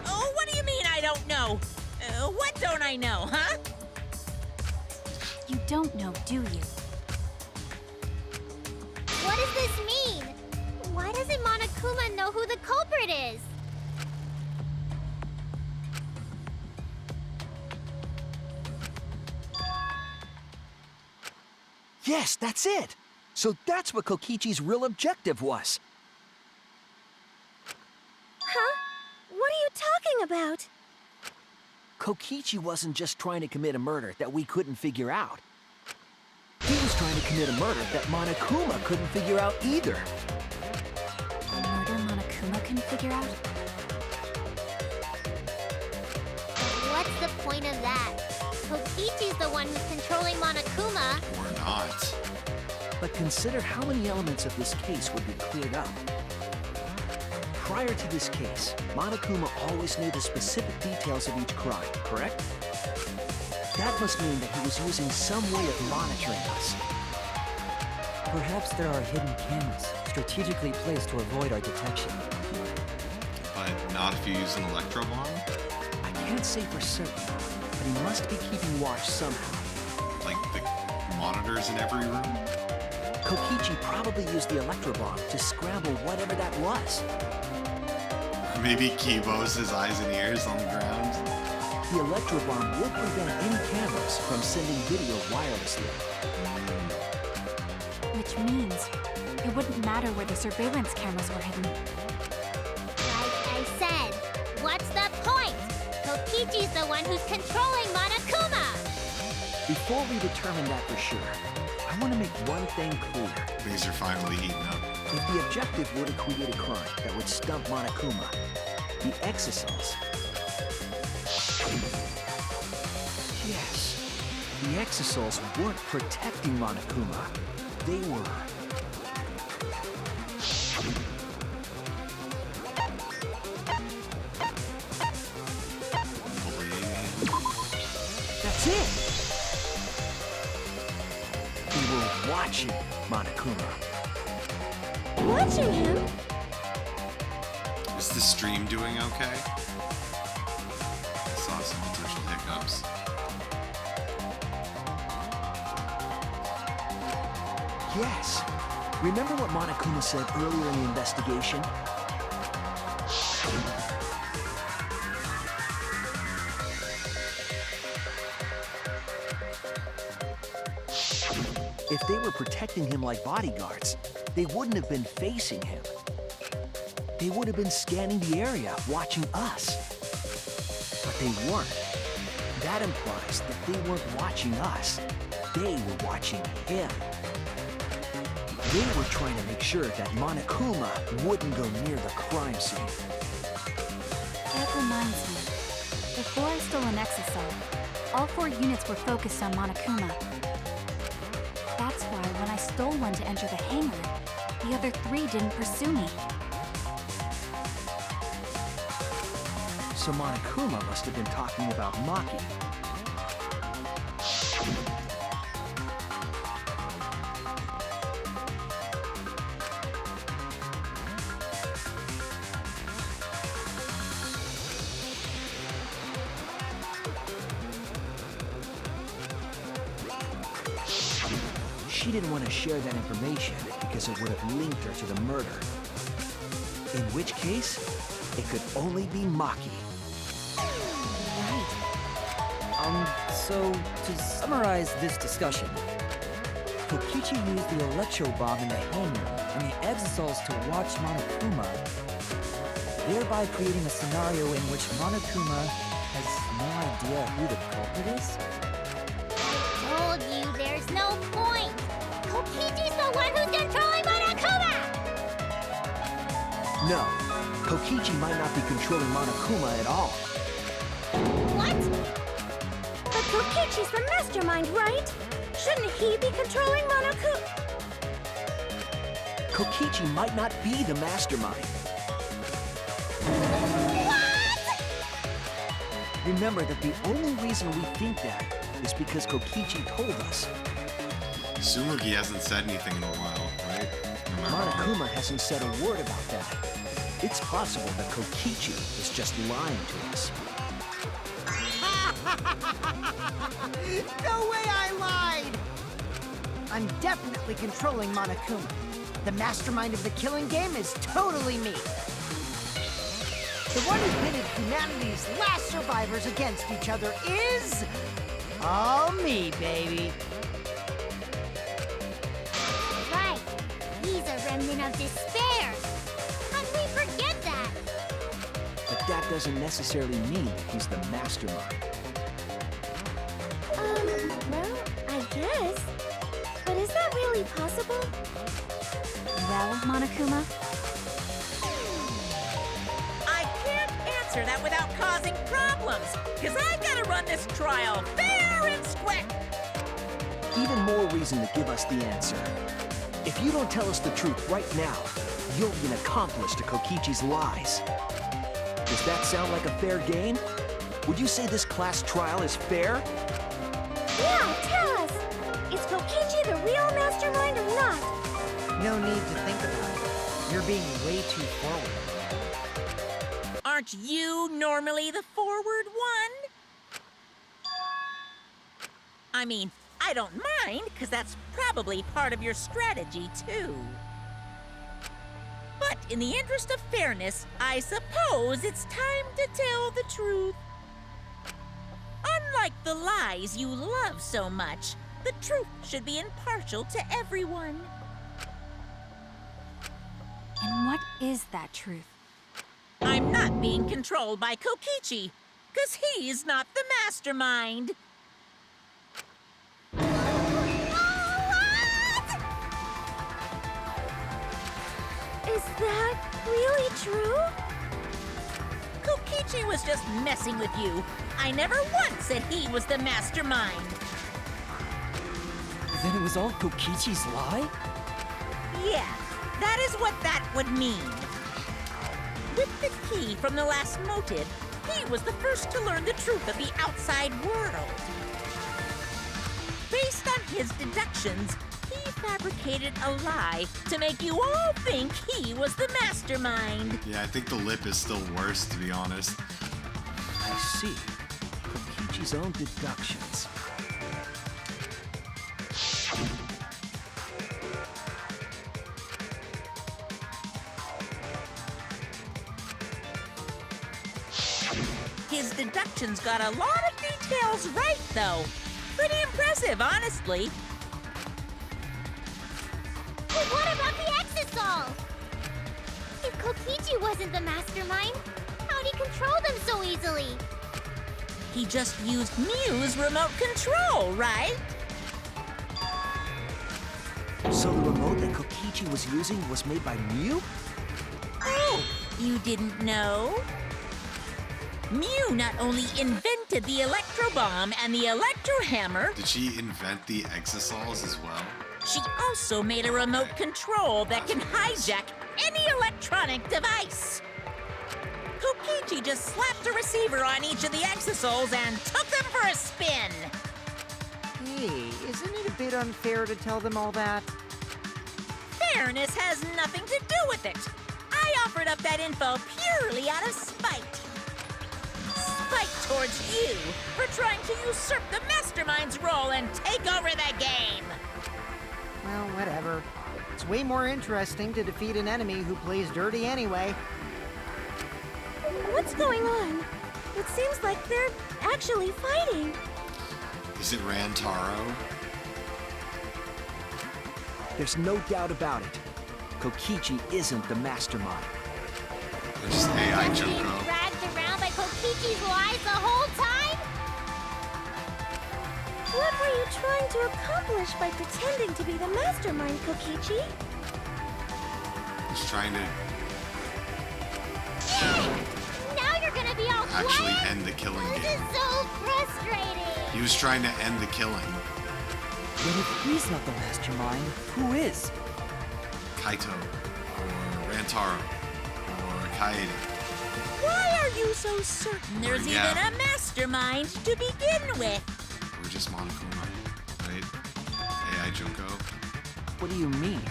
Oh, what do you mean I don't know? What don't I know, huh? You don't know, do you? What does this mean? Why doesn't Monokuma know who the culprit is? Yes, that's it! So that's what Kokichi's real objective was. Huh? What are you talking about? Kokichi wasn't just trying to commit a murder that we couldn't figure out. He was trying to commit a murder that Monokuma couldn't figure out either. A murder Monokuma can figure out? What's the point of that? Kokichi's the one who's controlling Monokuma. Or not. But consider how many elements of this case would be cleared up. Prior to this case, Monokuma always knew the specific details of each crime, correct? That must mean that he was using some way of monitoring us. Perhaps there are hidden cameras strategically placed to avoid our detection. But not if you use an electro bomb? I can't say for certain, but he must be keeping watch somehow. Like the monitors in every room? Kokichi probably used the electro bomb to scramble whatever that was. Or maybe Kibo's his eyes and ears on the ground? The electro bomb would prevent any cameras from sending video wirelessly. Which means it wouldn't matter where the surveillance cameras were hidden. Like I said, what's the point? Kokichi's the one who's controlling Monokuma! Before we determine that for sure, I want to make one thing clear. Things are finally heating up. If the objective were to create a crime that would stump Monokuma, the exosols... Yes, the exosols weren't protecting Monokuma. They were... That's it! They were watching Monokuma. Watching him? Is the stream doing okay? I saw some potential hiccups. Yes. Remember what Monokuma said earlier in the investigation? If they were protecting him like bodyguards, they wouldn't have been facing him. They would have been scanning the area, watching us. But they weren't. That implies that they weren't watching us. They were watching him. They were trying to make sure that Monokuma wouldn't go near the crime scene. That reminds me. Before I stole an exosol, all 4 units were focused on Monokuma. That's why when I stole one to enter the hangar, the other 3 didn't pursue me. So Monokuma must have been talking about Maki. She didn't want to share that information because it would have linked her to the murder. In which case, it could only be Maki. Right. So to summarize this discussion, Kokichi used the electro bomb in the hangar and the exosols to watch Monokuma, thereby creating a scenario in which Monokuma has no idea who the culprit is? I told you there's no point! Kokichi's the one who's controlling Monokuma! No, Kokichi might not be controlling Monokuma at all. What? But Kokichi's the mastermind, right? Shouldn't he be controlling Monokuma? Kokichi might not be the mastermind. What? Remember that the only reason we think that is because Kokichi told us. Sumugi hasn't said anything in a while, right? Remember? Monokuma hasn't said a word about that. It's possible that Kokichi is just lying to us. No way I lied! I'm definitely controlling Monokuma. The mastermind of the killing game is totally me. The one who pitted humanity's last survivors against each other is... all me, baby. Right. He's a remnant of despair. How'd we forget that? But that doesn't necessarily mean that he's the mastermind. Well, I guess. But is that really possible? Well, Monokuma? I can't answer that without causing problems, because I gotta run this trial fair and square. Even more reason to give us the answer. If you don't tell us the truth right now, you'll be an accomplice to Kokichi's lies. Does that sound like a fair game? Would you say this class trial is fair? Yeah, tell us! Is Kokichi the real mastermind or not? No need to think about it. You're being way too forward. Aren't you normally the forward one? I mean, I don't mind, because that's probably part of your strategy, too. But in the interest of fairness, I suppose it's time to tell the truth. Unlike the lies you love so much, the truth should be impartial to everyone. And what is that truth? I'm not being controlled by Kokichi, because he's not the mastermind. Is that really true? Kokichi was just messing with you. I never once said he was the mastermind. Then it was all Kokichi's lie? Yeah, that is what that would mean. With the key from the last motive, he was the first to learn the truth of the outside world. Based on his deductions, he fabricated a lie to make you all think he was the mastermind. Yeah, I think the lip is still worse, to be honest. I see. Kokichi's own deductions. His deductions got a lot of details right, though. Pretty impressive, honestly. But what about the Exisol? If Kokichi wasn't the mastermind, how'd he control them so easily? He just used Mew's remote control, right? So the remote that Kokichi was using was made by Mew? Oh, you didn't know? Mew not only invented the electro bomb and the electro hammer, Did she invent the exosols as well? she also made a remote control that can hijack any electronic device. Kokichi just slapped a receiver on each of the exosols and took them for a spin. Hey, isn't it a bit unfair to tell them all that? Fairness has nothing to do with it. I offered up that info purely out of spite. Spite towards you for trying to usurp the mastermind's role and take over the game. Well, whatever. It's way more interesting to defeat an enemy who plays dirty anyway. What's going on? It seems like they're actually fighting. Is it Rantaro? There's no doubt about it. Kokichi isn't the mastermind. Or just AI Being Joko? dragged around by Kokichi's lies the whole time? What were you trying to accomplish by pretending to be the mastermind, Kokichi? Just trying to Now you're gonna be all actually quiet? end the killing This game. is so frustrating. He was trying to end the killing. But if he's not the mastermind, who is? Kaito, or Rantaro, or Kaede. Why are you so certain there's Yeah. even a mastermind to begin with? Or just Monokuma, right? AI Joko. What do you mean?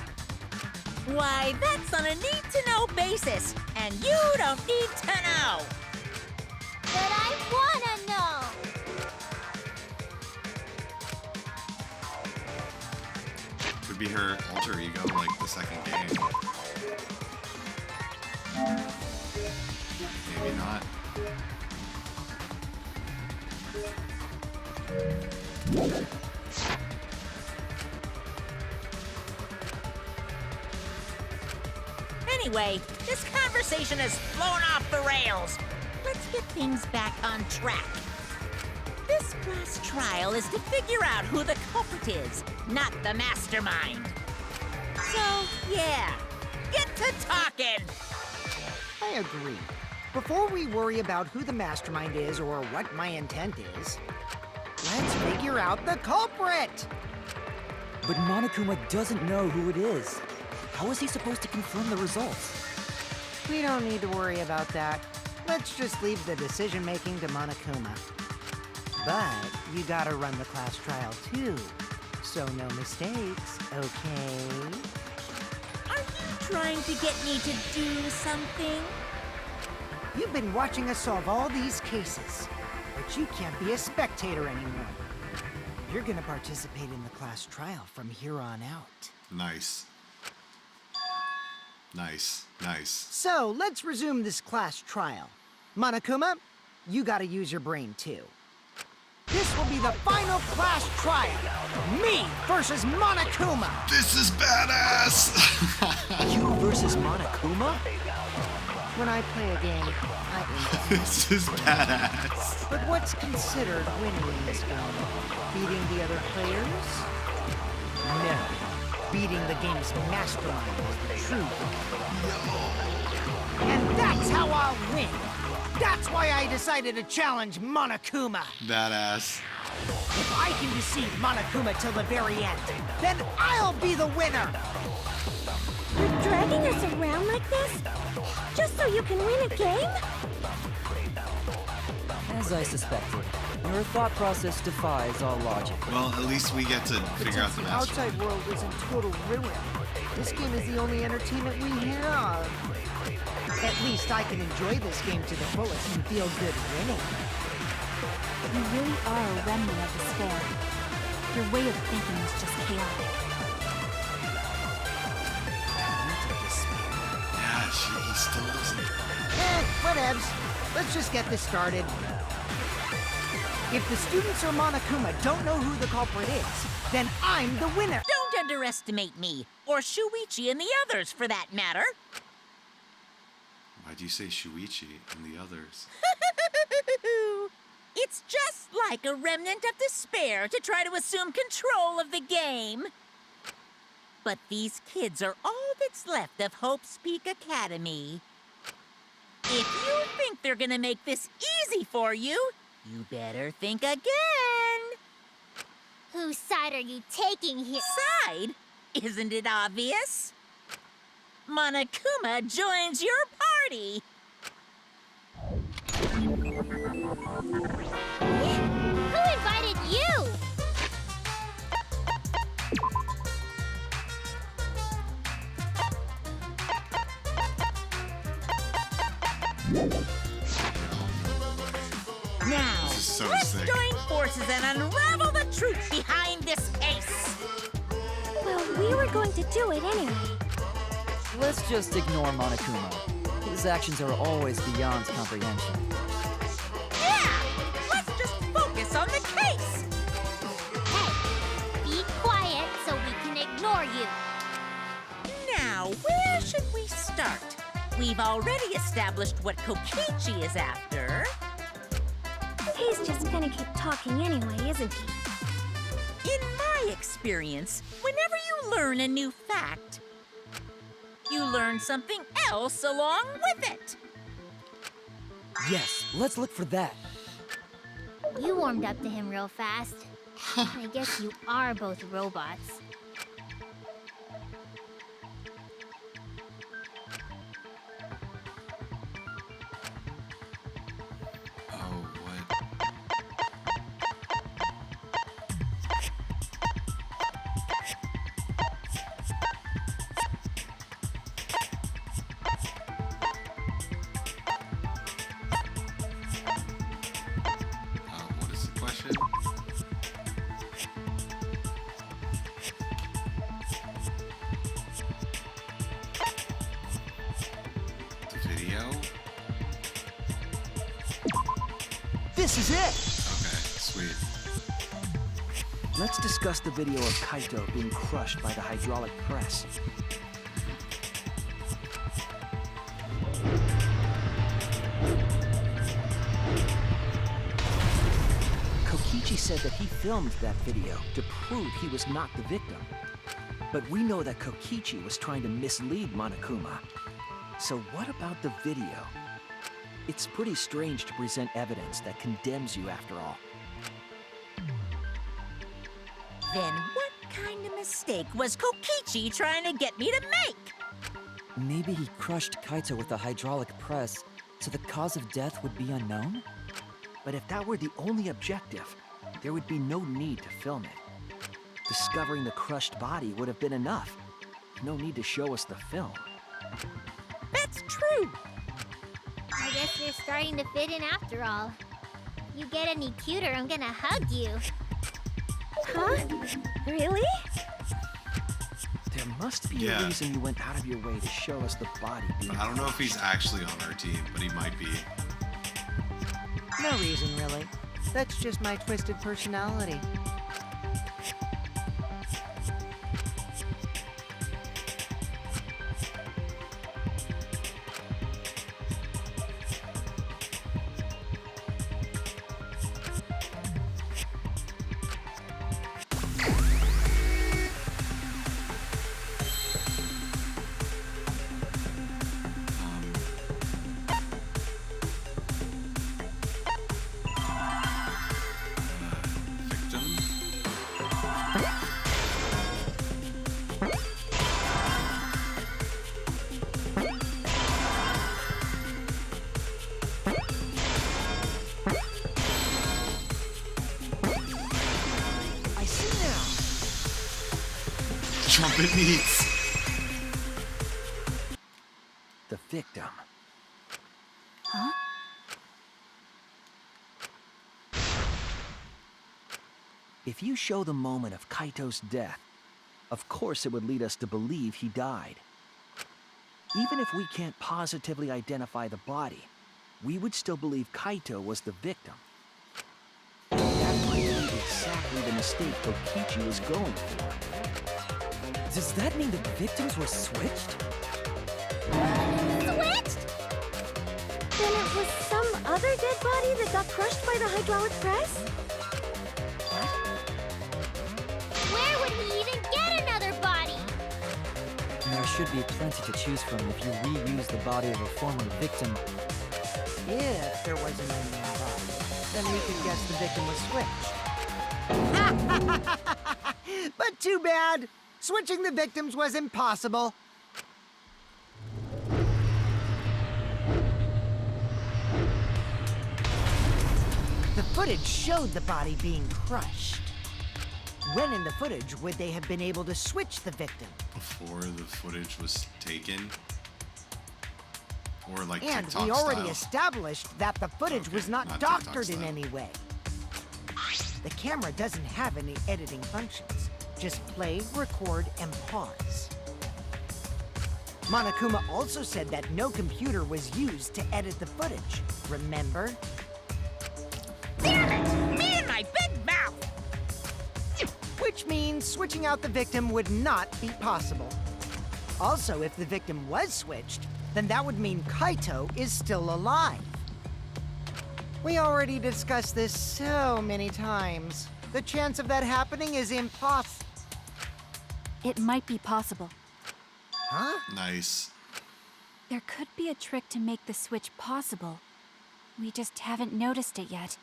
Why, that's on a need-to-know basis, and you don't need to know. But I wanna know. Could be her alter ego, like the second game. Maybe not. Anyway, this conversation has flown off the rails. Let's get things back on track. This class trial is to figure out who the culprit is, not the mastermind. So, yeah, get to talking. I agree. Before we worry about who the mastermind is or what my intent is, let's figure out the culprit! But Monokuma doesn't know who it is. How is he supposed to confirm the results? We don't need to worry about that. Let's just leave the decision-making to Monokuma. But you gotta run the class trial too, so no mistakes, okay? Are you trying to get me to do something? You've been watching us solve all these cases, but you can't be a spectator anymore. You're gonna participate in the class trial from here on out. Nice. Nice, nice. So, let's resume this class trial. Monokuma, you gotta use your brain too. This will be the final class trial. Me versus Monokuma. This is badass! You versus Monokuma? When I play a game, I aim. This is badass. But what's considered winning in this game? Beating the other players? No. Beating the game's mastermind is the true goal. And that's how I'll win. That's why I decided to challenge Monokuma. Badass. If I can deceive Monokuma till the very end, then I'll be the winner. You're dragging us around like this? Just so you can win a game? As I suspected, your thought process defies all logic. Well, at least we get to figure out the The master. outside world is in total ruin. This game is the only entertainment we have. At least I can enjoy this game to the fullest and feel good winning. You really are a remnant of despair. Your way of thinking is just chaotic. Yeah, he still doesn't. Whatevs. Let's just get this started. If the students or Monokuma don't know who the culprit is, then I'm the winner. Don't underestimate me, or Shuichi and the others for that matter. Why'd you say Shuichi and the others? It's just like a remnant of despair to try to assume control of the game. But these kids are all that's left of Hope's Peak Academy. If you think they're gonna make this easy for you, you better think again. Whose side are you taking here? Side? Isn't it obvious? Monokuma joins your party. Who invited you? Now, This is so let's sick. join forces and unravel the truth behind this case. Well, we were going to do it anyway. Let's just ignore Monokuma. His actions are always beyond comprehension. Yeah! Let's just focus on the case. Hey, be quiet so we can ignore you. Now, where should we start? We've already established what Kokichi is after. He's just gonna keep talking anyway, isn't he? In my experience, whenever you learn a new fact, you learn something else along with it. Yes, let's look for that. You warmed up to him real fast. I guess you are both robots. Oh, what? This is it! Okay, sweet. Let's discuss the video of Kaito being crushed by the hydraulic press. Kokichi said that he filmed that video to prove he was not the victim. But we know that Kokichi was trying to mislead Monokuma. So what about the video? It's pretty strange to present evidence that condemns you after all. Then what kind of mistake was Kokichi trying to get me to make? Maybe he crushed Kaito with a hydraulic press, so the cause of death would be unknown? But if that were the only objective, there would be no need to film it. Discovering the crushed body would have been enough. No need to show us the film. That's true. I guess you're starting to fit in after all. You get any cuter, I'm gonna hug you. Huh? Really? There must be Yeah. a reason you went out of your way to show us the body being I don't know if he's actually on our team, but he might be. No reason, really. That's just my twisted personality. Victim? I see now. Trumpet meets. The victim. Huh? If you show the moment of Kaito's death, of course it would lead us to believe he died. Even if we can't positively identify the body, we would still believe Kaito was the victim. That might be exactly the mistake Kokichi was going for. Does that mean the victims were switched? Switched? Then it was some other dead body that got crushed by the hydraulic press? Where would he even get another body? There should be plenty to choose from if you reuse the body of a former victim. If there was an unknown body, then we could guess the victim was switched. But too bad! Switching the victims was impossible. The footage showed the body being crushed. When in the footage would they have been able to switch the victim? Before the footage was taken? Or like And TikTok we already style? established that the footage Okay, was not not TikTok doctored in style. any way. The camera doesn't have any editing functions. Just play, record, and pause. Monokuma also said that no computer was used to edit the footage. Remember? Damn it! Me and my big mouth! Which means switching out the victim would not be possible. Also, if the victim was switched, then that would mean Kaito is still alive. We already discussed this so many times. The chance of that happening is impossible. It might be possible. Huh? Nice. There could be a trick to make the switch possible. We just haven't noticed it yet.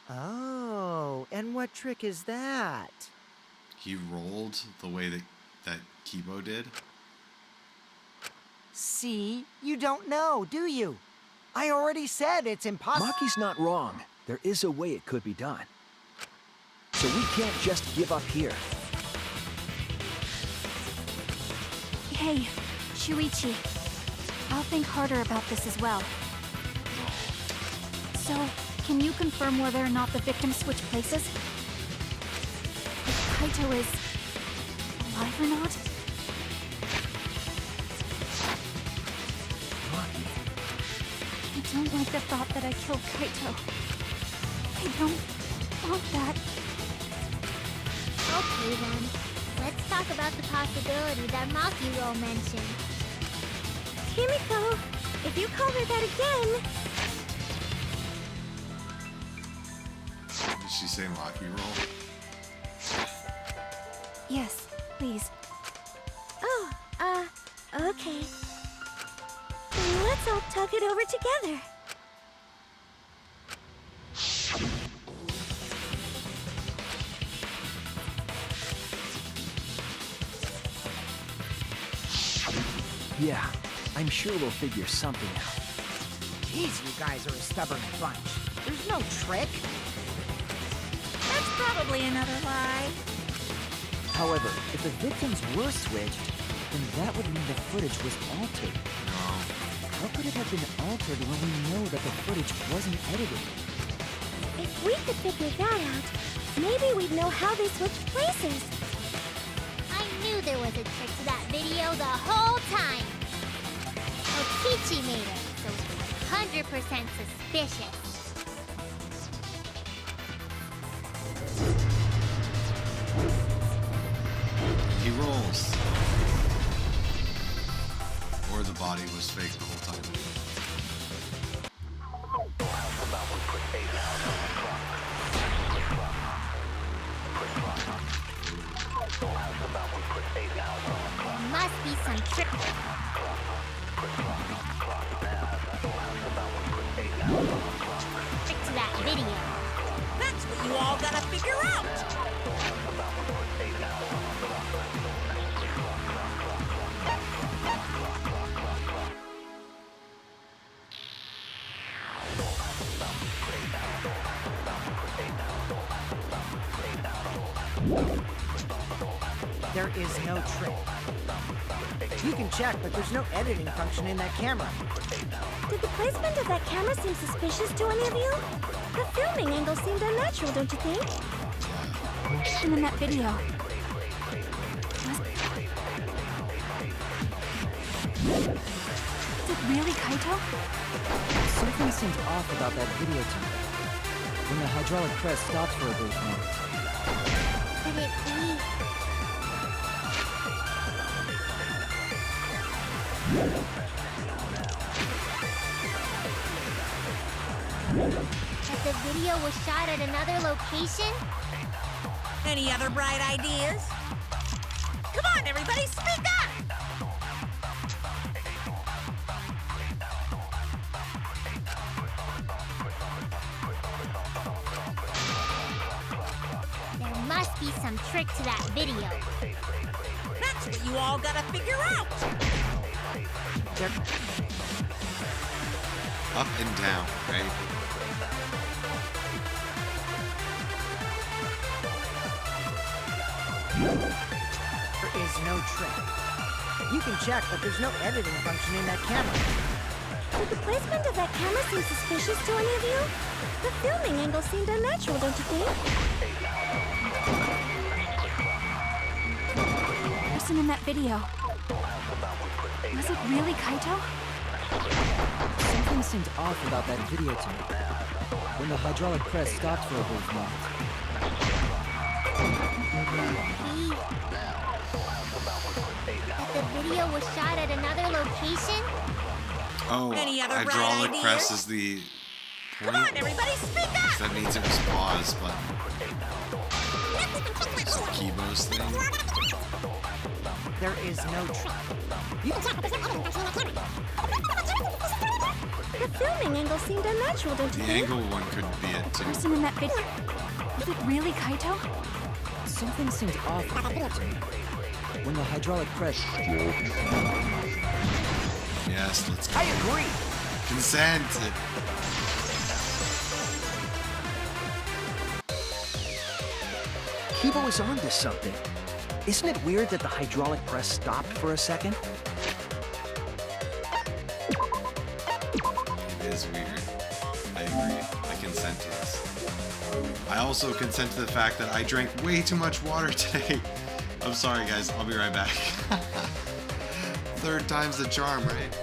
Oh, and what trick is that? He rolled the way that Kibo did. See, you don't know, do you? I already said it's impossible. Maki's not wrong. There is a way it could be done. So we can't just give up here. Hey, Shuichi. I'll think harder about this as well. So, can you confirm whether or not the victims switch places? If Kaito is alive or not? I don't like the thought that I killed Kaito. I don't want that. Okay then. Let's talk about the possibility that Makiro mentioned. Kimiko, if you call her that again... Did she say Maki roll? Yes, please. Oh, okay. Then let's all talk it over together. Yeah, I'm sure we'll figure something out. Jeez, you guys are a stubborn bunch. There's no trick. That's probably another lie. However, if the victims were switched, then that would mean the footage was altered. No. How could it have been altered when we know that the footage wasn't edited? If we could figure that out, maybe we'd know how they switched places. I knew there was a trick to that video the whole time. Okichi made it, so it's 100% suspicious. He rolls. Or the body was fake the whole time. There must be some trick. Trick to that video. That's what you all gotta figure out. There is no trick. You can check, but there's no editing function in that camera. Did the placement of that camera seem suspicious to any of you? The filming angle seemed unnatural, don't you think? And in that video. Is it really Kaito? Something seemed off about that video to me. When the hydraulic press stopped for a brief moment. Could it be? That the video was shot at another location? Any other bright ideas? Come on, everybody, speak up! There must be some trick to that video. That's what you all gotta figure out. Up and down, right? There is no trick. You can check, but there's no editing function in that camera. Did the placement of that camera seem suspicious to any of you? The filming angle seemed unnatural, don't you think? Person in that video. Was it really Kaito? Something seemed off about that video to me. When the hydraulic press stopped for a brief moment. That the video was shot at another location? Oh, Any other bright hydraulic ideas? press is the Come on, everybody, speak up! That means it was pause, but it's a Kibo's thing. There is no trick. The filming angle seemed unnatural, don't you The think? angle one could be it too. Person in that video. Was it really Kaito? Something seemed off about that to me. When the hydraulic press... Yes, let's go. I agree. Consent. Kibo is onto something. Isn't it weird that the hydraulic press stopped for a second? It is weird. I agree. I consent to this. I also consent to the fact that I drank way too much water today. I'm sorry, guys. I'll be right back. Third time's the charm, right?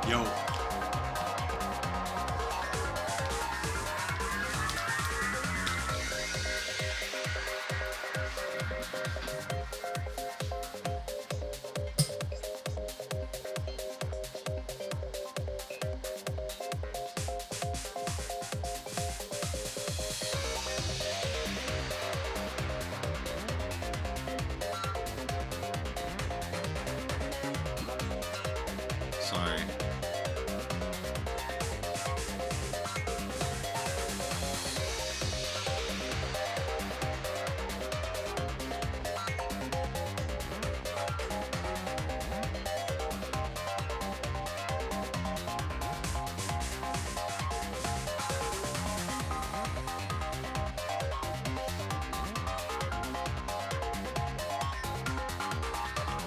Yo. Sorry.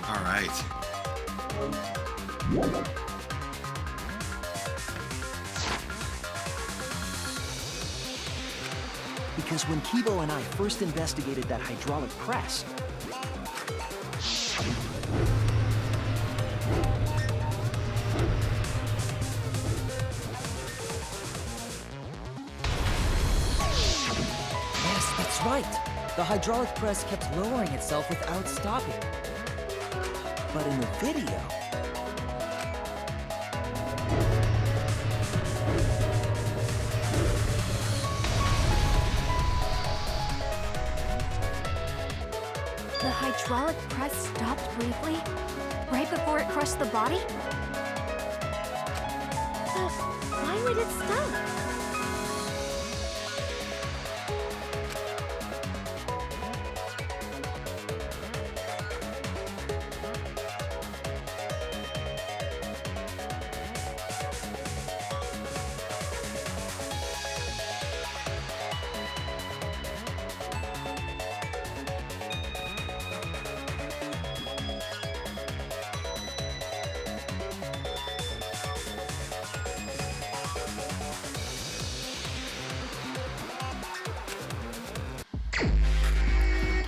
All right. Because when Kibo and I first investigated that hydraulic press, Yes, that's right. The hydraulic press kept lowering itself without stopping. but in the video, The hydraulic press stopped briefly, right before it crushed the body? But why would it stop?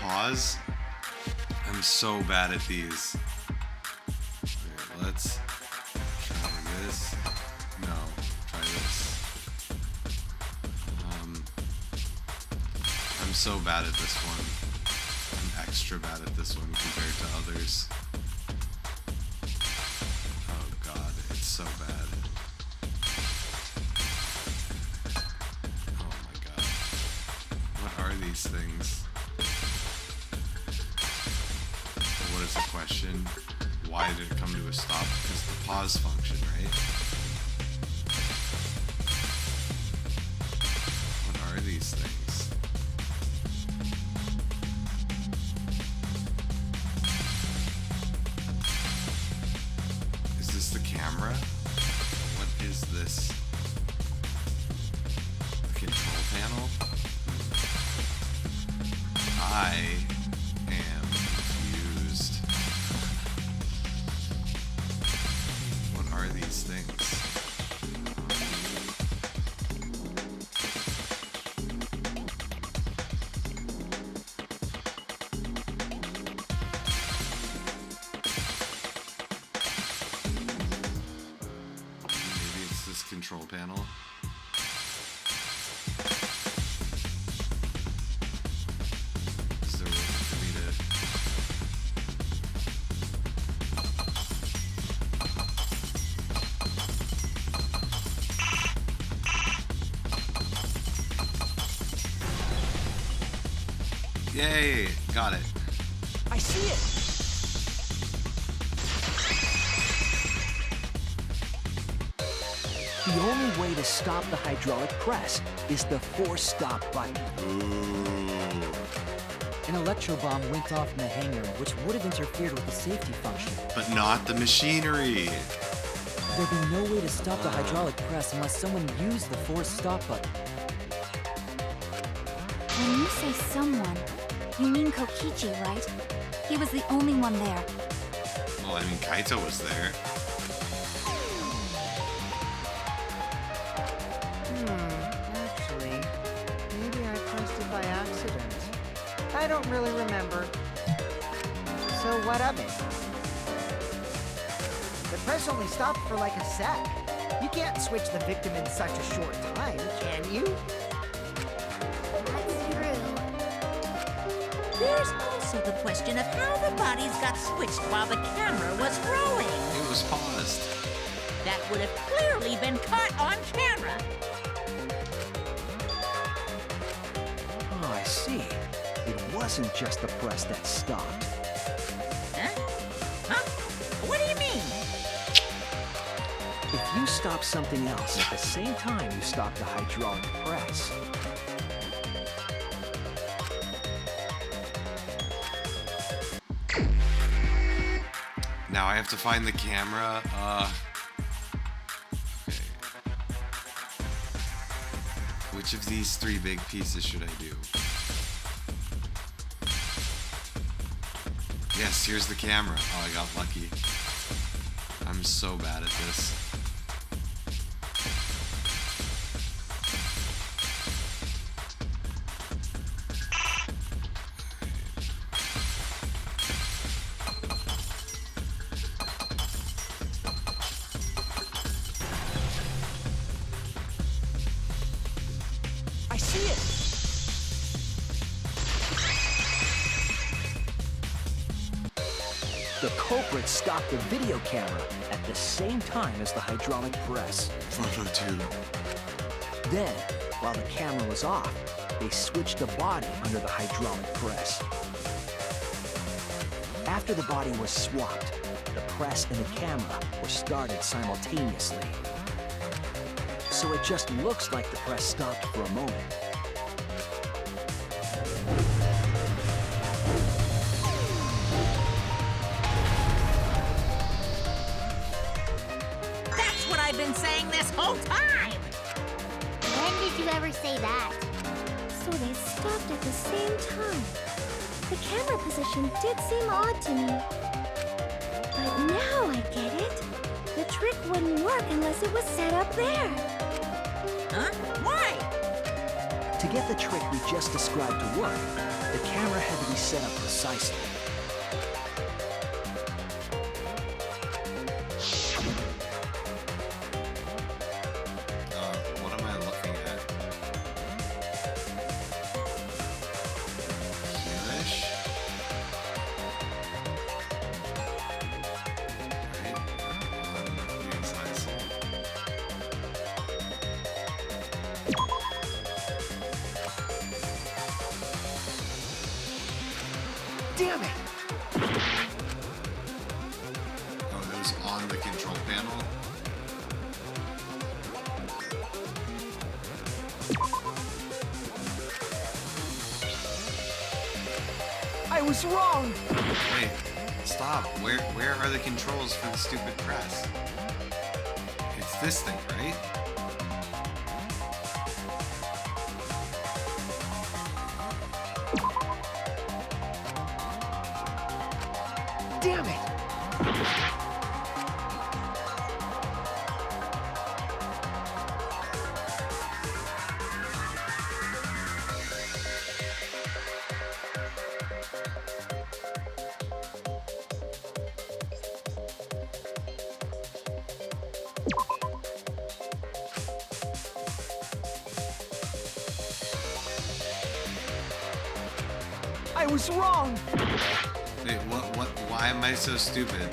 Pause. I'm so bad at these. Okay, let's try this. No, try this. I'm so bad at this one. I'm extra bad at this one compared to others. Oh god, it's so bad. Oh my god. What are these things? What is the question? Why did it come to a stop? Because the pause function, right? What are these things? Is this the camera? What is this? The control panel? I am confused. What are these things? Maybe it's this control panel. Is there a way for me to... Yay! Got it. I see it! The only way to stop the hydraulic press is the force stop button. Ooh. An electro bomb went off in the hangar, which would have interfered with the safety function. But not the machinery. There'd be no way to stop the hydraulic press unless someone used the force stop button. When you say someone, you mean Kokichi, right? He was the only one there. Well, I mean, Kaito was there. Actually, maybe I pressed it by accident. I don't really remember. So what of it? The press only stopped for like a sec. You can't switch the victim in such a short time, can you? That's true. There's also the question of how the bodies got switched while the camera was rolling. It was paused. That would have clearly been caught on camera. Oh, I see. It wasn't just the press that stopped. Huh? Huh? What do you mean? If you stop something else at the same time you stop the hydraulic press, Now I have to find the camera. Okay. Which of these three big pieces should I do? Yes, here's the camera. Oh, I got lucky. I'm so bad at this. I see it! The culprit stopped the video camera at the same time as the hydraulic press. Photo 2. Then, while the camera was off, they switched the body under the hydraulic press. After the body was swapped, the press and the camera were started simultaneously. So it just looks like the press stopped for a moment. That's what I've been saying this whole time! When did you ever say that? So they stopped at the same time. The camera position did seem odd to me. But now I get it. The trick wouldn't work unless it was set up there. Huh? Why? To get the trick we just described to work, the camera had to be set up precisely. What am I looking at? Here-ish? Right? The inside sole. Damn it! Oh, it was on the control panel? I was wrong! Wait, stop. Where are the controls for the stupid press? It's this thing, right? Damn it! I was wrong! Wait, why am I so stupid?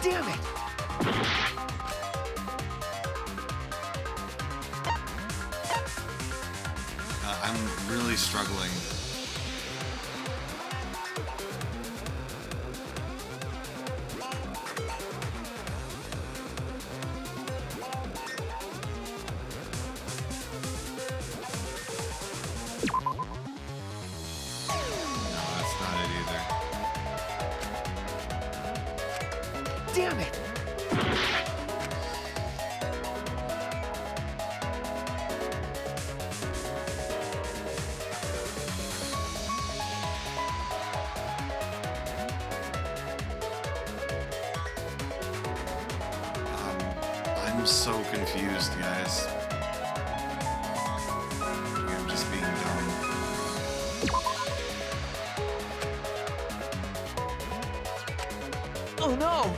Damn it! I'm really struggling. No, that's not it either. Damn it! I'm so confused, guys. I'm just being dumb. Oh no!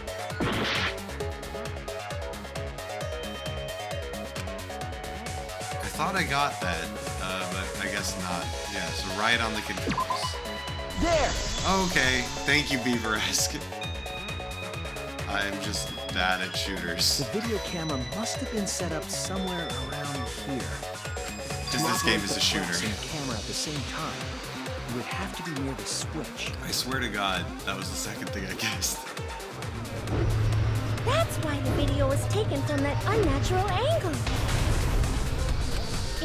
I thought I got that, but I guess not. Yeah, so right on the controls. There! Okay, thank you, Beaver-esque. I'm just bad at shooters. The video camera must have been set up somewhere around here. Because this game is a shooter. And the camera at the same time. It would have to be near the switch. I swear to God, that was the second thing I guessed. That's why the video was taken from that unnatural angle.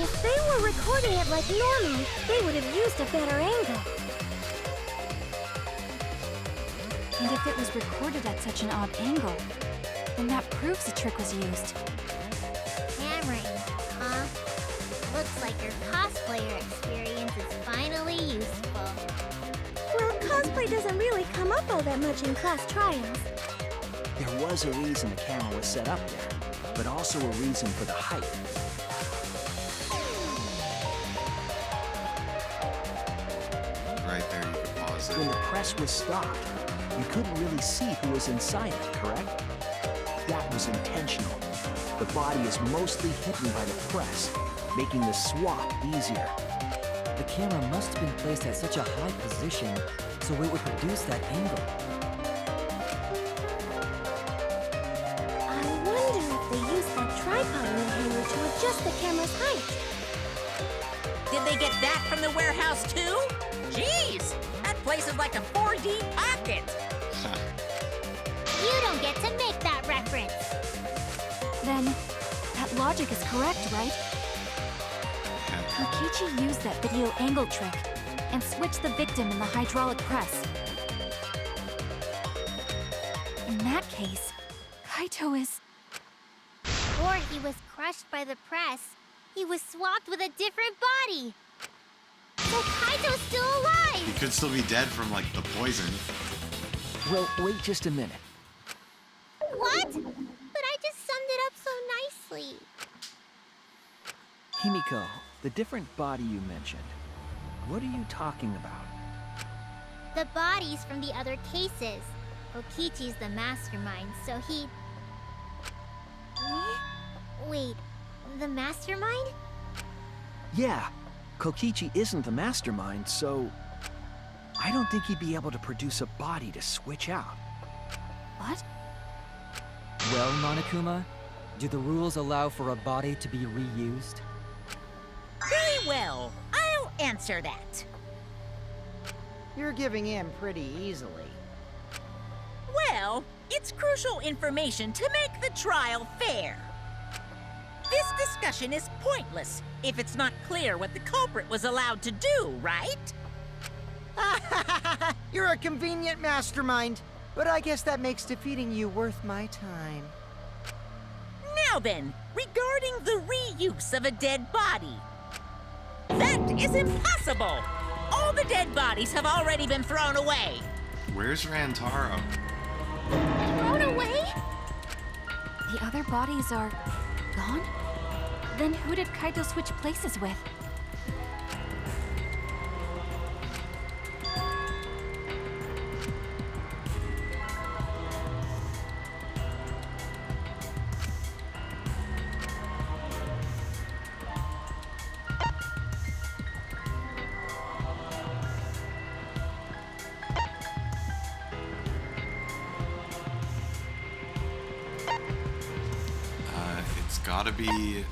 If they were recording it like normal, they would have used a better angle. And if it was recorded at such an odd angle, then that proves the trick was used. Hammering, huh? Looks like your cosplayer experience is finally useful. Well, cosplay doesn't really come up all that much in class trials. There was a reason the camera was set up there, but also a reason for the height. Right there, you can pause When the it. press was stopped, you couldn't really see who was inside it, correct? That was intentional. The body is mostly hidden by the press, making the swap easier. The camera must have been placed at such a high position so it would produce that angle. I wonder if they used that tripod in the hanger to adjust the camera's height. Did they get that from the warehouse too? Jeez, that place is like a 4D pocket. You don't get to make that reference. Then, that logic is correct, right? Kokichi used that video angle trick and switched the victim in the hydraulic press. In that case, Kaito is... Or he was crushed by the press. He was swapped with a different body. So Kaito's still alive! He could still be dead from, like, the poison. Well, wait just a minute. What? But I just summed it up so nicely. Himiko, the different body you mentioned, what are you talking about? The bodies from the other cases. Okichi's the mastermind, so he... Wait, the mastermind? Yeah, Kokichi isn't the mastermind, so... I don't think he'd be able to produce a body to switch out. What? Well, Monokuma, do the rules allow for a body to be reused? Very well, I'll answer that. You're giving in pretty easily. Well, it's crucial information to make the trial fair. This discussion is pointless if it's not clear what the culprit was allowed to do, right? You're a convenient mastermind, but I guess that makes defeating you worth my time. Now then, regarding the reuse of a dead body. That is impossible! All the dead bodies have already been thrown away. Where's Rantaro? Thrown away? The other bodies are... gone? Then who did Kaito switch places with? It's gotta be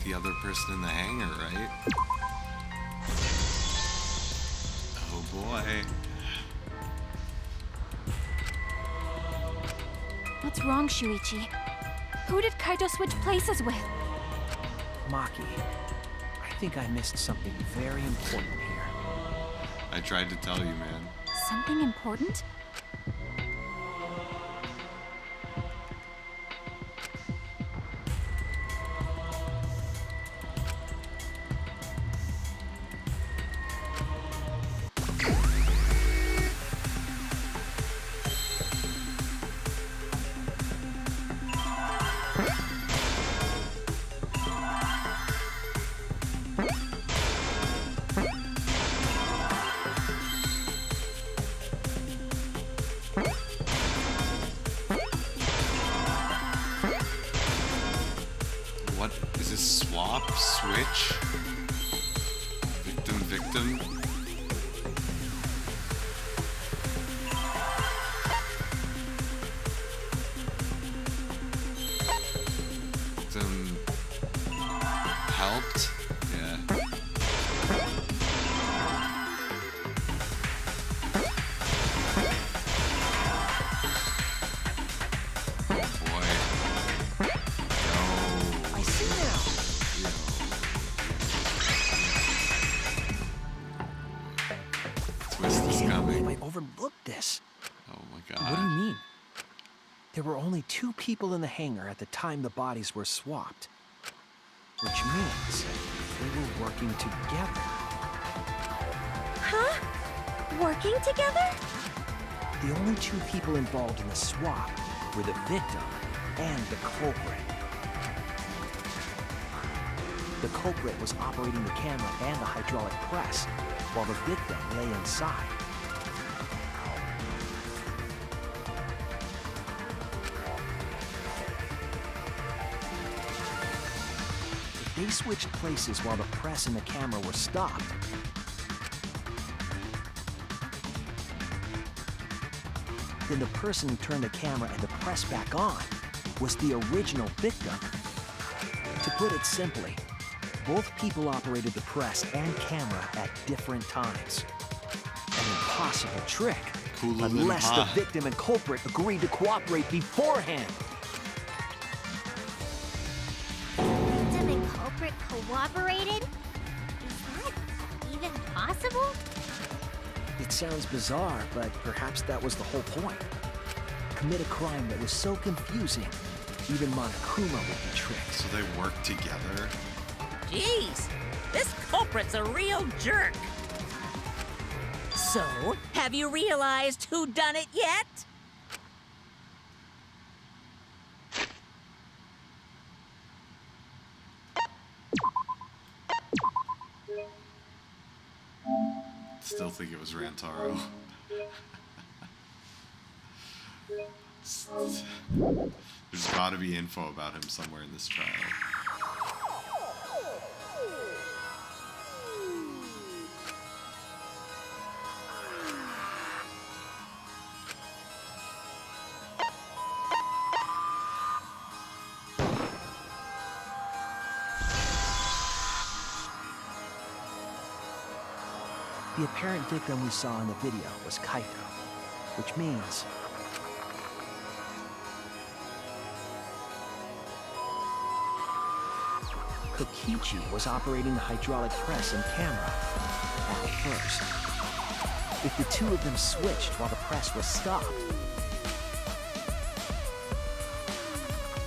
the other person in the hangar, right? Oh boy. What's wrong, Shuichi? Who did Kaito switch places with? Maki, I think I missed something very important here. I tried to tell you, man. Something important? What is this? Swap? Switch? Victim, victim? Victim helped? Yeah. I see now. Twist is I coming. overlooked this. Oh my god. What do you mean? There were only 2 people in the hangar at the time the bodies were swapped. Which means they were working together. Huh? Working together? The only 2 people involved in the swap were the victim and the culprit. The culprit was operating the camera and the hydraulic press, while the victim lay inside. If they switched places while the press and the camera were stopped, then the person who turned the camera and the press back on was the original victim. To put it simply, both people operated the press and camera at different times. An impossible trick, Cooler than unless the hot. victim and culprit agreed to cooperate beforehand. Victim and culprit cooperated? Is that even possible? It sounds bizarre, but perhaps that was the whole point. Commit a crime that was so confusing, even Monokuma would be tricked. So they work together? Jeez, this culprit's a real jerk. So, have you realized who done it yet? Still think it was Rantaro. There's gotta be info about him somewhere in this trial. The apparent victim we saw in the video was Kaito, which means Kokichi was operating the hydraulic press and camera at first. If the 2 of them switched while the press was stopped,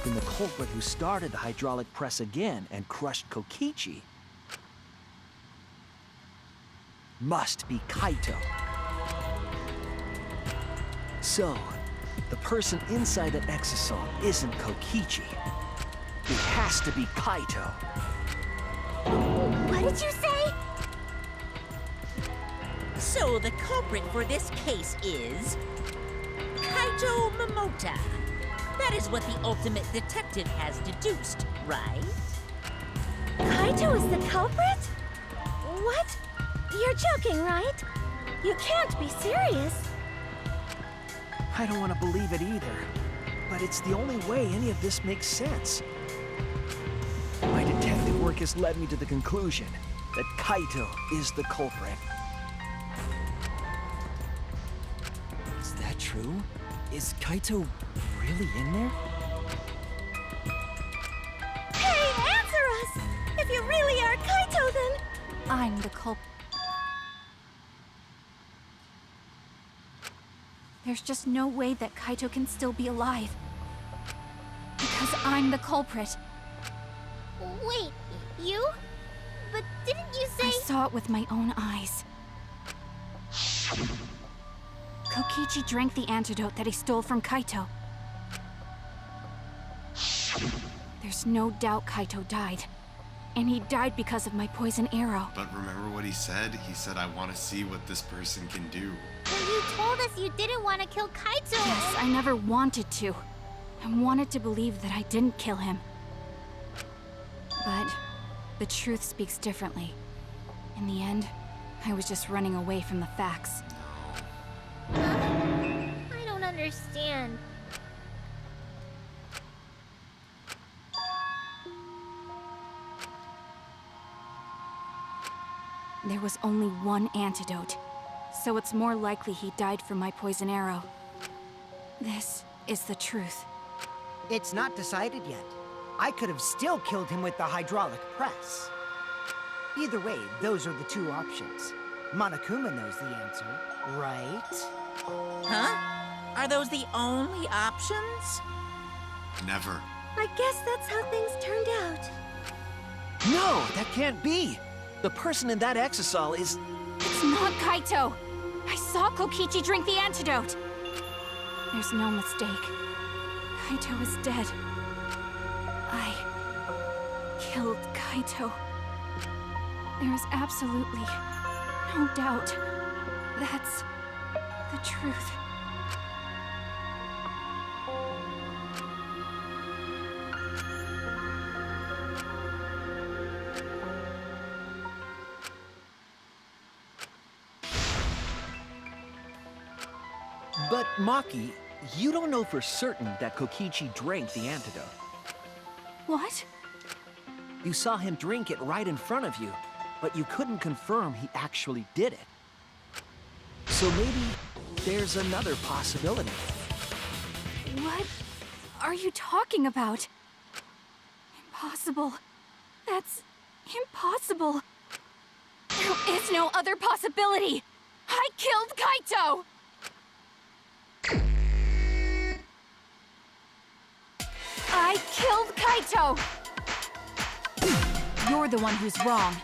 then the culprit who started the hydraulic press again and crushed Kokichi must be Kaito. So, the person inside that exosome isn't Kokichi. It has to be Kaito. What did you say? So the culprit for this case is Kaito Momota. That is what the ultimate detective has deduced, right? Kaito is the culprit? What? You're joking, right? You can't be serious. I don't want to believe it either, but it's the only way any of this makes sense. My detective work has led me to the conclusion that Kaito is the culprit. Is that true? Is Kaito really in there? Hey, answer us! If you really are Kaito, then... I'm the culprit. There's just no way that Kaito can still be alive. Because I'm the culprit. Wait, you? But didn't you say... I saw it with my own eyes. Kokichi drank the antidote that he stole from Kaito. There's no doubt Kaito died. And he died because of my poison arrow. But remember what he said? He said, I want to see what this person can do. Well, you told us you didn't want to kill Kaito. Yes, I never wanted to. I wanted to believe that I didn't kill him. The truth speaks differently. In the end, I was just running away from the facts. I don't understand. There was only one antidote, so it's more likely he died from my poison arrow. This is the truth. It's not decided yet. I could have still killed him with the hydraulic press. Either way, those are the two options. Monokuma knows the answer, right? Huh? Are those the only options? Never. I guess that's how things turned out. No, that can't be. The person in that exisal is... It's not Kaito! I saw Kokichi drink the antidote! There's no mistake. Kaito is dead. I killed Kaito. There is absolutely no doubt. That's the truth. But, Maki, you don't know for certain that Kokichi drank the antidote. What? You saw him drink it right in front of you, but you couldn't confirm he actually did it. So maybe there's another possibility. What are you talking about? Impossible. That's impossible. There is no other possibility. I killed Kaito! I killed Kaito! You're the one who's wrong.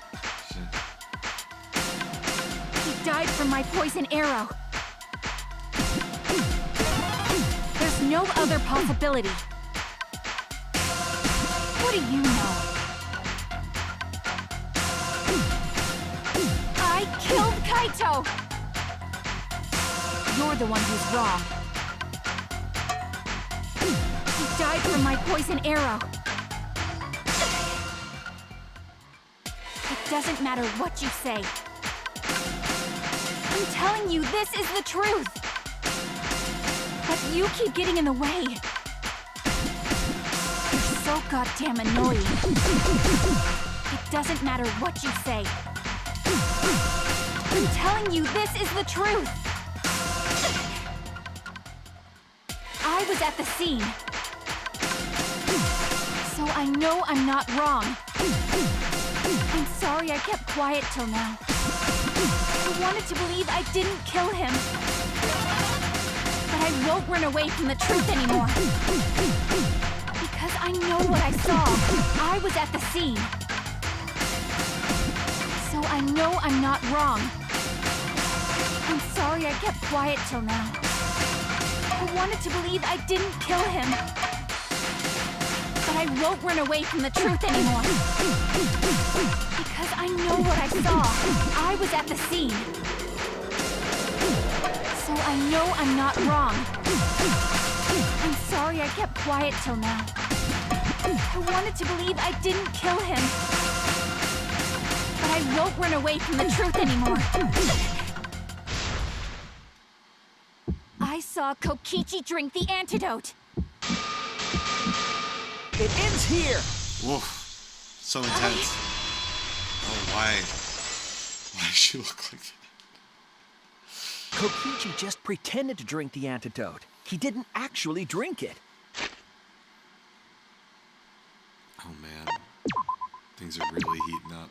He died from my poison arrow. There's no other possibility. What do you know? I killed Kaito! You're the one who's wrong. He died from my poison arrow. It doesn't matter what you say. I'm telling you, this is the truth. But you keep getting in the way. You're so goddamn annoying. It doesn't matter what you say. I'm telling you, this is the truth. I was at the scene. So I know I'm not wrong. I'm sorry I kept quiet till now. I wanted to believe I didn't kill him. But I won't run away from the truth anymore. Because I know what I saw. I was at the scene. So I know I'm not wrong. I'm sorry I kept quiet till now. I wanted to believe I didn't kill him. But I won't run away from the truth anymore. Because I know what I saw. I was at the scene. So I know I'm not wrong. I'm sorry I kept quiet till now. I wanted to believe I didn't kill him. But I won't run away from the truth anymore. I saw Kokichi drink the antidote. It ends here! Woof. So intense. Oh, why? Why does she look like that? Kokichi just pretended to drink the antidote. He didn't actually drink it. Oh man. Things are really heating up.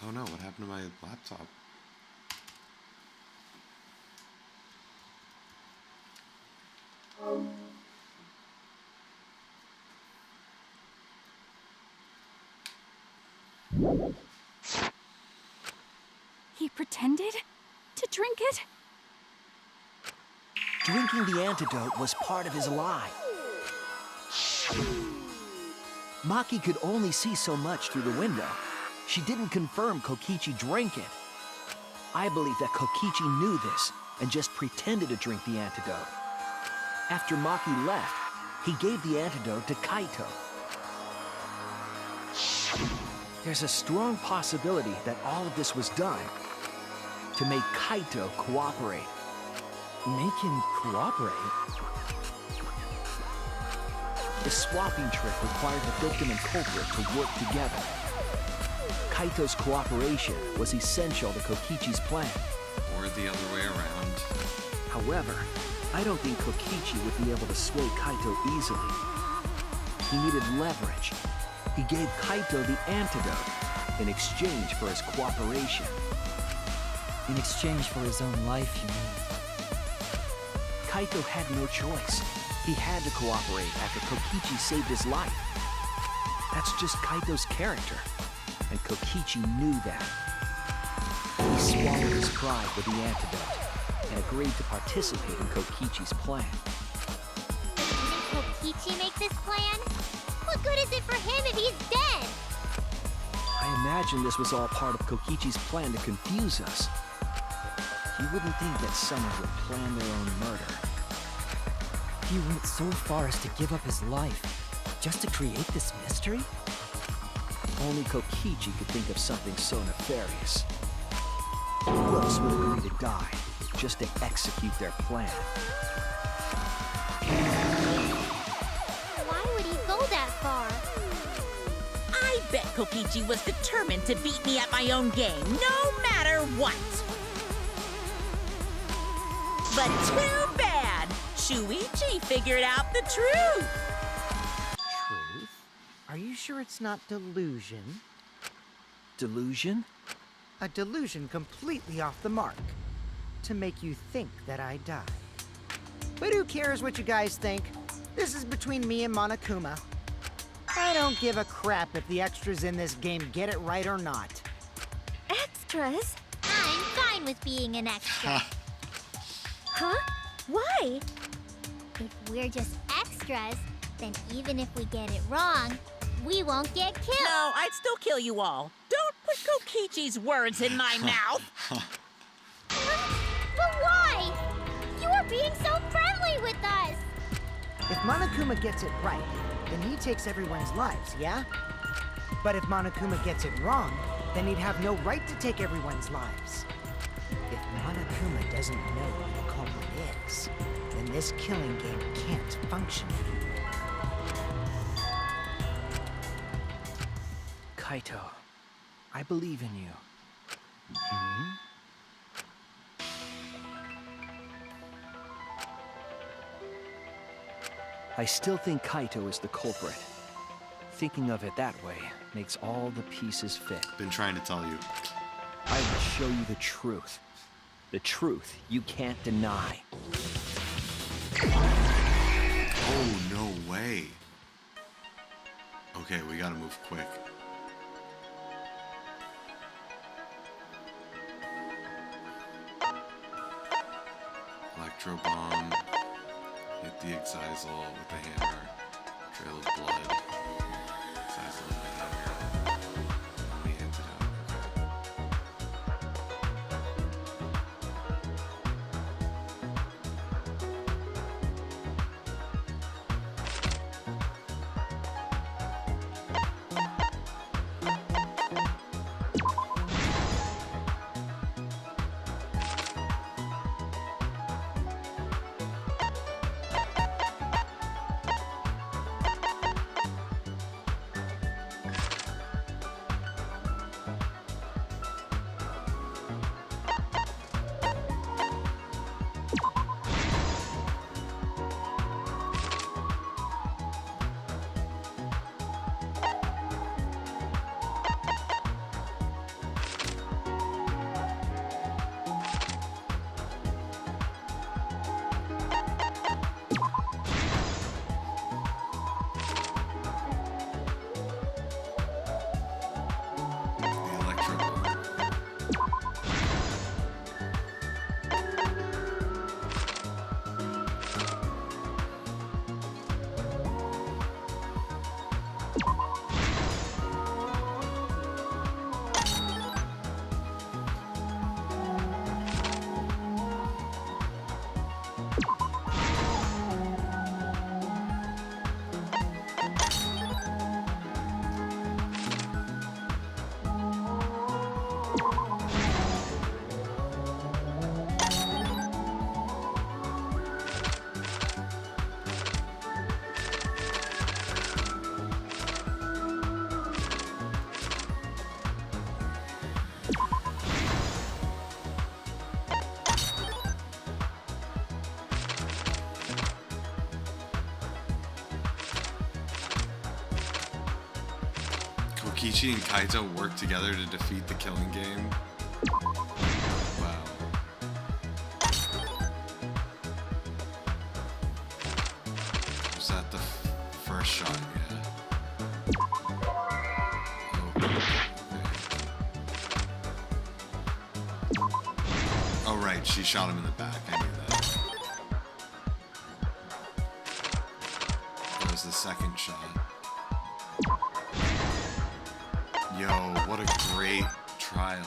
Oh no, what happened to my laptop? He pretended to drink it? Drinking the antidote was part of his lie. Maki could only see so much through the window. She didn't confirm Kokichi drank it. I believe that Kokichi knew this and just pretended to drink the antidote. After Maki left, he gave the antidote to Kaito. There's a strong possibility that all of this was done to make Kaito cooperate. Make him cooperate? The swapping trick required the victim and culprit to work together. Kaito's cooperation was essential to Kokichi's plan. Or the other way around. However, I don't think Kokichi would be able to sway Kaito easily. He needed leverage. He gave Kaito the antidote in exchange for his cooperation. In exchange for his own life, you mean? Kaito had no choice. He had to cooperate after Kokichi saved his life. That's just Kaito's character, and Kokichi knew that. He swallowed his pride with the antidote and agreed to participate in Kokichi's plan. Didn't Kokichi make this plan? What good is it for him if he's dead? I imagine this was all part of Kokichi's plan to confuse us. You wouldn't think that someone would plan their own murder. He went so far as to give up his life, just to create this mystery? Only Kokichi could think of something so nefarious. Who else would agree to die just to execute their plan? Why would he go that far? I bet Kokichi was determined to beat me at my own game, no matter what. But too bad! Shuichi figured out the truth! Truth? Are you sure it's not delusion? Delusion? A delusion completely off the mark. To make you think that I died. But who cares what you guys think? This is between me and Monokuma. I don't give a crap if the extras in this game get it right or not. Extras? I'm fine with being an extra. Huh? Why? If we're just extras, then even if we get it wrong, we won't get killed. No, I'd still kill you all. Don't put Kokichi's words in my mouth. But why? You are being so friendly with us. If Monokuma gets it right, then he takes everyone's lives, yeah? But if Monokuma gets it wrong, then he'd have no right to take everyone's lives. If Monokuma doesn't know who the culprit is, then this killing game can't function. Kaito, I believe in you. I still think Kaito is the culprit. Thinking of it that way makes all the pieces fit. Been trying to tell you. I will show you the truth. The truth you can't deny. Oh, no way. Okay, we gotta move quick. Electro bomb. Hit the Exisal with the hammer. Trail of blood. Exisal with the hammer. And the antidote. Kokichi and Kaito work together to defeat the Killing Game. Wow. Was that the first shot? Yeah. Oh, right. She shot him in the back. I knew that. That was the second shot. Yo, what a great trial.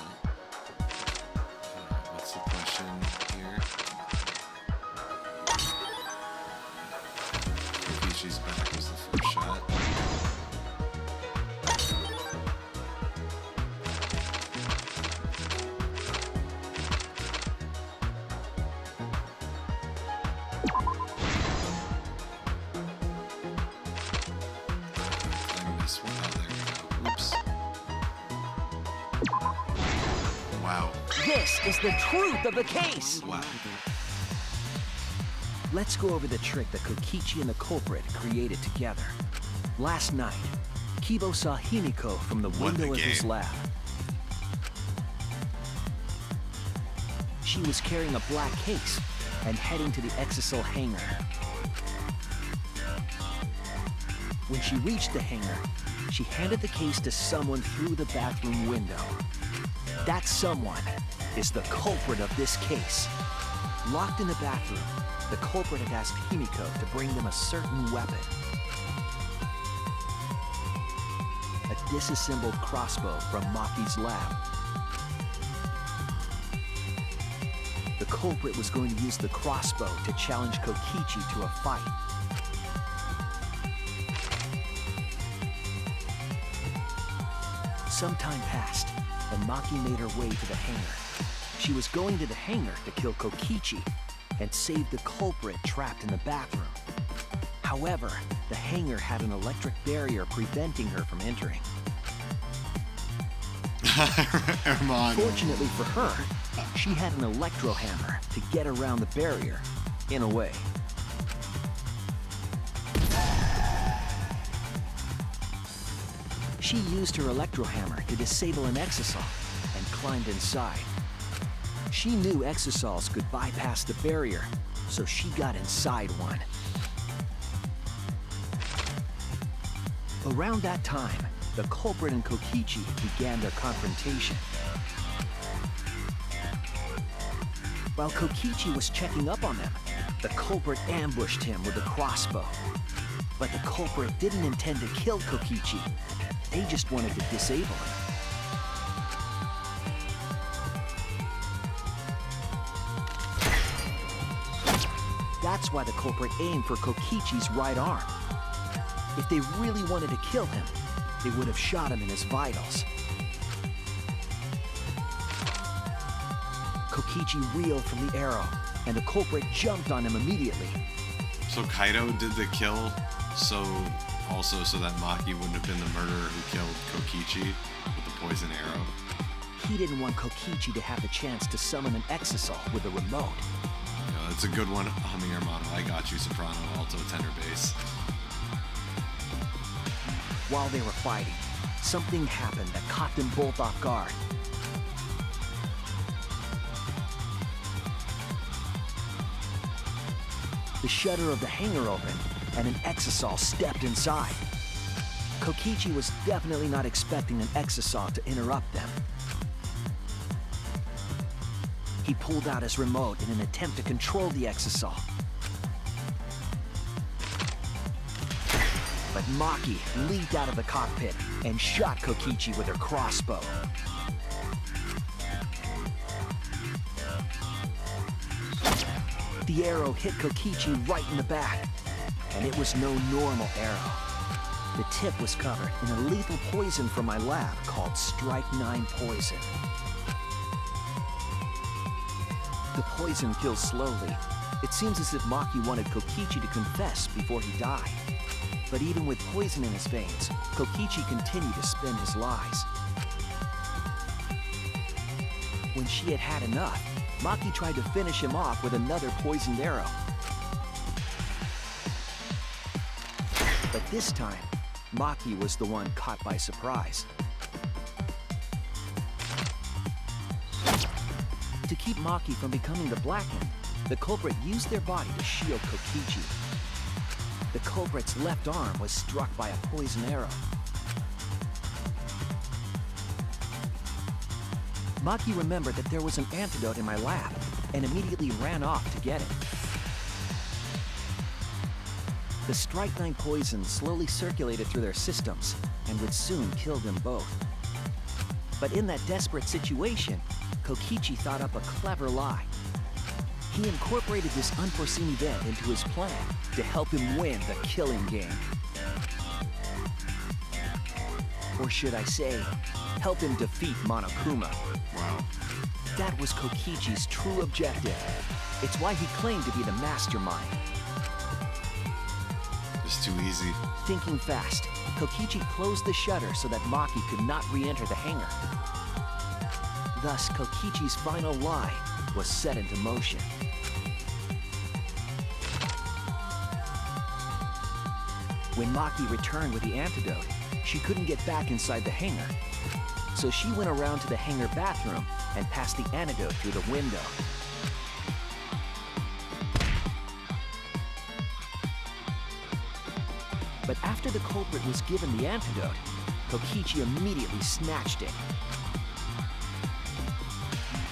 What's the question here? Kokichi's back was the first shot. I missed one. Oh, there we go. Oops. Wow. This is the truth of the case! Wow. Let's go over the trick that Kokichi and the culprit created together. Last night, Kibo saw Himiko from the What window a of his game. lab. She was carrying a black case and heading to the Exisal hangar. When she reached the hangar, she handed the case to someone through the bathroom window. That someone is the culprit of this case. Locked in the bathroom, the culprit had asked Himiko to bring them a certain weapon. A disassembled crossbow from Maki's lab. The culprit was going to use the crossbow to challenge Kokichi to a fight. Some time passed, and Maki made her way to the hangar. She was going to the hangar to kill Kokichi and save the culprit trapped in the bathroom. However, the hangar had an electric barrier preventing her from entering. Herman. Fortunately for her, she had an electro hammer to get around the barrier, in a way. She used her electro hammer to disable an exisal and climbed inside. She knew exisals could bypass the barrier, so she got inside one. Around that time, the culprit and Kokichi began their confrontation. While Kokichi was checking up on them, the culprit ambushed him with a crossbow. But the culprit didn't intend to kill Kokichi. They just wanted to disable him. That's why the culprit aimed for Kokichi's right arm. If they really wanted to kill him, they would have shot him in his vitals. Kokichi reeled from the arrow, and the culprit jumped on him immediately. So Kaito did the kill, so that Maki wouldn't have been the murderer who killed Kokichi with the poison arrow. He didn't want Kokichi to have the chance to summon an exisal with a remote. Yeah, that's a good one, humming Hermano. I got you, soprano, alto, tenor, bass. While they were fighting, something happened that caught them both off guard. The shutter of the hangar opened, and an exisal stepped inside. Kokichi was definitely not expecting an exisal to interrupt them. He pulled out his remote in an attempt to control the exisal. But Maki leaped out of the cockpit and shot Kokichi with her crossbow. The arrow hit Kokichi right in the back, and it was no normal arrow. The tip was covered in a lethal poison from my lab called Strike 9 poison. The poison kills slowly. It seems as if Maki wanted Kokichi to confess before he died. But even with poison in his veins, Kokichi continued to spin his lies. When she had had enough, Maki tried to finish him off with another poisoned arrow. But this time, Maki was the one caught by surprise. To keep Maki from becoming the Blackened, the culprit used their body to shield Kokichi. The culprit's left arm was struck by a poison arrow. Maki remembered that there was an antidote in my lab and immediately ran off to get it. The strychnine poison slowly circulated through their systems and would soon kill them both. But in that desperate situation, Kokichi thought up a clever lie. He incorporated this unforeseen event into his plan to help him win the killing game. Or should I say, help him defeat Monokuma. Wow. That was Kokichi's true objective. It's why he claimed to be the mastermind. It's too easy. Thinking fast, Kokichi closed the shutter so that Maki could not re-enter the hangar. Thus, Kokichi's final lie was set into motion. When Maki returned with the antidote, she couldn't get back inside the hangar. So she went around to the hangar bathroom and passed the antidote through the window. But after the culprit was given the antidote, Kokichi immediately snatched it.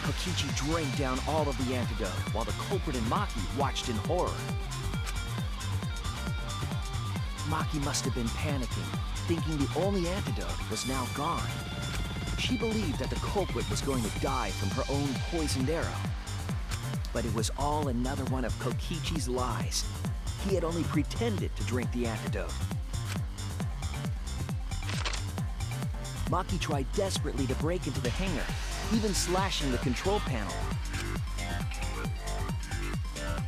Kokichi drank down all of the antidote while the culprit and Maki watched in horror. Maki must have been panicking, thinking the only antidote was now gone. She believed that the culprit was going to die from her own poisoned arrow. But it was all another one of Kokichi's lies. He had only pretended to drink the antidote. Maki tried desperately to break into the hangar, even slashing the control panel.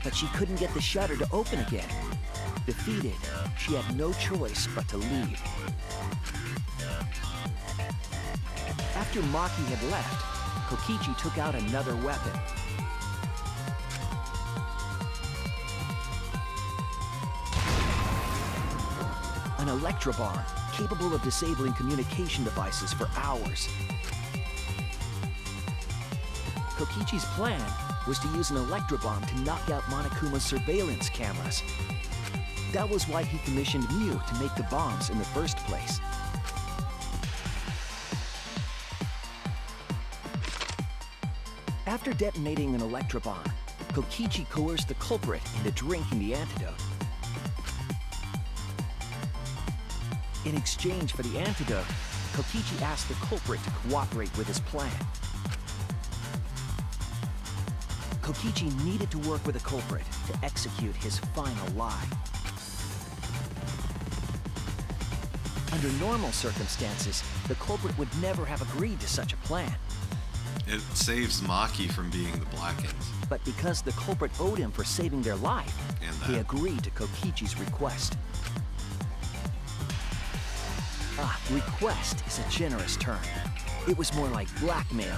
But she couldn't get the shutter to open again. Defeated, she had no choice but to leave. After Maki had left, Kokichi took out another weapon. An electrobomb, capable of disabling communication devices for hours. Kokichi's plan was to use an electrobomb to knock out Monokuma's surveillance cameras. That was why he commissioned Mew to make the bombs in the first place. After detonating an electrobomb, Kokichi coerced the culprit into drinking the antidote. In exchange for the antidote, Kokichi asked the culprit to cooperate with his plan. Kokichi needed to work with the culprit to execute his final lie. Under normal circumstances, the culprit would never have agreed to such a plan. It saves Maki from being the Blackened. But because the culprit owed him for saving their life, he agreed to Kokichi's request. Request is a generous term. It was more like blackmail.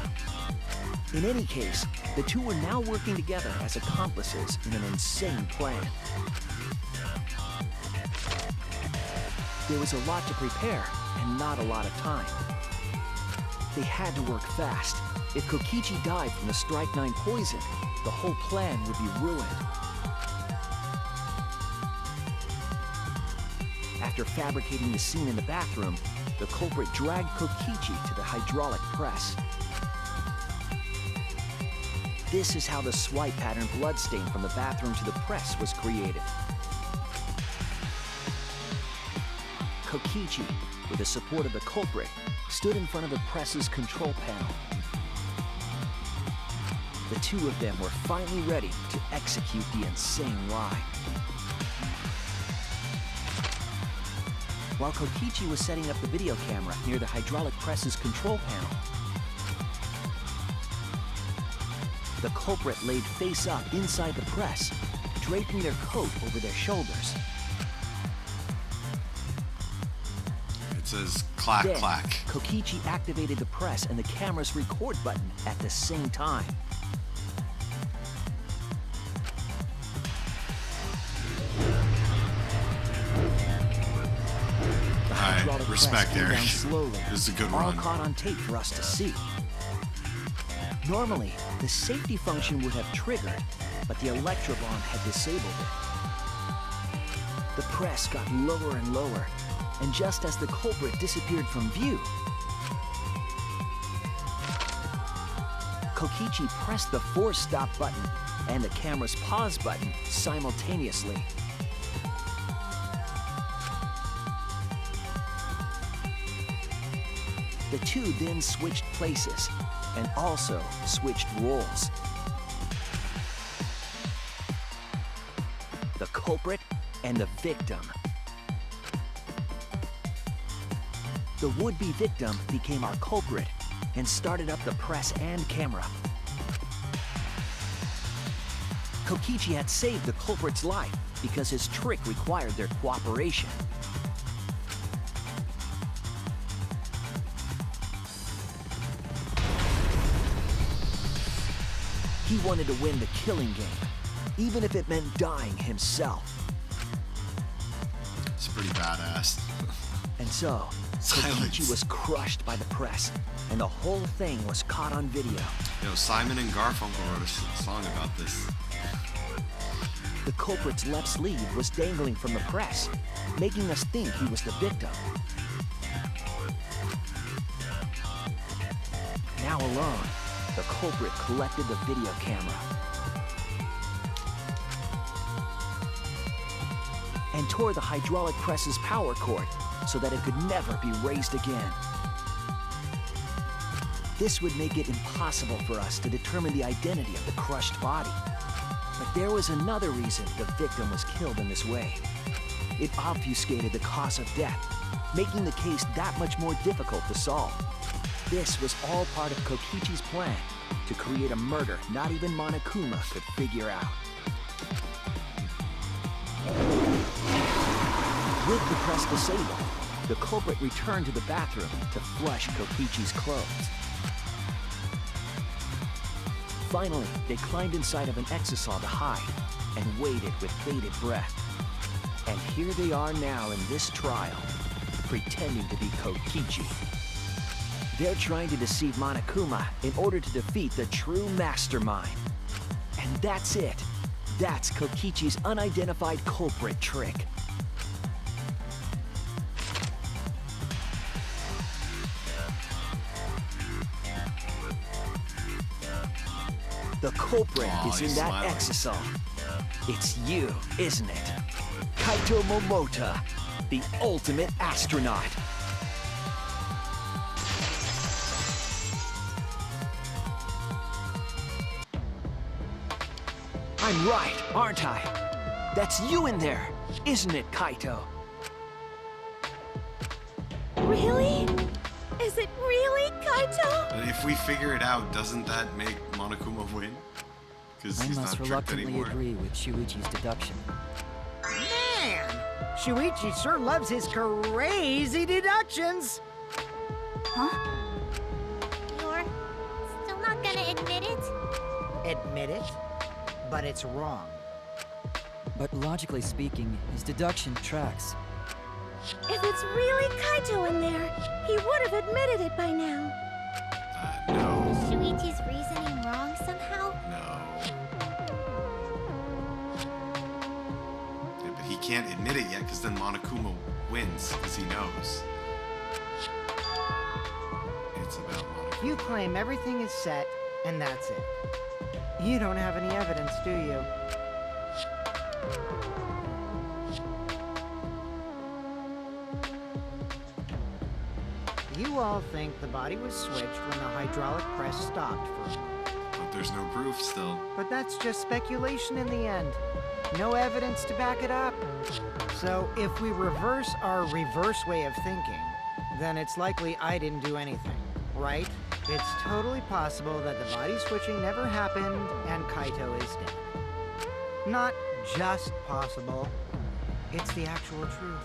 In any case, the two were now working together as accomplices in an insane plan. There was a lot to prepare and not a lot of time. They had to work fast. If Kokichi died from the strychnine poison, the whole plan would be ruined. After fabricating the scene in the bathroom, the culprit dragged Kokichi to the hydraulic press. This is how the swipe pattern bloodstain from the bathroom to the press was created. Kokichi, with the support of the culprit, stood in front of the press's control panel. The two of them were finally ready to execute the insane lie. While Kokichi was setting up the video camera near the hydraulic press's control panel, the culprit laid face up inside the press, draping their coat over their shoulders. It says clack, Then, clack. Kokichi activated the press and the camera's record button at the same time. Respect, press came Eric. down slowly, This is a good all run. caught on tape for us to see. Normally, the safety function would have triggered, but the electrobomb had disabled it. The press got lower and lower, and just as the culprit disappeared from view, Kokichi pressed the force stop button and the camera's pause button simultaneously. The two then switched places and also switched roles. The culprit and the victim. The would-be victim became our culprit and started up the press and camera. Kokichi had saved the culprit's life because his trick required their cooperation. He wanted to win the killing game, even if it meant dying himself. It's pretty badass. And so, Silence. Kokichi was crushed by the press, and the whole thing was caught on video. You know, Simon and Garfunkel wrote a song about this. The culprit's left sleeve was dangling from the press, making us think he was the victim. Now alone, the culprit collected the video camera and tore the hydraulic press's power cord so that it could never be raised again. This would make it impossible for us to determine the identity of the crushed body. But there was another reason the victim was killed in this way. It obfuscated the cause of death, making the case that much more difficult to solve. This was all part of Kokichi's plan to create a murder not even Monokuma could figure out. With the press disabled, the culprit returned to the bathroom to flush Kokichi's clothes. Finally, they climbed inside of an exisal to hide and waited with bated breath. And here they are now in this trial, pretending to be Kokichi. They're trying to deceive Monokuma in order to defeat the true mastermind. And that's it. That's Kokichi's unidentified culprit trick. The culprit is in he's that smiling. exisal. It's you, isn't it? Kaito Momota, the ultimate astronaut. I'm right, aren't I? That's you in there, isn't it, Kaito? Really? Is it really, Kaito? And if we figure it out, doesn't that make Monokuma win? Because I he's must not tricked reluctantly anymore. agree with Shuichi's deduction. Man! Shuichi sure loves his crazy deductions! Huh? You're still not gonna admit it? Admit it, but it's wrong. But logically speaking, his deduction tracks. If it's really Kaito in there, he would have admitted it by now. No. Is Shuichi's reasoning wrong somehow? No. Yeah, but he can't admit it yet because then Monokuma wins because he knows. It's about Monokuma. You claim everything is set, and that's it. You don't have any evidence, do you? You all think the body was switched when the hydraulic press stopped for a moment. But there's no proof still. But that's just speculation in the end. No evidence to back it up. So if we reverse our reverse way of thinking, then it's likely I didn't do anything, right? It's totally possible that the body switching never happened and Kaito is dead. Not just possible, it's the actual truth.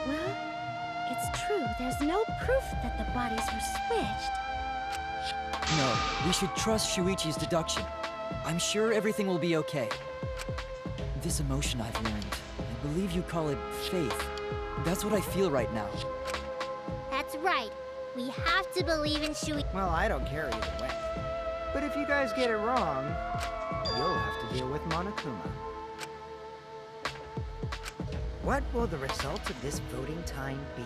Well, it's true. There's no proof that the bodies were switched. No, we should trust Shuichi's deduction. I'm sure everything will be okay. This emotion I've learned, I believe you call it faith. That's what I feel right now. That's right. We have to believe in Shui. Well, I don't care either way. But if you guys get it wrong, you'll have to deal with Monokuma. What will the result of this voting time be?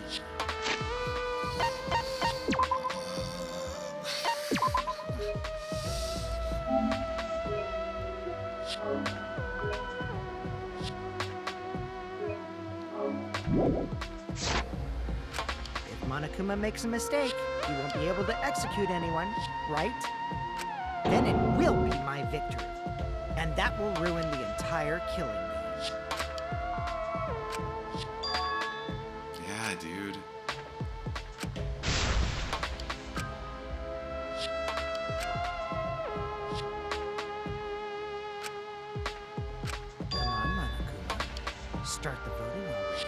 If Monokuma makes a mistake, he won't be able to execute anyone, right? Then it will be my victory. And that will ruin the entire killing bee. Yeah, dude. Come on, Monokuma. Start the voting already.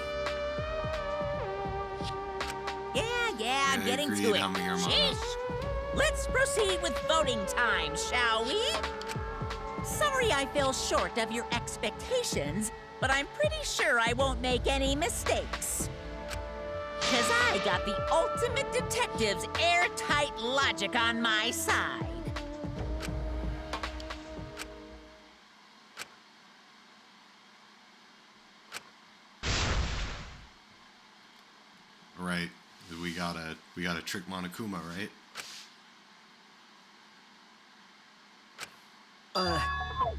Yeah, I'm getting agreed, to it. I'm here, Mama. Sheesh. Let's proceed with voting time, shall we? Sorry I fell short of your expectations, but I'm pretty sure I won't make any mistakes. 'Cause I got the ultimate detective's airtight logic on my side. Right. We gotta trick Monokuma, right?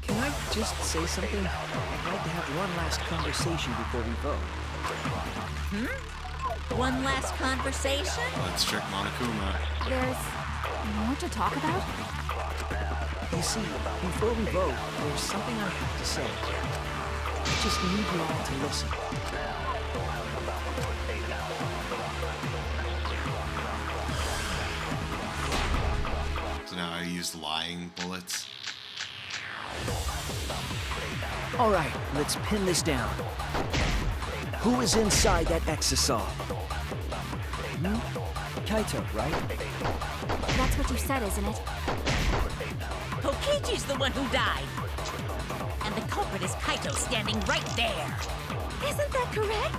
Can I just say something? I'd like to have one last conversation before we vote. One last conversation? Let's trick Monokuma. There's more to talk about? You see, before we vote, there's something I have to say. I just need you all to listen. So now I use lying bullets. All right, let's pin this down. Who is inside that exisal? Kaito, right? That's what you said, isn't it? Kokichi's the one who died. And the culprit is Kaito standing right there. Isn't that correct?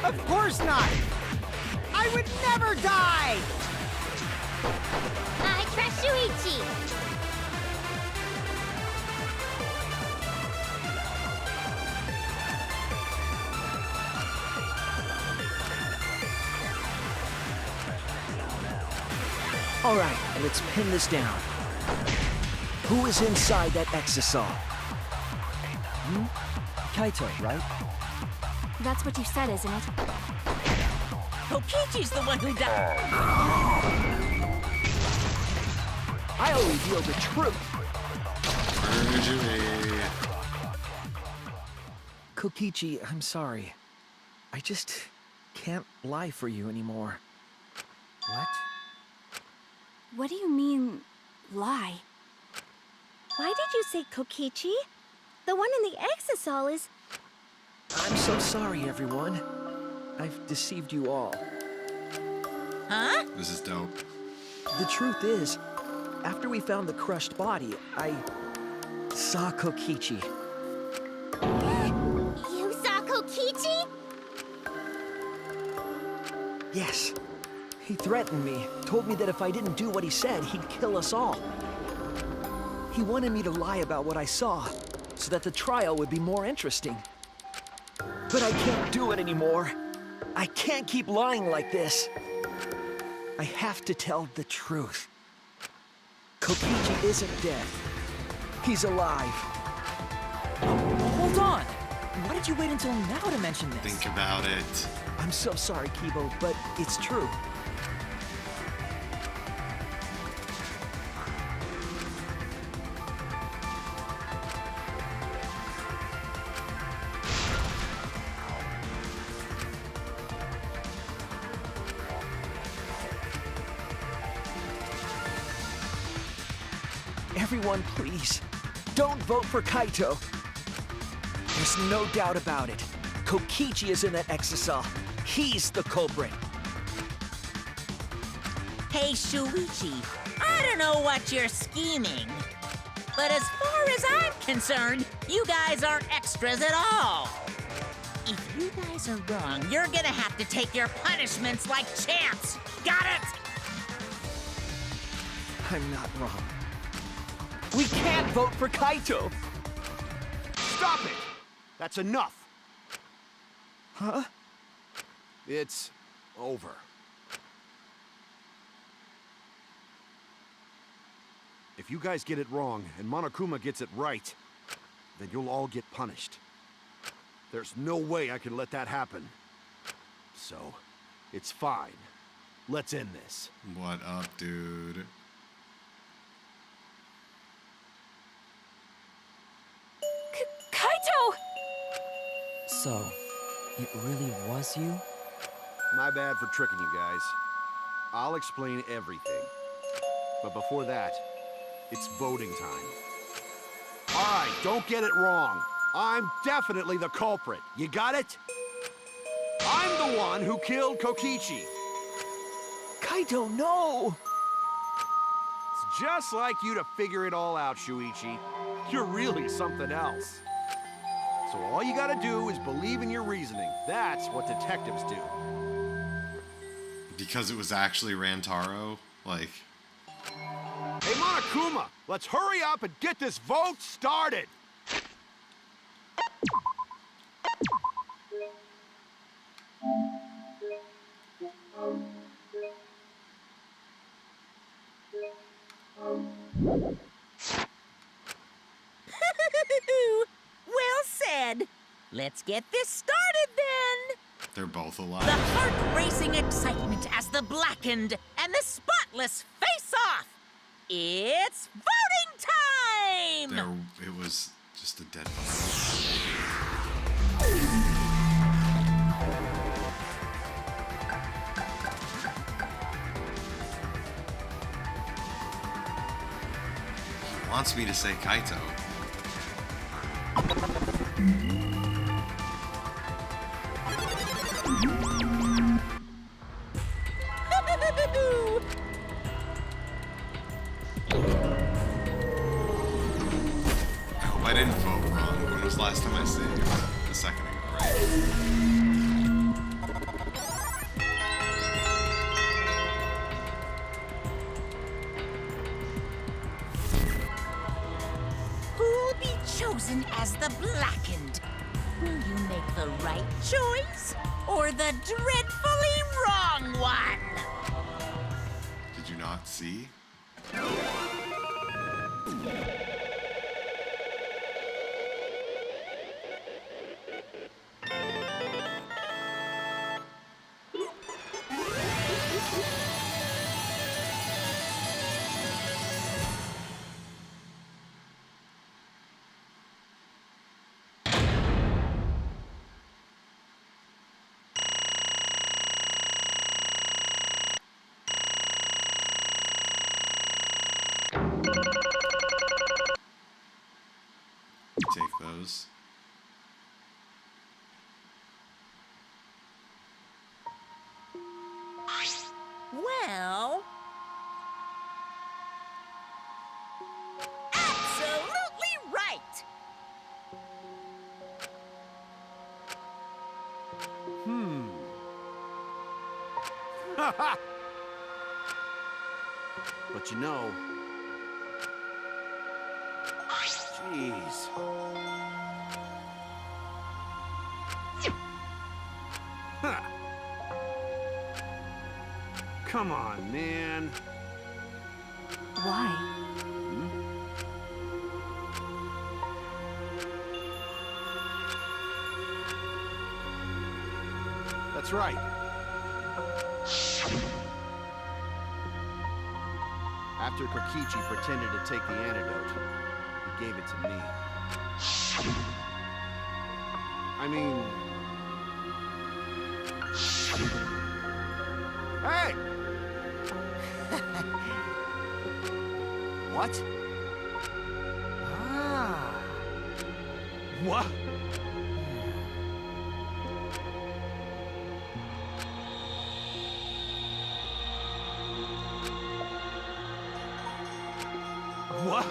Of course not! I would never die! I trust Shuichi. All right, let's pin this down. Who is inside that exisal? Kaito, right? That's what you said, isn't it? Kokichi's the one who died. I'll reveal the truth. Perjury. Kokichi, I'm sorry. I just can't lie for you anymore. What? What do you mean, lie? Why did you say Kokichi? The one in the exisal is... I'm so sorry, everyone. I've deceived you all. Huh? This is dope. The truth is, after we found the crushed body, I saw Kokichi. You saw Kokichi? Yes. He threatened me, told me that if I didn't do what he said, he'd kill us all. He wanted me to lie about what I saw, so that the trial would be more interesting. But I can't do it anymore. I can't keep lying like this. I have to tell the truth. Kokichi isn't dead. He's alive. Hold on! Why did you wait until now to mention this? Think about it. I'm so sorry, Kibo, but it's true. Everyone, please, don't vote for Kaito. There's no doubt about it. Kokichi is in that exisal. He's the culprit. Hey, Shuichi, I don't know what you're scheming. But as far as I'm concerned, you guys aren't extras at all. If you guys are wrong, you're gonna have to take your punishments like champs. Got it? I'm not wrong. We can't vote for Kaito! Stop it! That's enough. Huh? It's over. If you guys get it wrong and Monokuma gets it right, then you'll all get punished. There's no way I can let that happen. So, it's fine. Let's end this. What up, dude? Kaito! So, it really was you? My bad for tricking you guys. I'll explain everything. But before that, it's voting time. All right, don't get it wrong. I'm definitely the culprit. You got it? I'm the one who killed Kokichi. Kaito, no! It's just like you to figure it all out, Shuichi. You're really something else. So all you gotta do is believe in your reasoning. That's what detectives do. Because it was actually Rantaro? Like... Hey, Monokuma, let's hurry up and get this vote started! Well said. Let's get this started then. They're both The alive. heart-racing excitement as the blackened and the spotless face off. It's voting time! It was just a dead body. He wants me to say Kaito. I hope I didn't vote wrong. When was the last time I saved? A second ago, right? Who'll be chosen as the blackened? Will you make the right choice or the dreadfully wrong one? Did you not see? Take those. Well... absolutely right! But you know... Jeez. Huh. Come on, man. Why? That's right. After Kokichi pretended to take the antidote, he gave it to me. I mean... Hey! What? Ah. What? What?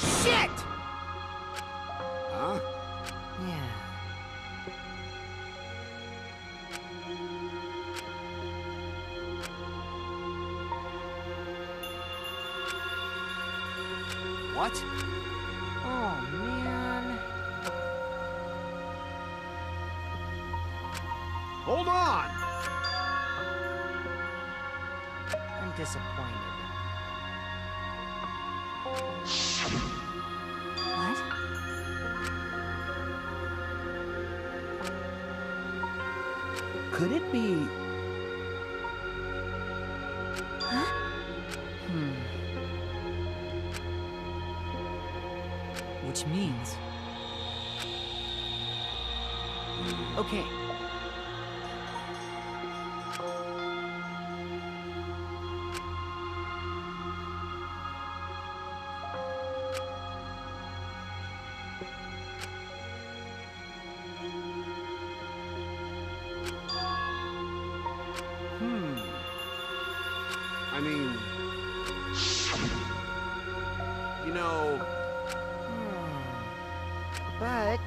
Shit! Huh? Yeah. What? Oh, man. Hold on! I'm disappointed. What? Could it be... Which means... Okay. I mean... You know... But...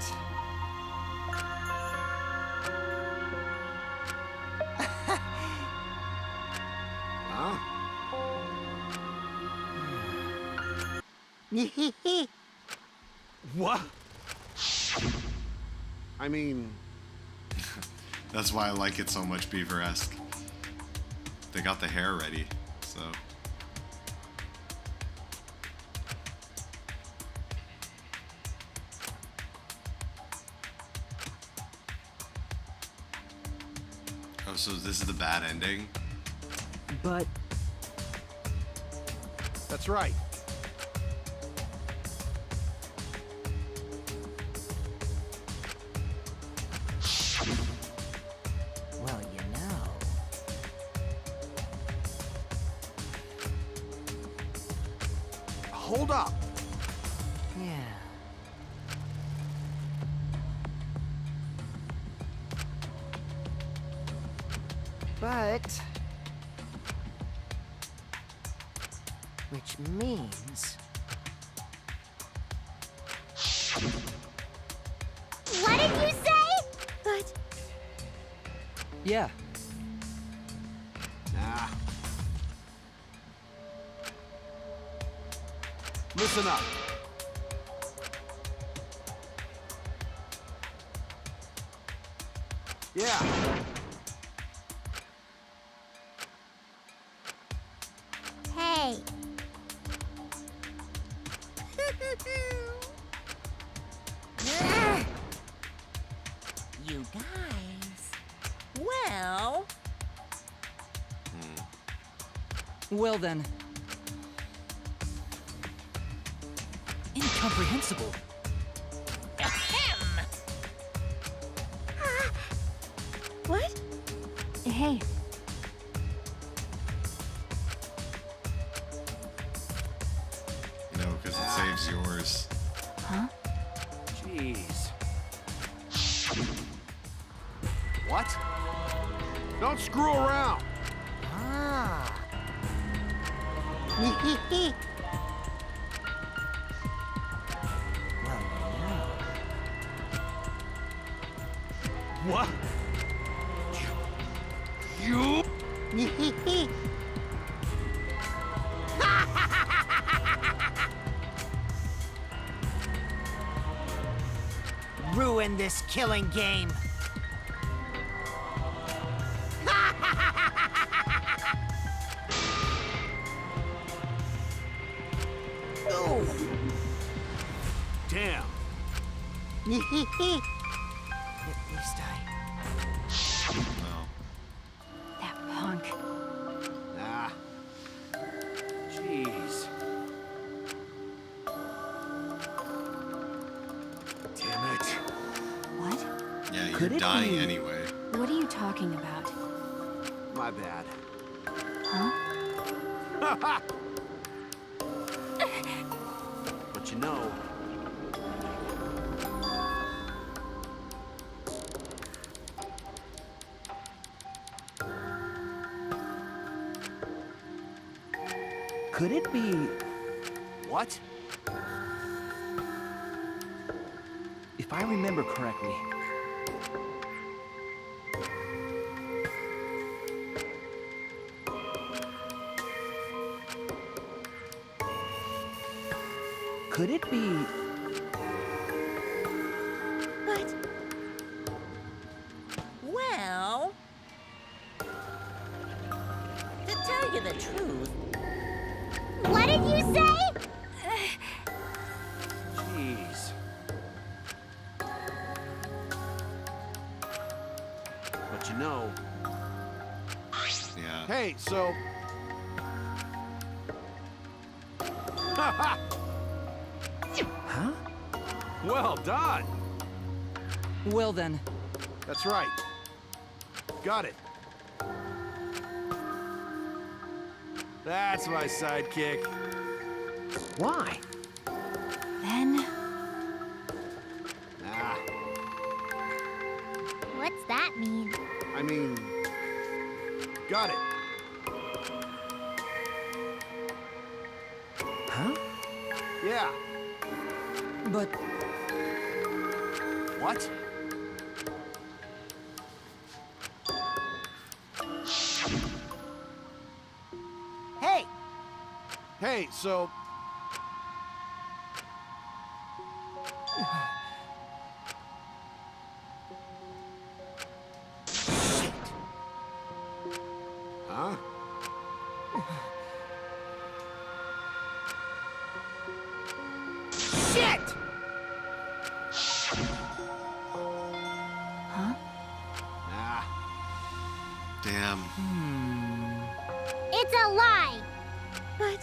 Huh? What? I mean... That's why I like it so much, Beaver-esque. They got the hair ready, so... Oh, so this is the bad ending? But... That's right. Well, you know... Hold up! Yeah. But... Which means... What did you say? But Yeah. Nah. Listen up. Yeah. hey. You guys. Well, Well then. Incomprehensible. ahem. What? Hey, You know, because it saves yours. huh? Jeez. What? Don't screw around! Ah. Well, you know... What? You? Ruin this killing game. Damn. At least No. That punk. Nah. Jeez. Damn it. What? Yeah, Could you're it dying be- anyway. What are you talking about? My bad. Huh? But you know... Could it be... What? I remember correctly. Could it be... But Well, to tell you the truth, What did you say? Jeez. But you know... Yeah. Hey, so... Haha! Huh? Well done! Well then, That's right. Got it. That's my sidekick. Why? Then, Ah, What's that mean? I mean... Got it. Huh? Yeah. but What? Hey! Hey, so... Shit. Huh? Shit! huh? Ah, Damn. It's a lie! But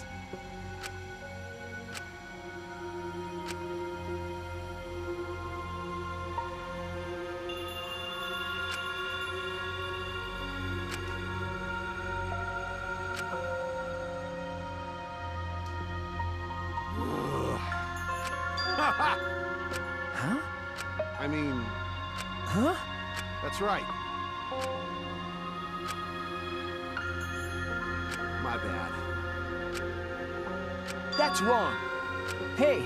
Huh? I mean, Huh? that's right. My bad. That's wrong. Hey!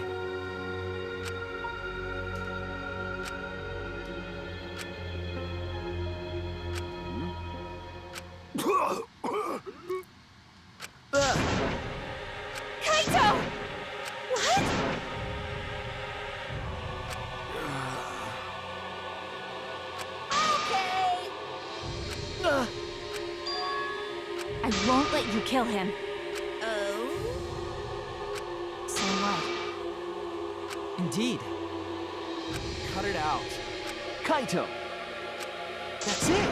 Kaito! What? okay. I won't let you kill him. Oh? So what? indeed. Cut it out. Kaito! That's it!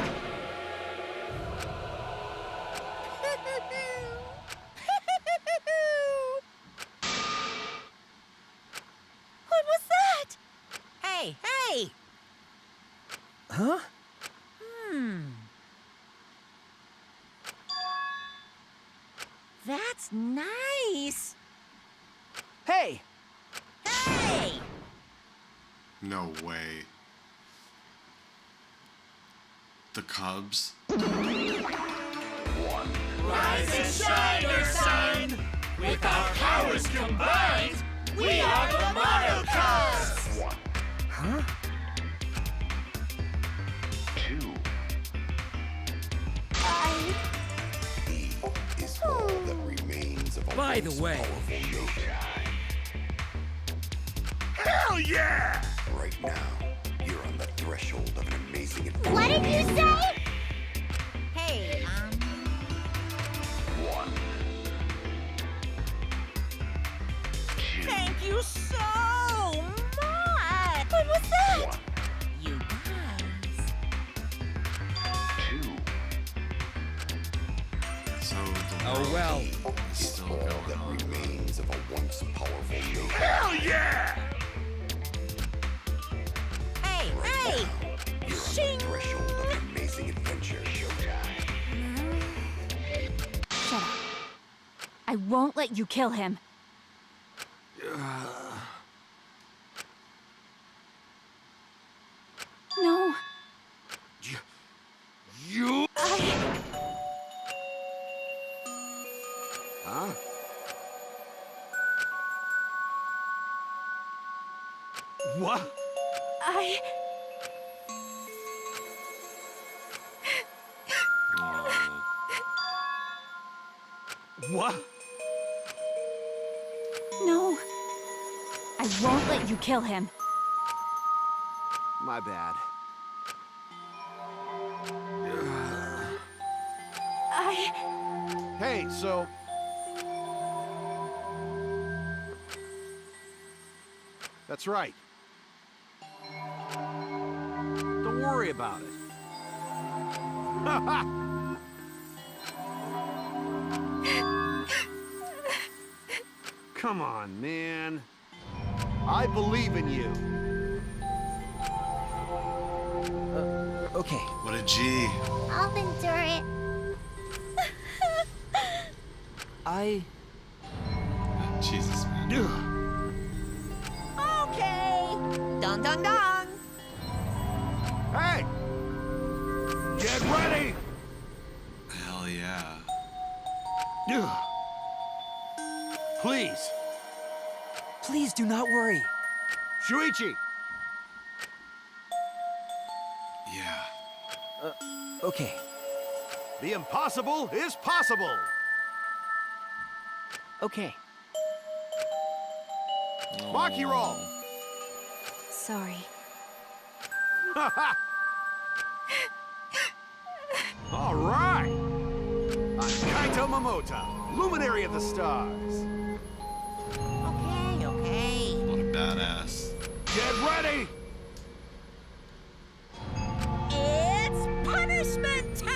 What was that? Hey, hey! Huh? That's nice. Hey! Hey! No way. The Cubs? Rise and shine, Earthsign! With our powers combined, we are the Mono Cubs! Huh? Is all that remains of a By the once way- powerful nation. Hell yeah! Right now, you're on the threshold of an amazing adventure. What did you say? Hey, thank you so much! What was that? You guys. So the Oh, world well. is still All going that on. remains of a once powerful nation. Hell yeah! Hey, hey! You're on Shing. the threshold of an amazing adventure. Shut up. I won't let you kill him. No. You... Huh? What? What? No. I won't let you kill him. My bad. Hey, so... That's right. Don't worry about it. Come on, man. I believe in you. Okay. What a G. I'll endure it. Jesus, man. Okay. Dun dun dun. Hey! Get ready! Hell yeah. Please, Please do not worry. Shuichi! Yeah. Okay. The impossible is possible! Okay. Maki roll! Sorry. All right! I'm Kaito Momota, luminary of the stars. Okay, okay. What a badass. Get ready! It's punishment time!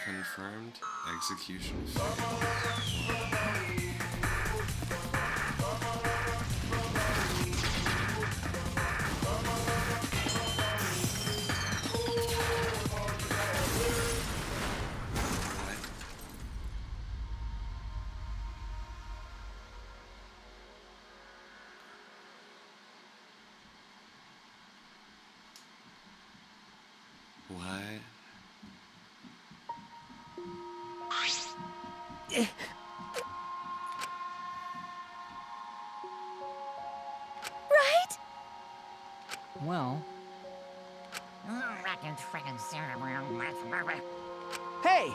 Confirmed. Execution failed. What? Right? Well, Hey!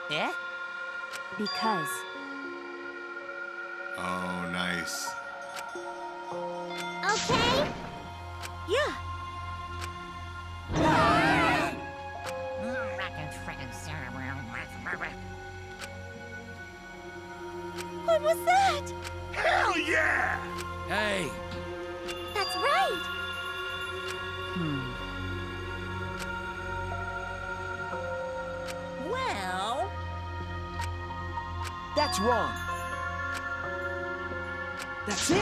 Yeah? Because. Oh, nice. Okay? Yeah. What was that? Hell yeah! hey! That's right. Well, That's wrong. That's it.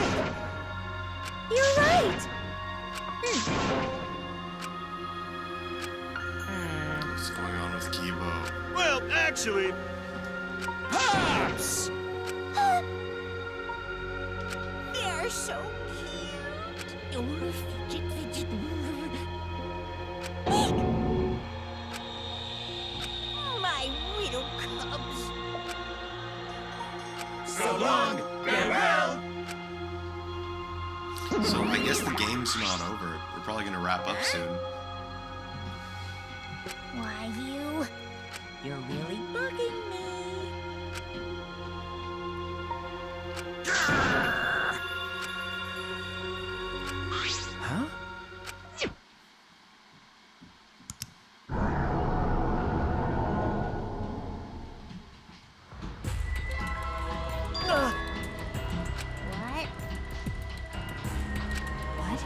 You're right. What's going on with Kibo? Well, actually... Pops! So long, farewell. So I guess the game's not over. We're probably gonna wrap up soon. Why, you're really bugging me. Huh? What? What?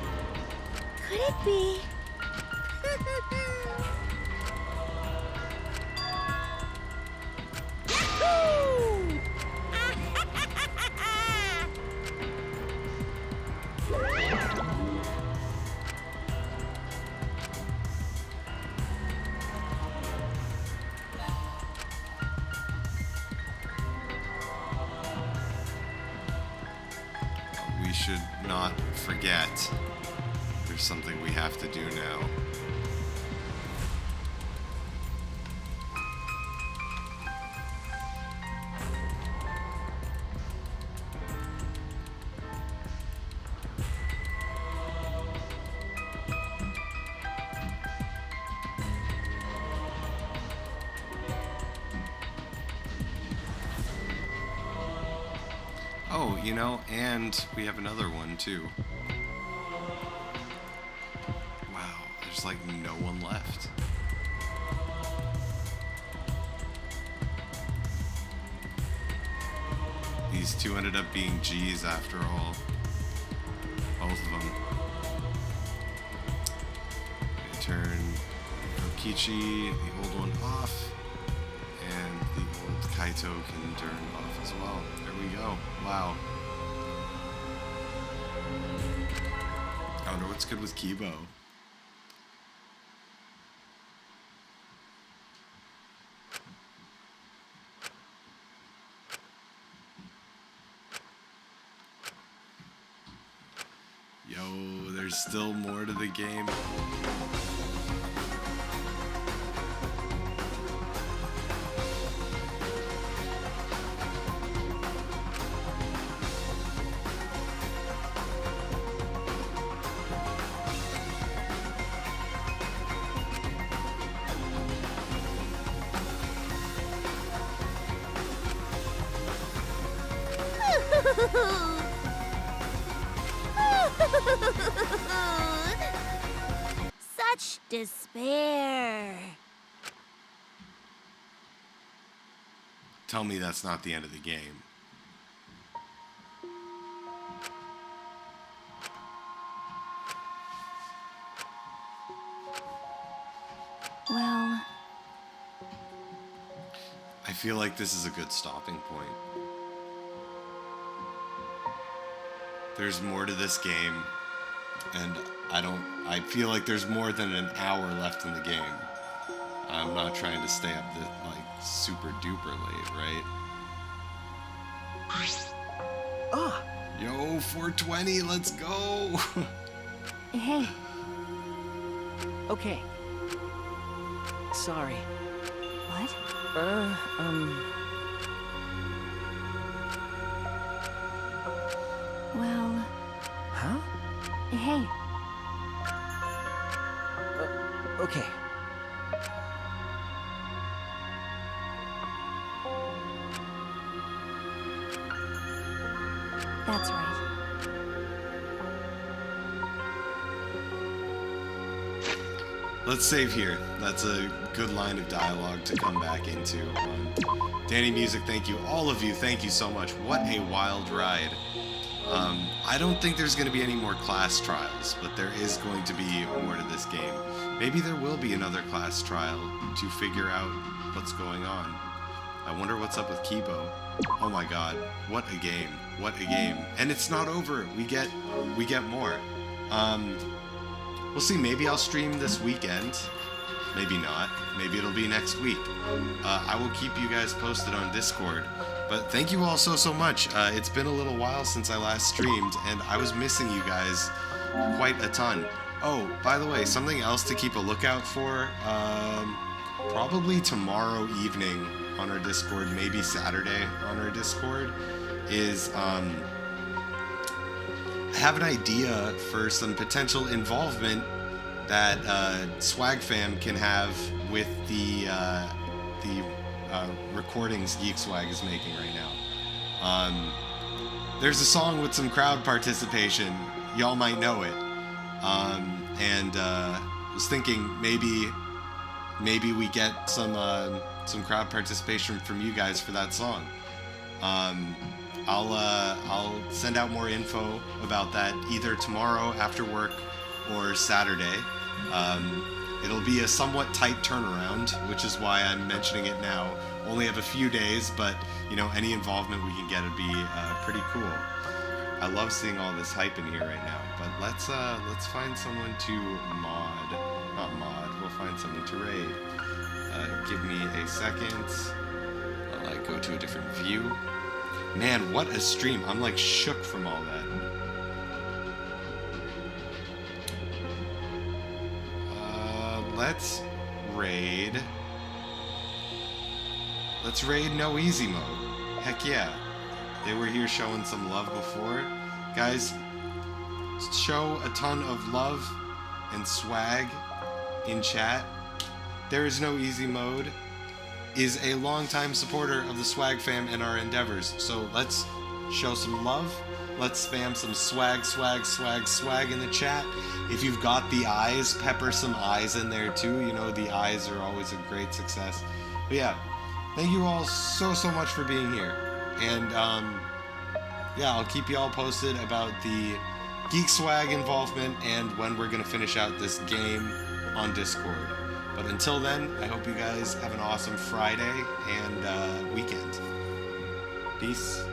Could it be? Yahoo! We should not forget there's something we have to do now. Oh, you know, and we have another one too. Wow, there's like no one left. These two ended up being G's after all. Both of them. I turn Kokichi, the old one, off, and the old Kaito can turn off as well. There we go. Wow. I wonder what's good with Kibo. Yo, there's still more to the game. Such despair. Tell me that's not the end of the game. Well, I feel like this is a good stopping point. There's more to this game, and I feel like there's more than an hour left in the game. I'm not trying to stay up like super duper late, right? Ah! Yo, 420, let's go! hey, Okay. Sorry. what? Well, Huh? hey, Okay. that's right. Let's save here. That's a good line of dialogue to come back into. Danny Music, thank you. All of you, thank you so much. What a wild ride. I don't think there's going to be any more class trials, but there is going to be more to this game. Maybe there will be another class trial to figure out what's going on. I wonder what's up with Kibo. Oh my god, what a game. What a game. And it's not over. We get more. We'll see, maybe I'll stream this weekend. Maybe not. Maybe it'll be next week. I will keep you guys posted on Discord. But thank you all so much. It's been a little while since I last streamed, and I was missing you guys quite a ton. Oh, by the way, something else to keep a lookout for. Probably tomorrow evening on our Discord, maybe Saturday on our Discord. is I have an idea for some potential involvement that Swag Fam can have with the recordings Geek Swag is making right now. There's a song with some crowd participation. Y'all might know it. And was thinking maybe we get some crowd participation from you guys for that song. I'll send out more info about that either tomorrow after work or Saturday. It'll be a somewhat tight turnaround, which is why I'm mentioning it now. Only have a few days, but you know, any involvement we can get would be pretty cool. I love seeing all this hype in here right now. But let's find someone to not mod. We'll find someone to raid. Give me a second. I'll go to a different view. Man, what a stream! I'm like shook from all that. Let's raid. Let's raid no easy mode. Heck yeah. They were here showing some love before. Guys, show a ton of love and swag in chat. There is no easy mode is a longtime supporter of the Swag Fam and our endeavors. So let's show some love. Let's spam some swag in the chat. If you've got the eyes, pepper some eyes in there too. You know, the eyes are always a great success. But yeah, thank you all so much for being here. And yeah, I'll keep you all posted about the Geek Swag involvement and when we're going to finish out this game on Discord. But until then, I hope you guys have an awesome Friday and weekend. Peace.